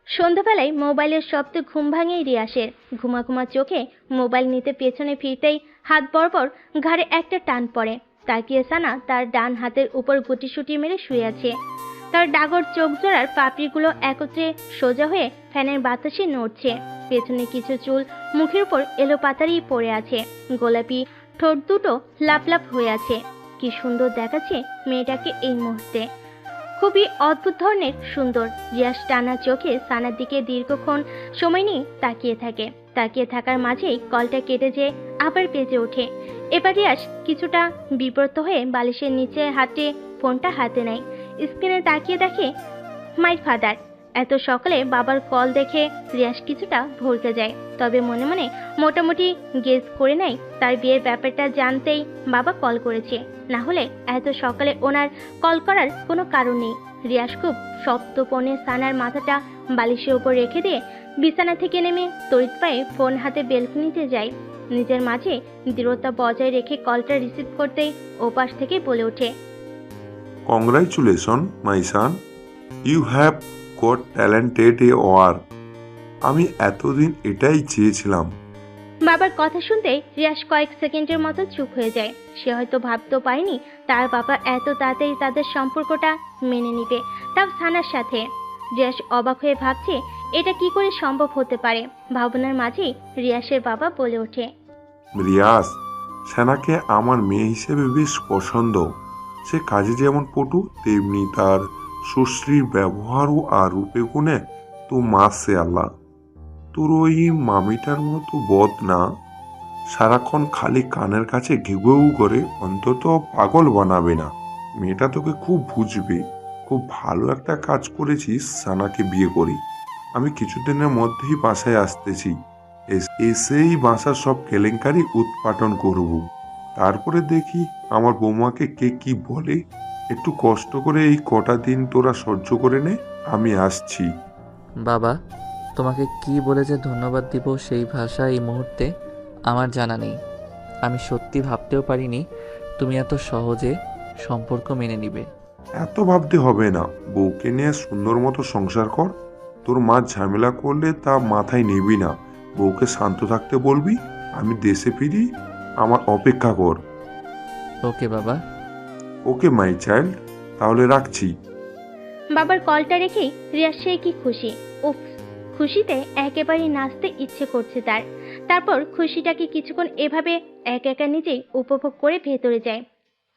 সন্ধ্যাবেলায় মোবাইলের শব্দে ঘুম ভাঙে রিয়াসের। ঘুমা ঘুমা চোখে মোবাইল নিতে পেছনে ফিরতেই হাত বরাবর ঘাড়ে একটা টান পড়ে। তাকিয়ে সানা তার ডান হাতের উপর গুটিসুটি মেরে শুয়ে আছে। তার ডাগর চোখ জোড়ার পাপড়িগুলো একত্রে সোজা হয়ে ফ্যানের বাতাসে নড়ছে। পেছনে কিছু চুল মুখের উপর এলো পাতারি পড়ে আছে। গোলাপি ঠোঁট দুটো লাপ লাপ হয়ে আছে। কি সুন্দর দেখাচ্ছে মেয়েটাকে এই মুহূর্তে, খুবই অদ্ভুত ধরনের সুন্দর। রিয়াস টানা চোখে সানার দিকে দীর্ঘক্ষণ সময় নিয়ে তাকিয়ে থাকে। তাকিয়ে থাকার মাঝেই কলটা কেটে যেয়ে আবার বেজে ওঠে। এবার রিয়াস কিছুটা বিব্রত হয়ে বালিশের নিচে হাতে ফোনটা হাতে নেয়। স্ক্রিনে তাকিয়ে দেখে মাই ফাদার। এত সকালে বাবার কল দেখে রিয়াস কিছুটা ভরকে যায়, তবে মনে মনে মোটামুটি গেস করে নেয় তার বিয়ের ব্যাপারটা জানতেই বাবা কল করেছে, না হলে এত সকালে ওনার কল করার কোনো কারণ নেই। রিয়াস খুব সপ্তপণে সানার মাথাটা বালিশের উপর রেখে দিয়ে বিছানা থেকে নেমে তড়িৎ পায়ে ফোন হাতে বেলকনিতে যায়। নিজের মাঝে দৃঢ়তা বজায় রেখে কলটা রিসিভ করতেই ওপাশ থেকে বলে ওঠে, congratulation my son, you have got talented award. আমি এতদিন এটাই চেয়েছিলাম। বাবার কথা শুনতে রিয়াস কয়েক সেকেন্ডের মতো চুপ হয়ে যায়। সে হয়তো ভাবতেও পারেনি তার বাবা এত তাড়াতাড়ি তাদের সম্পর্কটা মেনে নিবে, তাও সানার সাথে। রিয়াস অবাক হয়ে ভাবছে এটা কি করে সম্ভব হতে পারে। ভাবনার মাঝেই রিয়াসের বাবা বলে ওঠে, রিয়াস, সেনাকে আমার মেয়ে হিসেবে বেশ পছন্দ। সে কাজে যেমন পটু, তেমনি তার সুশ্রীর ব্যবহারও আর রূপে গুণে তো মাসে আল্লাহ। তোর ওই মামিটার মতো বদ না, সারাক্ষণ খালি কানের কাছে ঘেউ করে, অন্তত পাগল বানাবে না। মেয়েটা তোকে খুব বুঝবে। খুব ভালো একটা কাজ করেছিস সানাকে বিয়ে করি। আমি কিছুদিনের মধ্যেই বাসায় আসতেছি। এসেই বাসার সব কেলেঙ্কারি উৎপাটন করব। তারপরে দেখি আমার বৌমাকে কে কি বলে। একটু কষ্ট করে এই কটা দিন তোরা সহ্য করে নে, আমি আসছি। বাবা, তোমাকে কি বলে যে ধন্যবাদ দিব সেই ভাষা এই মুহূর্তে আমার জানা নেই। আমি সত্যি ভাবতেও পারিনি তুমি এত সহজে সম্পর্ক মেনে নিবে। এত ভাবতে হবে না, বউকে নিয়ে সুন্দর মতো সংসার কর। তোর মা ঝামেলা করলে তা মাথায় নিবি না, বউকে শান্ত থাকতে বলবি। আমি দেশে ফিরি, আমার অপেক্ষা কর। ওকে বাবা। ওকে মাই চাইল্ড, তাহলে রাখছি। বাবার কলটা রেখেই রিয়াজ সে কি খুশি। উফ, খুশিতে একেবারে নাচতে ইচ্ছে করছে তার। তারপর খুশিটাকে কিছুক্ষণ এভাবে একা একা নিজেই উপভোগ করে ভেতরে যায়।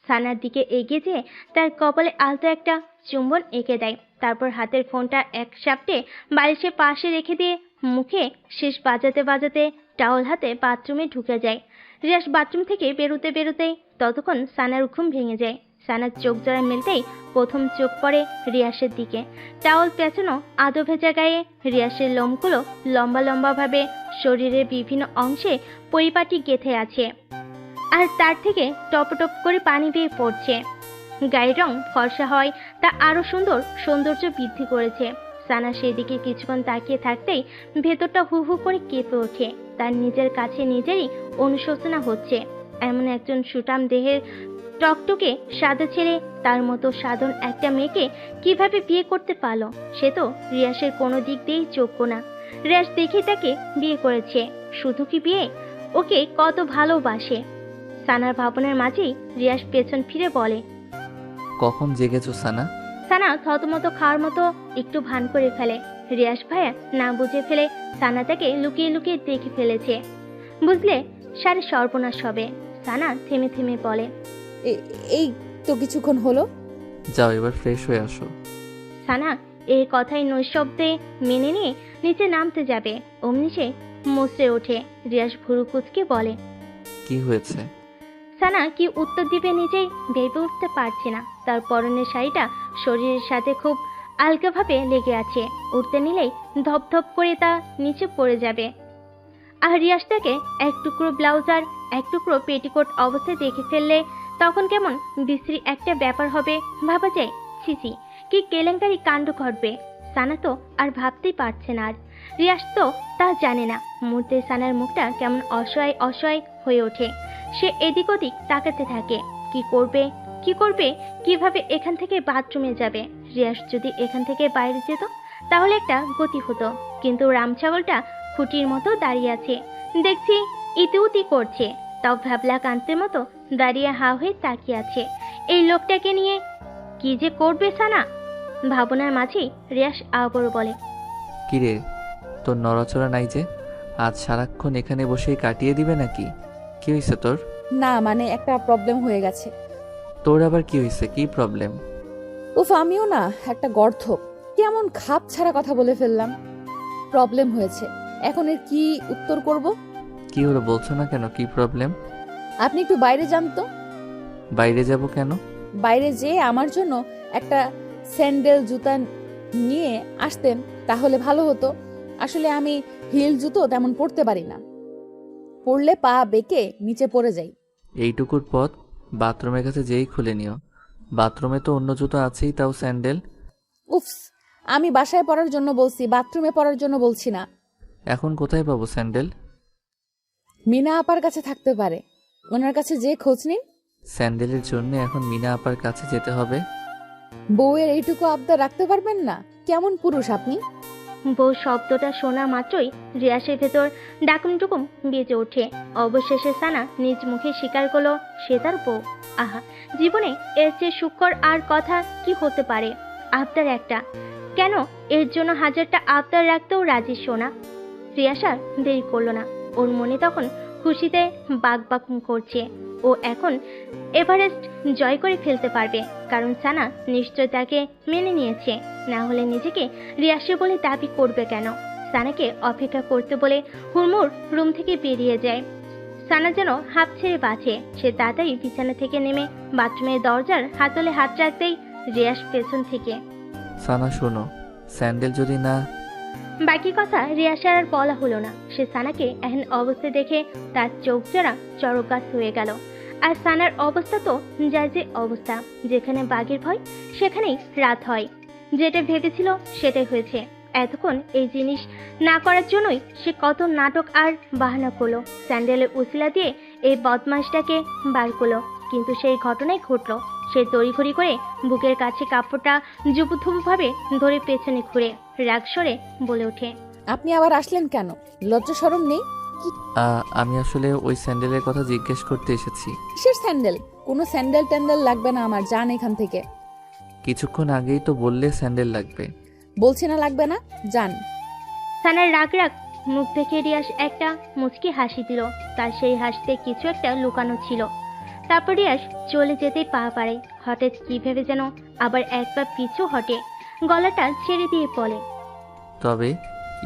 সানার দিকে এগিয়ে যেয়ে তার কপালে আলতো একটা চুম্বন এঁকে দেয়। তারপর হাতের ফোনটা এক সাপটে বালিশের পাশে রেখে দিয়ে মুখে শেষ বাজাতে বাজাতে টাওয়াল হাতে বাথরুমে ঢুকে যায়। রিয়াজ বাথরুম থেকে বেরোতে বেরোতেই ততক্ষণ সানার ঘুম ভেঙে যায়। সানার চোখ জোড়া মেলতেই প্রথম চোখ পড়ে রিয়াসের দিকে। টাওয়াল পেঁচানো আদো ভেজা গায়ে রিয়াসের লোমগুলো লম্বা লম্বাভাবে শরীরের বিভিন্ন অংশে পরিপাটি গেঁথে আছে, আর তার থেকে টপটপ করে পানি দিয়ে পড়ছে। গায়ের রং ফর্সা হয় তা আরো সৌন্দর্য বৃদ্ধি করেছে। সানা সেদিকে কিছুক্ষণ তাকিয়ে থাকতেই ভেতরটা হু হু করে কেঁপে ওঠে। তার নিজের কাছে নিজেরই অনুশোচনা হচ্ছে। এমন একজন সুঠাম দেহের টকটকে সাদা ছেলে তার মতো সাধারণ একটা মেয়েকে কিভাবে বিয়ে করতে পারলো। সে তো রিয়াসের কোনো দিক দিয়েই যোগ্য না। রিয়াস দেখে তাকে বিয়ে করেছে, শুধু কি বিয়ে, ওকে কত ভালোবাসে। সানার ভাবনার মাঝেই রিয়াস পেছন ফিরে বলে, কখন জেগেছো সানা? সানা থতমত খাওয়ার মতো একটু ভান করে ফেলে। রিয়াস ভাইয়া না বুঝে ফেলে সানা তাকে লুকিয়ে লুকিয়ে দেখে ফেলেছে। বুঝলে সারে সর্বনাশ হবে। সানা থেমে থেমে বলে, এই তো কিছুক্ষণ হলো। যাও এবার ফ্রেশ হয়ে আসো। সানা এই কথাই নৈশব্দে মেনে নিয়ে নিচে নামতে যাবে, অমনি সে মুচড়ে ওঠে। রিয়াস ভুরু কুচকে বলে, কি হয়েছে? সানা কি উত্তর দিবে নিজেই ভেবে উঠতে পারছে না। তার পরনের শাড়িটা শরীরের সাথে খুব আলগাভাবে লেগে আছে, উঠতে নিলেই ধপধপ করে তা নিচে পড়ে যাবে। আর রিয়াস তাকে এক টুকরো ব্লাউজ আর এক টুকরো পেটিকোট অবস্থায় দেখে ফেললে তখন কেমন বিশ্রী একটা ব্যাপার হবে ভাবা যায়। ছিছি, কি কেলেঙ্কারি কাণ্ড ঘটবে। সানা তো আর ভাবতেই পারছে না। আর রিয়াস তো তা জানে না। মুহূর্তে সানার মুখটা কেমন অসহায় অসহায় হয়ে ওঠে। সে এদিক ওদিক তাকাতে থাকে। কি করবে, কিভাবে এখান থেকে বাথরুমে যাবে। রিয়াস যদি এখান থেকে বাইরে যেত তাহলে একটা গতি হতো, কিন্তু রামছাগলটা খুঁটির মতো দাঁড়িয়ে আছে। দেখছি ইতিউতি করছে, তাও ভ্যাবলা কান্তের মতো দাঁড়িয়ে হা হয়ে তাকিয়ে আছে। এই লোকটাকে নিয়ে কি যে করবে সানা, ভাবনার মাঝেই রিয়াস আবারও বলে, কিরে, তোর নড়াচড়া নাই যে? আজ সারাক্ষণ এখানে বসেই কাটিয়ে দিবে নাকি? কি হয়েছে তোর? না মানে একটা প্রবলেম হয়ে গেছে। তোর আবার কি হয়েছে? কি প্রবলেম? উফ, আমিও না একটা গর্ধপ, কেমন খাপ ছাড়া কথা বলে ফেললাম। প্রবলেম হয়েছে, এখন এর কি উত্তর করব? কি হলো বলছো না কেন? কি প্রবলেম? আপনি একটু বাইরে যান তো। বাইরে যাব কেন? বাইরে যেয়ে আমার জন্য একটা স্যান্ডেল জুতা নিয়ে আসতেন তাহলে ভালো হতো। আসলে আমি হিল জুতো তেমন পরতে পারি না, পরলে পা বেঁকে নিচে পড়ে যাই। এইটুকুর পথ বাথরুমের কাছে যেই খুলে নিও। বাথরুমে তো অন্য জুতো আছেই, তাও স্যান্ডেল। উফস, আমি বাসায় পরার জন্য বলছি, বাথরুমে পরার জন্য বলছি না। এখন কোথায় পাবো স্যান্ডেল? মিনা আপার কাছে থাকতে পারে, ওনার কাছে যে খোঁজ নিন। স্যান্ডেলের জন্য এখন মিনা আপার কাছে যেতে হবে? বউয়ের এইটুকু আবদার রাখতে পারবেন না? কেমন পুরুষ আপনি। বউ শব্দটা শোনা মাত্রই রিয়াসের ভেতর ডাকুমটুকুম বেজে ওঠে। অবশেষে সানা নিজ মুখে স্বীকার করলো সে তার বউ। আহা, জীবনে এর চেয়ে সুখকর আর কথা কি হতে পারে। আবদার একটা, কেন এর জন্য হাজারটা আবদার রাখতেও রাজি সোনা। রিয়াস আর দেরি করলো না। ওর মনে তখন খুশিতে বাক করছে। ও এখন এভারেস্ট জয় করে ফেলতে পারবে, কারণ সানা নিশ্চয় তাকে মেনে নিয়েছে। না হলে নিজেকে রিয়াসে বলে দাবি করবে কেন। সানাকে অপেক্ষা করতে বলে হুড়মুড় রুম থেকে বেরিয়ে যায়। সানা যেন হাঁপ ছেড়ে বাঁচে। সে তাড়াতাড়ি বিছানা থেকে নেমে বাথরুমের দরজার হাতলে হাত রাখতেই রিয়াস পেছন থেকে, সানা শোনো, স্যান্ডেল যদি না। বাকি কথা রিয়াসের আর বলা হলো না। সে সানাকে এহেন অবস্থা দেখে তার চোখ জোড়া চরকাস হয়ে গেল। আর সানার অবস্থা তো যার যে অবস্থা, যেখানে বাঘের ভয় সেখানেই রাত হয়। যেটা ভেবেছিল সেটাই হয়েছে। এতক্ষণ এই জিনিস না করার জন্যই সে কত নাটক আর বাহানা করলো, স্যান্ডেলের উসিলা দিয়ে এই বদমাশটাকে বার করলো। কিন্তু সেই ঘটনাই ঘটলো। সে তড়িঘড়ি করে বুকের কাছে কাপড়টা জুপুথুপুভাবে ধরে পেছনে ঘুরে রাগ স্বরে বলে ওঠে, আপনি আবার আসলেন কেন? লজ্জা শরম নেই? আমি আসলে ওই স্যান্ডেলের কথা জিজ্ঞেস করতে এসেছি। কিসের স্যান্ডেল? কোনো স্যান্ডেল ট্যান্ডেল লাগবে না আমার, যান এখান থেকে। কিছুক্ষণ আগেই তো বললে স্যান্ডেল লাগবে। বলছি না লাগবে না, যান। সানার রাগ রাগ মুখ দেখে রিয়াজ একটা মুচকি হাসি দিল। তার সেই হাসিতে কিছু একটা লুকানো ছিল। তারপর রিয়াজ চলে যেতেই পা বাড়ায়। হঠাৎ কি ভেবে যেন আবার এক পা পিছু হটে, গলাটা ছেড়ে দিয়ে বলে, তবে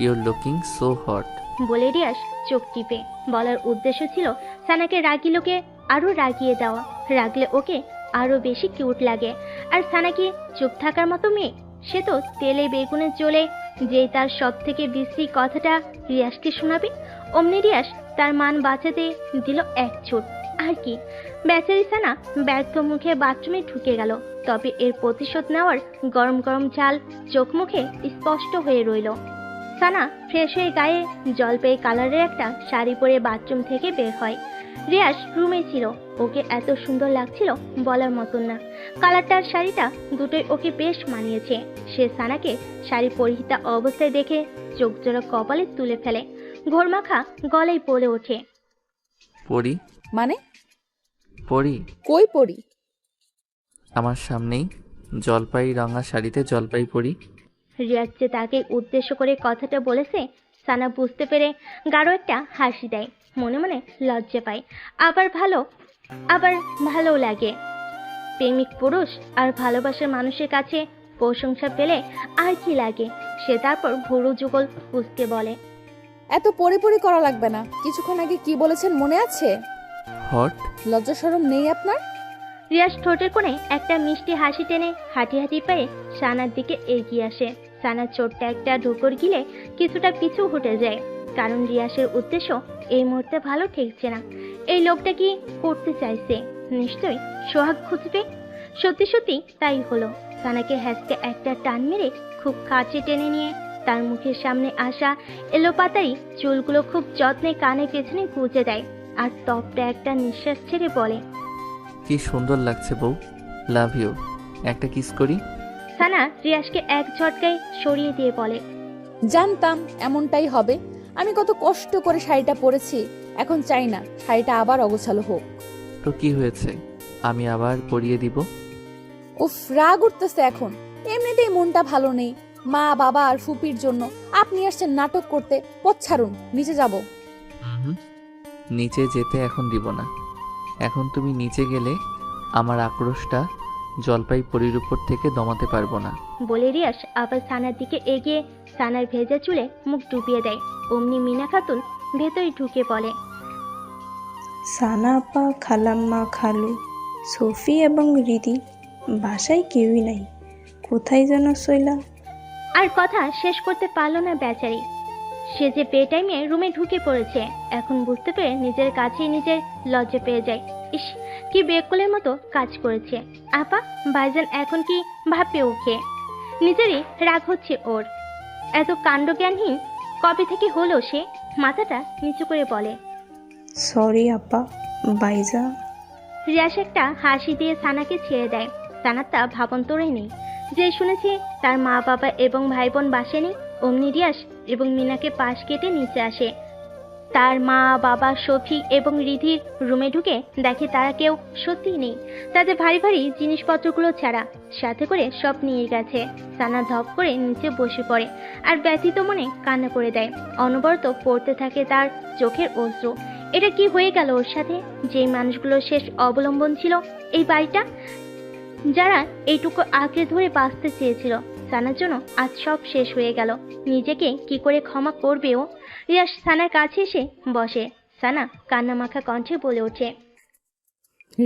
ইউর লুকিং সো হট। বলে রিয়াজ চোখ টিপে বলার উদ্দেশ্য ছিল সানাকে রাগিলোকে আরো রাগিয়ে দেওয়া। রাগলে ওকে আরো বেশি কিউট লাগে। আর সানা কি চুপ থাকার মতো মেয়ে? সে তো তেলে বেগুনে চলে যেই তার সব থেকে বিশ্রী কথাটা রিয়াজকে শোনাবে। অমনি রিয়াজ তার মান বাঁচাতে দিল এক ছুট। আর কি, বেচারি সানা ব্যর্থ মুখে বাথরুমে ঢুকে গেল। তবে এর প্রতিশোধ নেওয়ার গরম গরম ঝাল চোখ মুখে স্পষ্ট হয়ে রইল। সানা ফ্রেশ হয়ে গায়ে জলপাই কালারের একটা শাড়ি পরে বাথরুম থেকে বের হয়। রিয়াজ রুমে ছিল। ওকে এত সুন্দর লাগছিল বলার মতন না। কালারটার শাড়িটা দুটোই ওকে বেশ মানিয়েছে। সে সানাকে শাড়ি পরিহিতা অবস্থায় দেখে চোখ জোড়া কপালে তুলে ফেলে। ঘোরমাখা গলায় বলে ওঠে, পরি? মানে? পরি? কই পড়ি? আমার সামনেই জলপাই রঙা শাড়িতে জলপাই পরি। রিয়াজ যে তাকে উদ্দেশ্য করে কথাটা বলেছে সানা বুঝতে পেরে গাঢ় একটা হাসি দেয়। মনে মনে লজ্জা পায়, আবার ভালো লাগে। প্রেমিক পুরুষ আর ভালোবাসার মানুষের কাছে প্রশংসা পেলে আর কি লাগে। সে তারপর ভুরু যুগল কুঁচকে বলে, এত পরিপরি করা লাগবে না। কিছুক্ষণ আগে কি বলেছেন মনে আছে? হট? লজ্জা শরম নেই আপনার? রিয়াজ ঠোঁটের কোণে একটা মিষ্টি হাসি টেনে হাঁটি হাঁটি পায়ে সানার দিকে এগিয়ে আসে। সানার ছোট্ট একটা ঢুকর গিলে কিছুটা পিছু হটে যায়, কারণ রিয়াজের উদ্দেশ্য এই মুহূর্তে ভালো ঠেকছে না। এই লোকটা কি করতে চাইছে? নিশ্চয়ই সোহাগ খুঁজবে। সত্যি সত্যি তাই হলো। সানাকে হ্যাসকে একটা টান মেরে খুব কাছে টেনে নিয়ে তার মুখের সামনে আসা এলোপাতারি চুলগুলো খুব যত্নে কানে পেছনে গুঁজে দেয় আর তপটা একটা নিঃশ্বাস ছেড়ে বলে, কি সুন্দর লাগছে বউ, লাভ ইউ, একটা কিস করি। সানা রিয়াজকে এক ঝটকায় সরিয়ে দিয়ে বলে, জানতাম এমনটাই হবে। আমি কত কষ্ট করে শাড়িটা পরেছি, এখন চাই না শাড়িটা আবার অগোছালো হোক। তো কি হয়েছে, আমি আবার পরিয়ে দিব। উফ, রাগ উঠতেছে এখন। এমনিতেই মনটা ভালো নেই, মা বাবা আর ফুপির জন্য। আপনি আসছেন নাটক করতে। পথ ছাড়ুন, নিচে যাব। নিচে যেতে এখন দিব না। এখন তুমি নিচে গেলে আমার আক্রোশটা জলপাই পরির উপর থেকে দমাতে পারবো না। বলে রিয়াজ আবার সানার দিকে এগিয়ে সানার ভেজা চুলে মুখ ডুবিয়ে দেয়। অমনি মিনা খাতুন ভেতরে ঢুকে বলে, সানা আপা, খালাম্মা, খালু, সফি এবং রিদি বাসায় কেউই নাই। কোথায় যেন শৈলা। আর কথা শেষ করতে পারলো না বেচারি। সে যে বেটাইমে রুমে ঢুকে পড়েছে। এখন বুঝতে পেরে নিজের কাছেই নিজের লজ্জা পেয়ে যায়। ইস, কি বেকুলের মতো কাজ করেছে। আপা ভাইজান এখন কি ভাববে ওকে? নিজেরই রাগ হচ্ছে ওর। এত কাণ্ডজ্ঞানহীন কবে থেকে হলো সে? মাথাটা নিচু করে বলে, সরি আপা, বাইজা। রিয়াস একটা হাসি দিয়ে সানাকে ছেড়ে দেয়। সানার তা ভাবন্তরে নেই যে শুনেছে তার মা বাবা এবং ভাই বোন বাসে নেই। অমনি রিয়াস এবং মিনাকে পাশ কেটে নিচে আসে। তার মা বাবা, সফি এবং রিধির রুমে ঢুকে দেখে তারা কেউ সত্যিই নেই, তাদের ভারী ভারী জিনিসপত্রগুলো ছাড়া। সাথে করে সব নিয়ে গেছে। সানা ধপ করে নিচে বসে পড়ে আর ব্যথিত মনে কান্না করে দেয়। অনবরত পড়তে থাকে তার চোখের অশ্রু। এটা কি হয়ে গেল ওর সাথে? যেই মানুষগুলোর শেষ অবলম্বন ছিল এই বাড়িটা, যারা এইটুকু আঁকড়ে ধরে বাঁচতে চেয়েছিল, সানার জন্য আজ সব শেষ হয়ে গেল। নিজেকে কি করে ক্ষমা করবে ও? রিয়াজ সানার কাছে এসে বসে। সানা কান্নামাখা কণ্ঠে বলে ওঠে,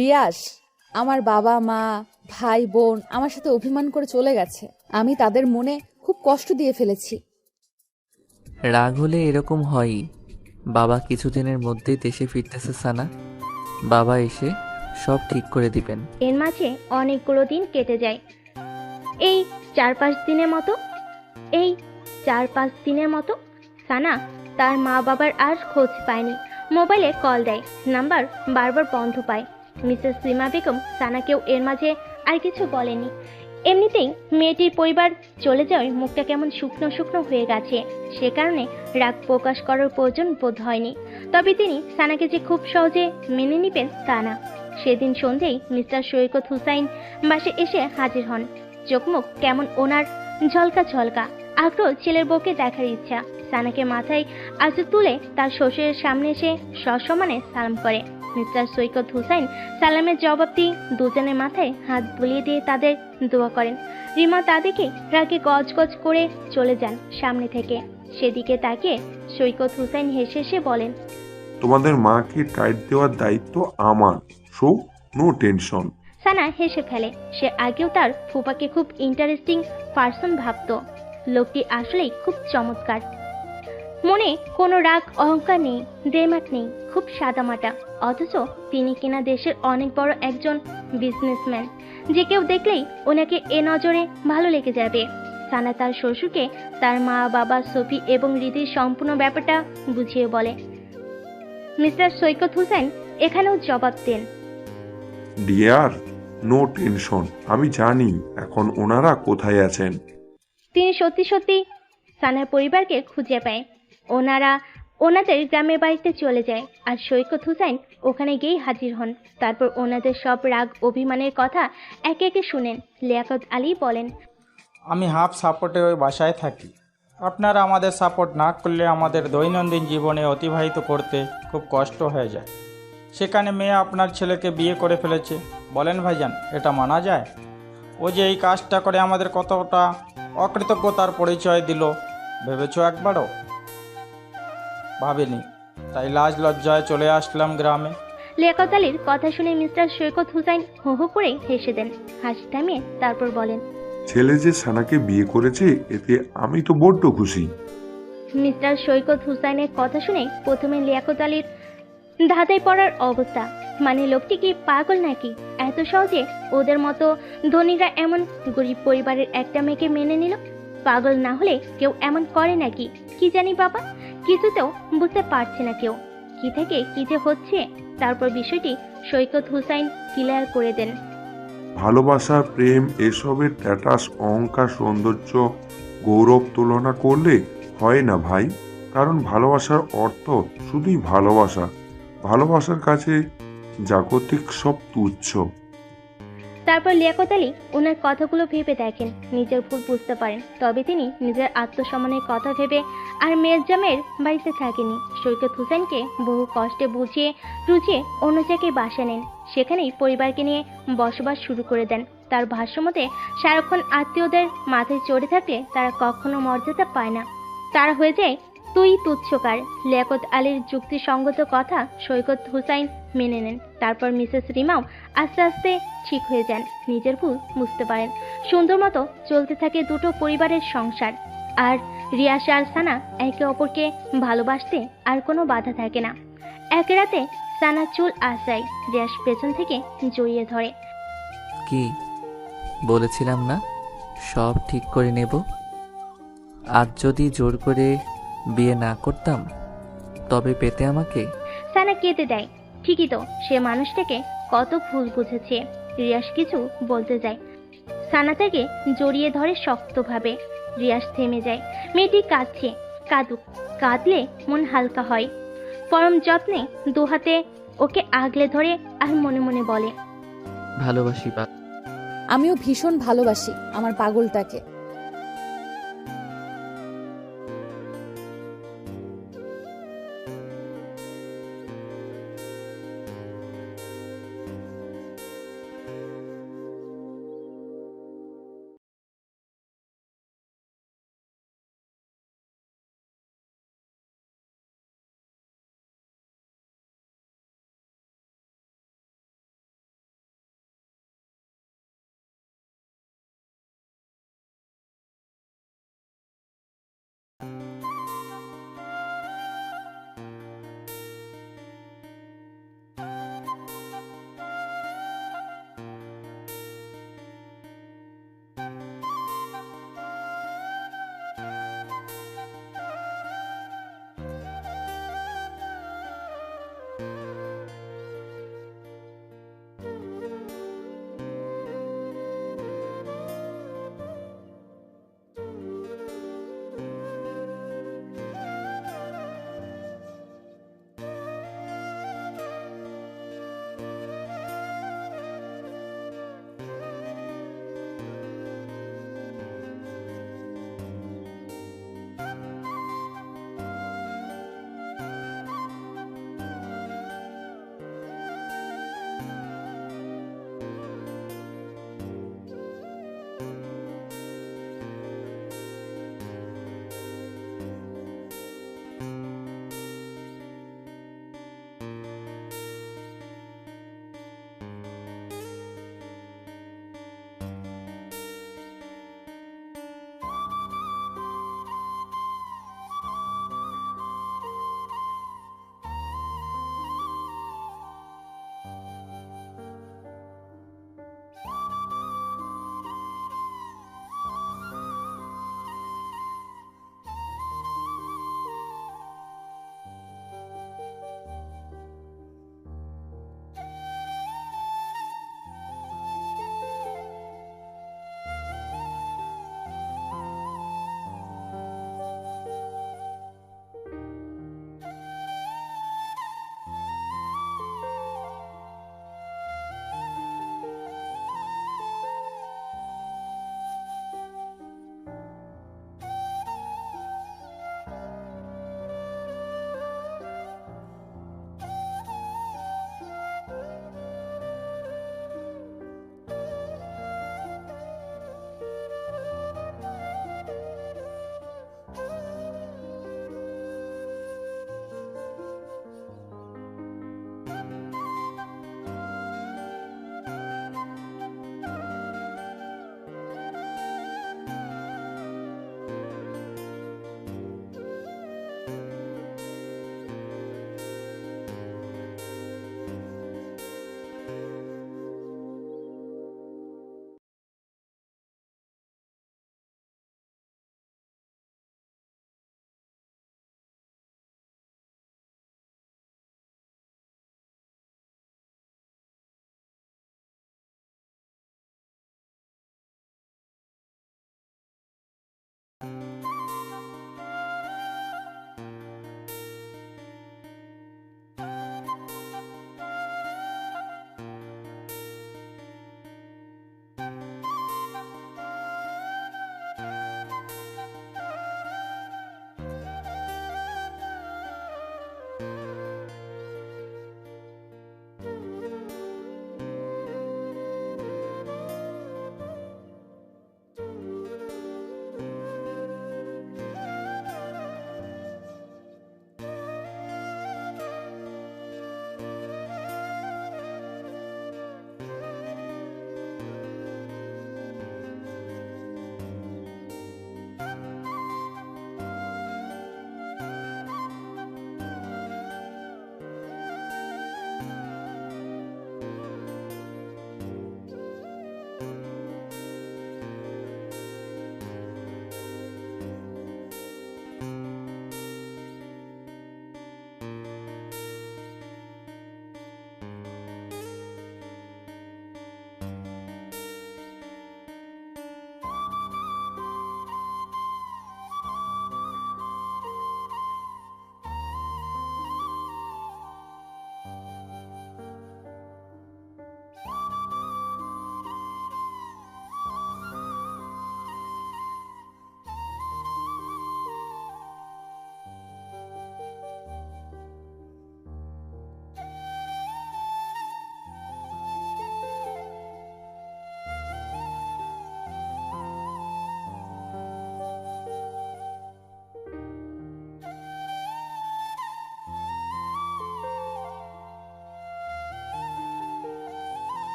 রিয়াজ, আমার বাবা মা ভাই বোন আমার সাথে অভিমান করে চলে গেছে। আমি তাদের মনে খুব কষ্ট দিয়ে ফেলেছি। রাগ হলে এরকম হয়ই। বাবা কিছুদিনের মধ্যেই দেশে ফিরতেছে সানা। বাবা এসে সব ঠিক করে দিবেন। এর মাঝে অনেকগুলো দিন কেটে যায়, এই 4-5 দিনের মতো। এই 4-5 দিনের মতো। সানা তার মা বাবার আর খোঁজ পায়নি। মোবাইলে কল দেয়, নাম্বার বারবার বন্ধ পায়। মিসেস সীমা বেগম সানাকেও এর মাঝে আর কিছু বলেনি। এমনিতেই মেয়েটির পরিবার চলে যাওয়ায় মুখটা কেমন শুকনো শুকনো হয়ে গেছে, সে কারণে রাগ প্রকাশ করার প্রয়োজন বোধ হয়নি। তবে তিনি সানাকে যে খুব সহজে মেনে নিবেন তা না। সেদিন সন্ধেই মিস্টার সৈকত হুসাইন বাসে এসে হাজির হন। চোখমুখ কেমন ওনার ঝলকা ঝলকা, আগ্রহ ছেলের বউকে দেখার ইচ্ছা। সানাকে মাথায় আজ তুলে তার শ্বশুরের সামনে এসে সসম্মানে সালাম করে। মিস্টার সৈকত হুসাইন সালামের জবাব দিয়ে দুজনের মাথায় হাত বুলিয়ে দিয়ে তাদের দোয়া করেন। রিমা তাদেরকে রাগে গজগজ করে চলে যান সামনে থেকে। সেদিকে তাকিয়ে সৈকত হুসাইন হেসে হেসে বলেন, তোমাদের মাকে টাইট দেওয়ার দায়িত্ব আমার, সো নো টেনশন। সানা হেসে ফেলে। সে আগেও তার ফুপাকে খুব ইন্টারেস্টিং পার্সন ভাবতো। লোকটি আসলেই খুব চমৎকার। মনে কোনো রাগ অহংকার নেই, দেমাক নেই, খুব সাদামাটা। অথচ তিনি কিনা দেশের অনেক বড় একজন বিজনেসম্যান। যে কেউ দেখলেই ওনাকে এ নজরে ভালো লেগে যাবে। সানা তার শ্বশুরকে তার মা বাবা সফি এবং রীতির সম্পূর্ণ ব্যাপারটা বুঝিয়ে বলে। মিস্টার সৈকত হুসাইন এখানেও জবাব দেন, ডিয়ার, নো টেনশন, আমি জানি এখন ওনারা কোথায় আছেন। তিনি সত্যি সত্যি সানার পরিবারকে খুঁজে পায়। ওনারা ওনাদের গ্রামের বাড়িতে চলে যায় আর সৈকত হুসাইন ওখানে গিয়েই হাজির হন। তারপর ওনাদের সব রাগ অভিমানের কথা একে একে শুনেন। লিয়াকত আলী বলেন, আমি হাফ সাপোর্টে ওই বাসায় থাকি। আপনারা আমাদের সাপোর্ট না করলে আমাদের দৈনন্দিন জীবনে অতিবাহিত করতে খুব কষ্ট হয়ে যায়। সেখানে মেয়ে আপনার ছেলেকে বিয়ে করে ফেলেছে, বলেন ভাইজান, এটা মানা যায়? ও যে এই কাজটা করে আমাদের কতটা অকৃতজ্ঞতার পরিচয় দিল ভেবেছো একবারও? ভাবিনি, তাই লাজ লজ্জায় চলে আসলাম গ্রামে। লিয়াকত আলীর কথা শুনে মিস্টার সৈকত হুসাইন হো হো করে হেসে দেন। হাসি থামিয়ে তারপর বলেন, ছেলে যে সানাকে বিয়ে করেছে এতে আমি তো বড্ড খুশি। মিস্টার সৈকত হুসাইনের কথা শুনে প্রথমে লিয়াকত আলীর ধাঁধায় পড়ার অবস্থা। মানে লোকটি কি পাগল নাকি? এত সহজে ওদের মতো ধনীরা এমন গরিব পরিবারের একটা মেয়েকে মেনে নিল? পাগল না হলে কেউ এমন করে নাকি? কি জানি বাবা, কিছুতেও বুঝতে পারছে না কেউ। কি থেকে কি যে হচ্ছে। তারপর বিষয়টি সৈকত হুসাইন ক্লিয়ার করে দেন। ভালোবাসা, প্রেম এসবের স্ট্যাটাস, অহংকার, সৌন্দর্য, গৌরব তুলনা করলে হয় না ভাই। কারণ ভালোবাসার অর্থ শুধুই ভালোবাসা। ভালোবাসার কাছে জাগতিক সব তুচ্ছ। তারপর লিয়াকত আলী ওনার কথাগুলো ভেবে দেখেন, নিজের ভুল বুঝতে পারেন। তবে তিনি নিজের আত্মসম্মানের কথা ভেবে আর মেয়ের বাড়িতে থাকেনি। সৈকত হুসেনকে বহু কষ্টে বুঝিয়ে রুঝিয়ে অন্য জায়গায় বাসা নেন। সেখানেই পরিবারকে নিয়ে বসবাস শুরু করে দেন। তার ভাষ্যমতে সারাক্ষণ আত্মীয়দের মাথায় চড়ে থাকলে তারা কখনো মর্যাদা পায় না, তারা হয়ে যায় তুই তুচ্ছকার। লিয়াকত আলীর যুক্তিসঙ্গত কথা সৈকত হুসাইন মেনে নেন। তারপর মিসেস রিমাও আস্তে আস্তে ঠিক হয়ে যান, নিজের ভুল বুঝতে পারেন। সুন্দর মতো চলতে থাকে দুটো পরিবারের সংসার। আর রিয়াস আর সানা একে অপরকে ভালোবাসতে আর কোনো বাধা থাকে না। এক রাতে সানা চুল আঁচড়ায়, রিয়াস পেছন থেকে জড়িয়ে ধরে। কি বলেছিলাম না সব ঠিক করে নেব? আজ যদি জোর করে বিয়ে না করতাম তবে পেতে আমাকে? সানা কেঁদে দেয়। ঠিকই তো, সে মানুষটাকে কত ভুল বুঝেছে। রিয়াস কিছু বলতে যায়, সানা তাকে জড়িয়ে ধরে শক্তভাবে। রিয়াস থেমে যায়। মেয়েটি কাঁদছে, কাঁদুক, কাঁদলে মন হালকা হয়। পরম যত্নে দুহাতে ওকে আগলে ধরে আর মনে মনে বলে, ভালোবাসি বা। আমিও ভীষণ ভালোবাসি আমার পাগলটাকে।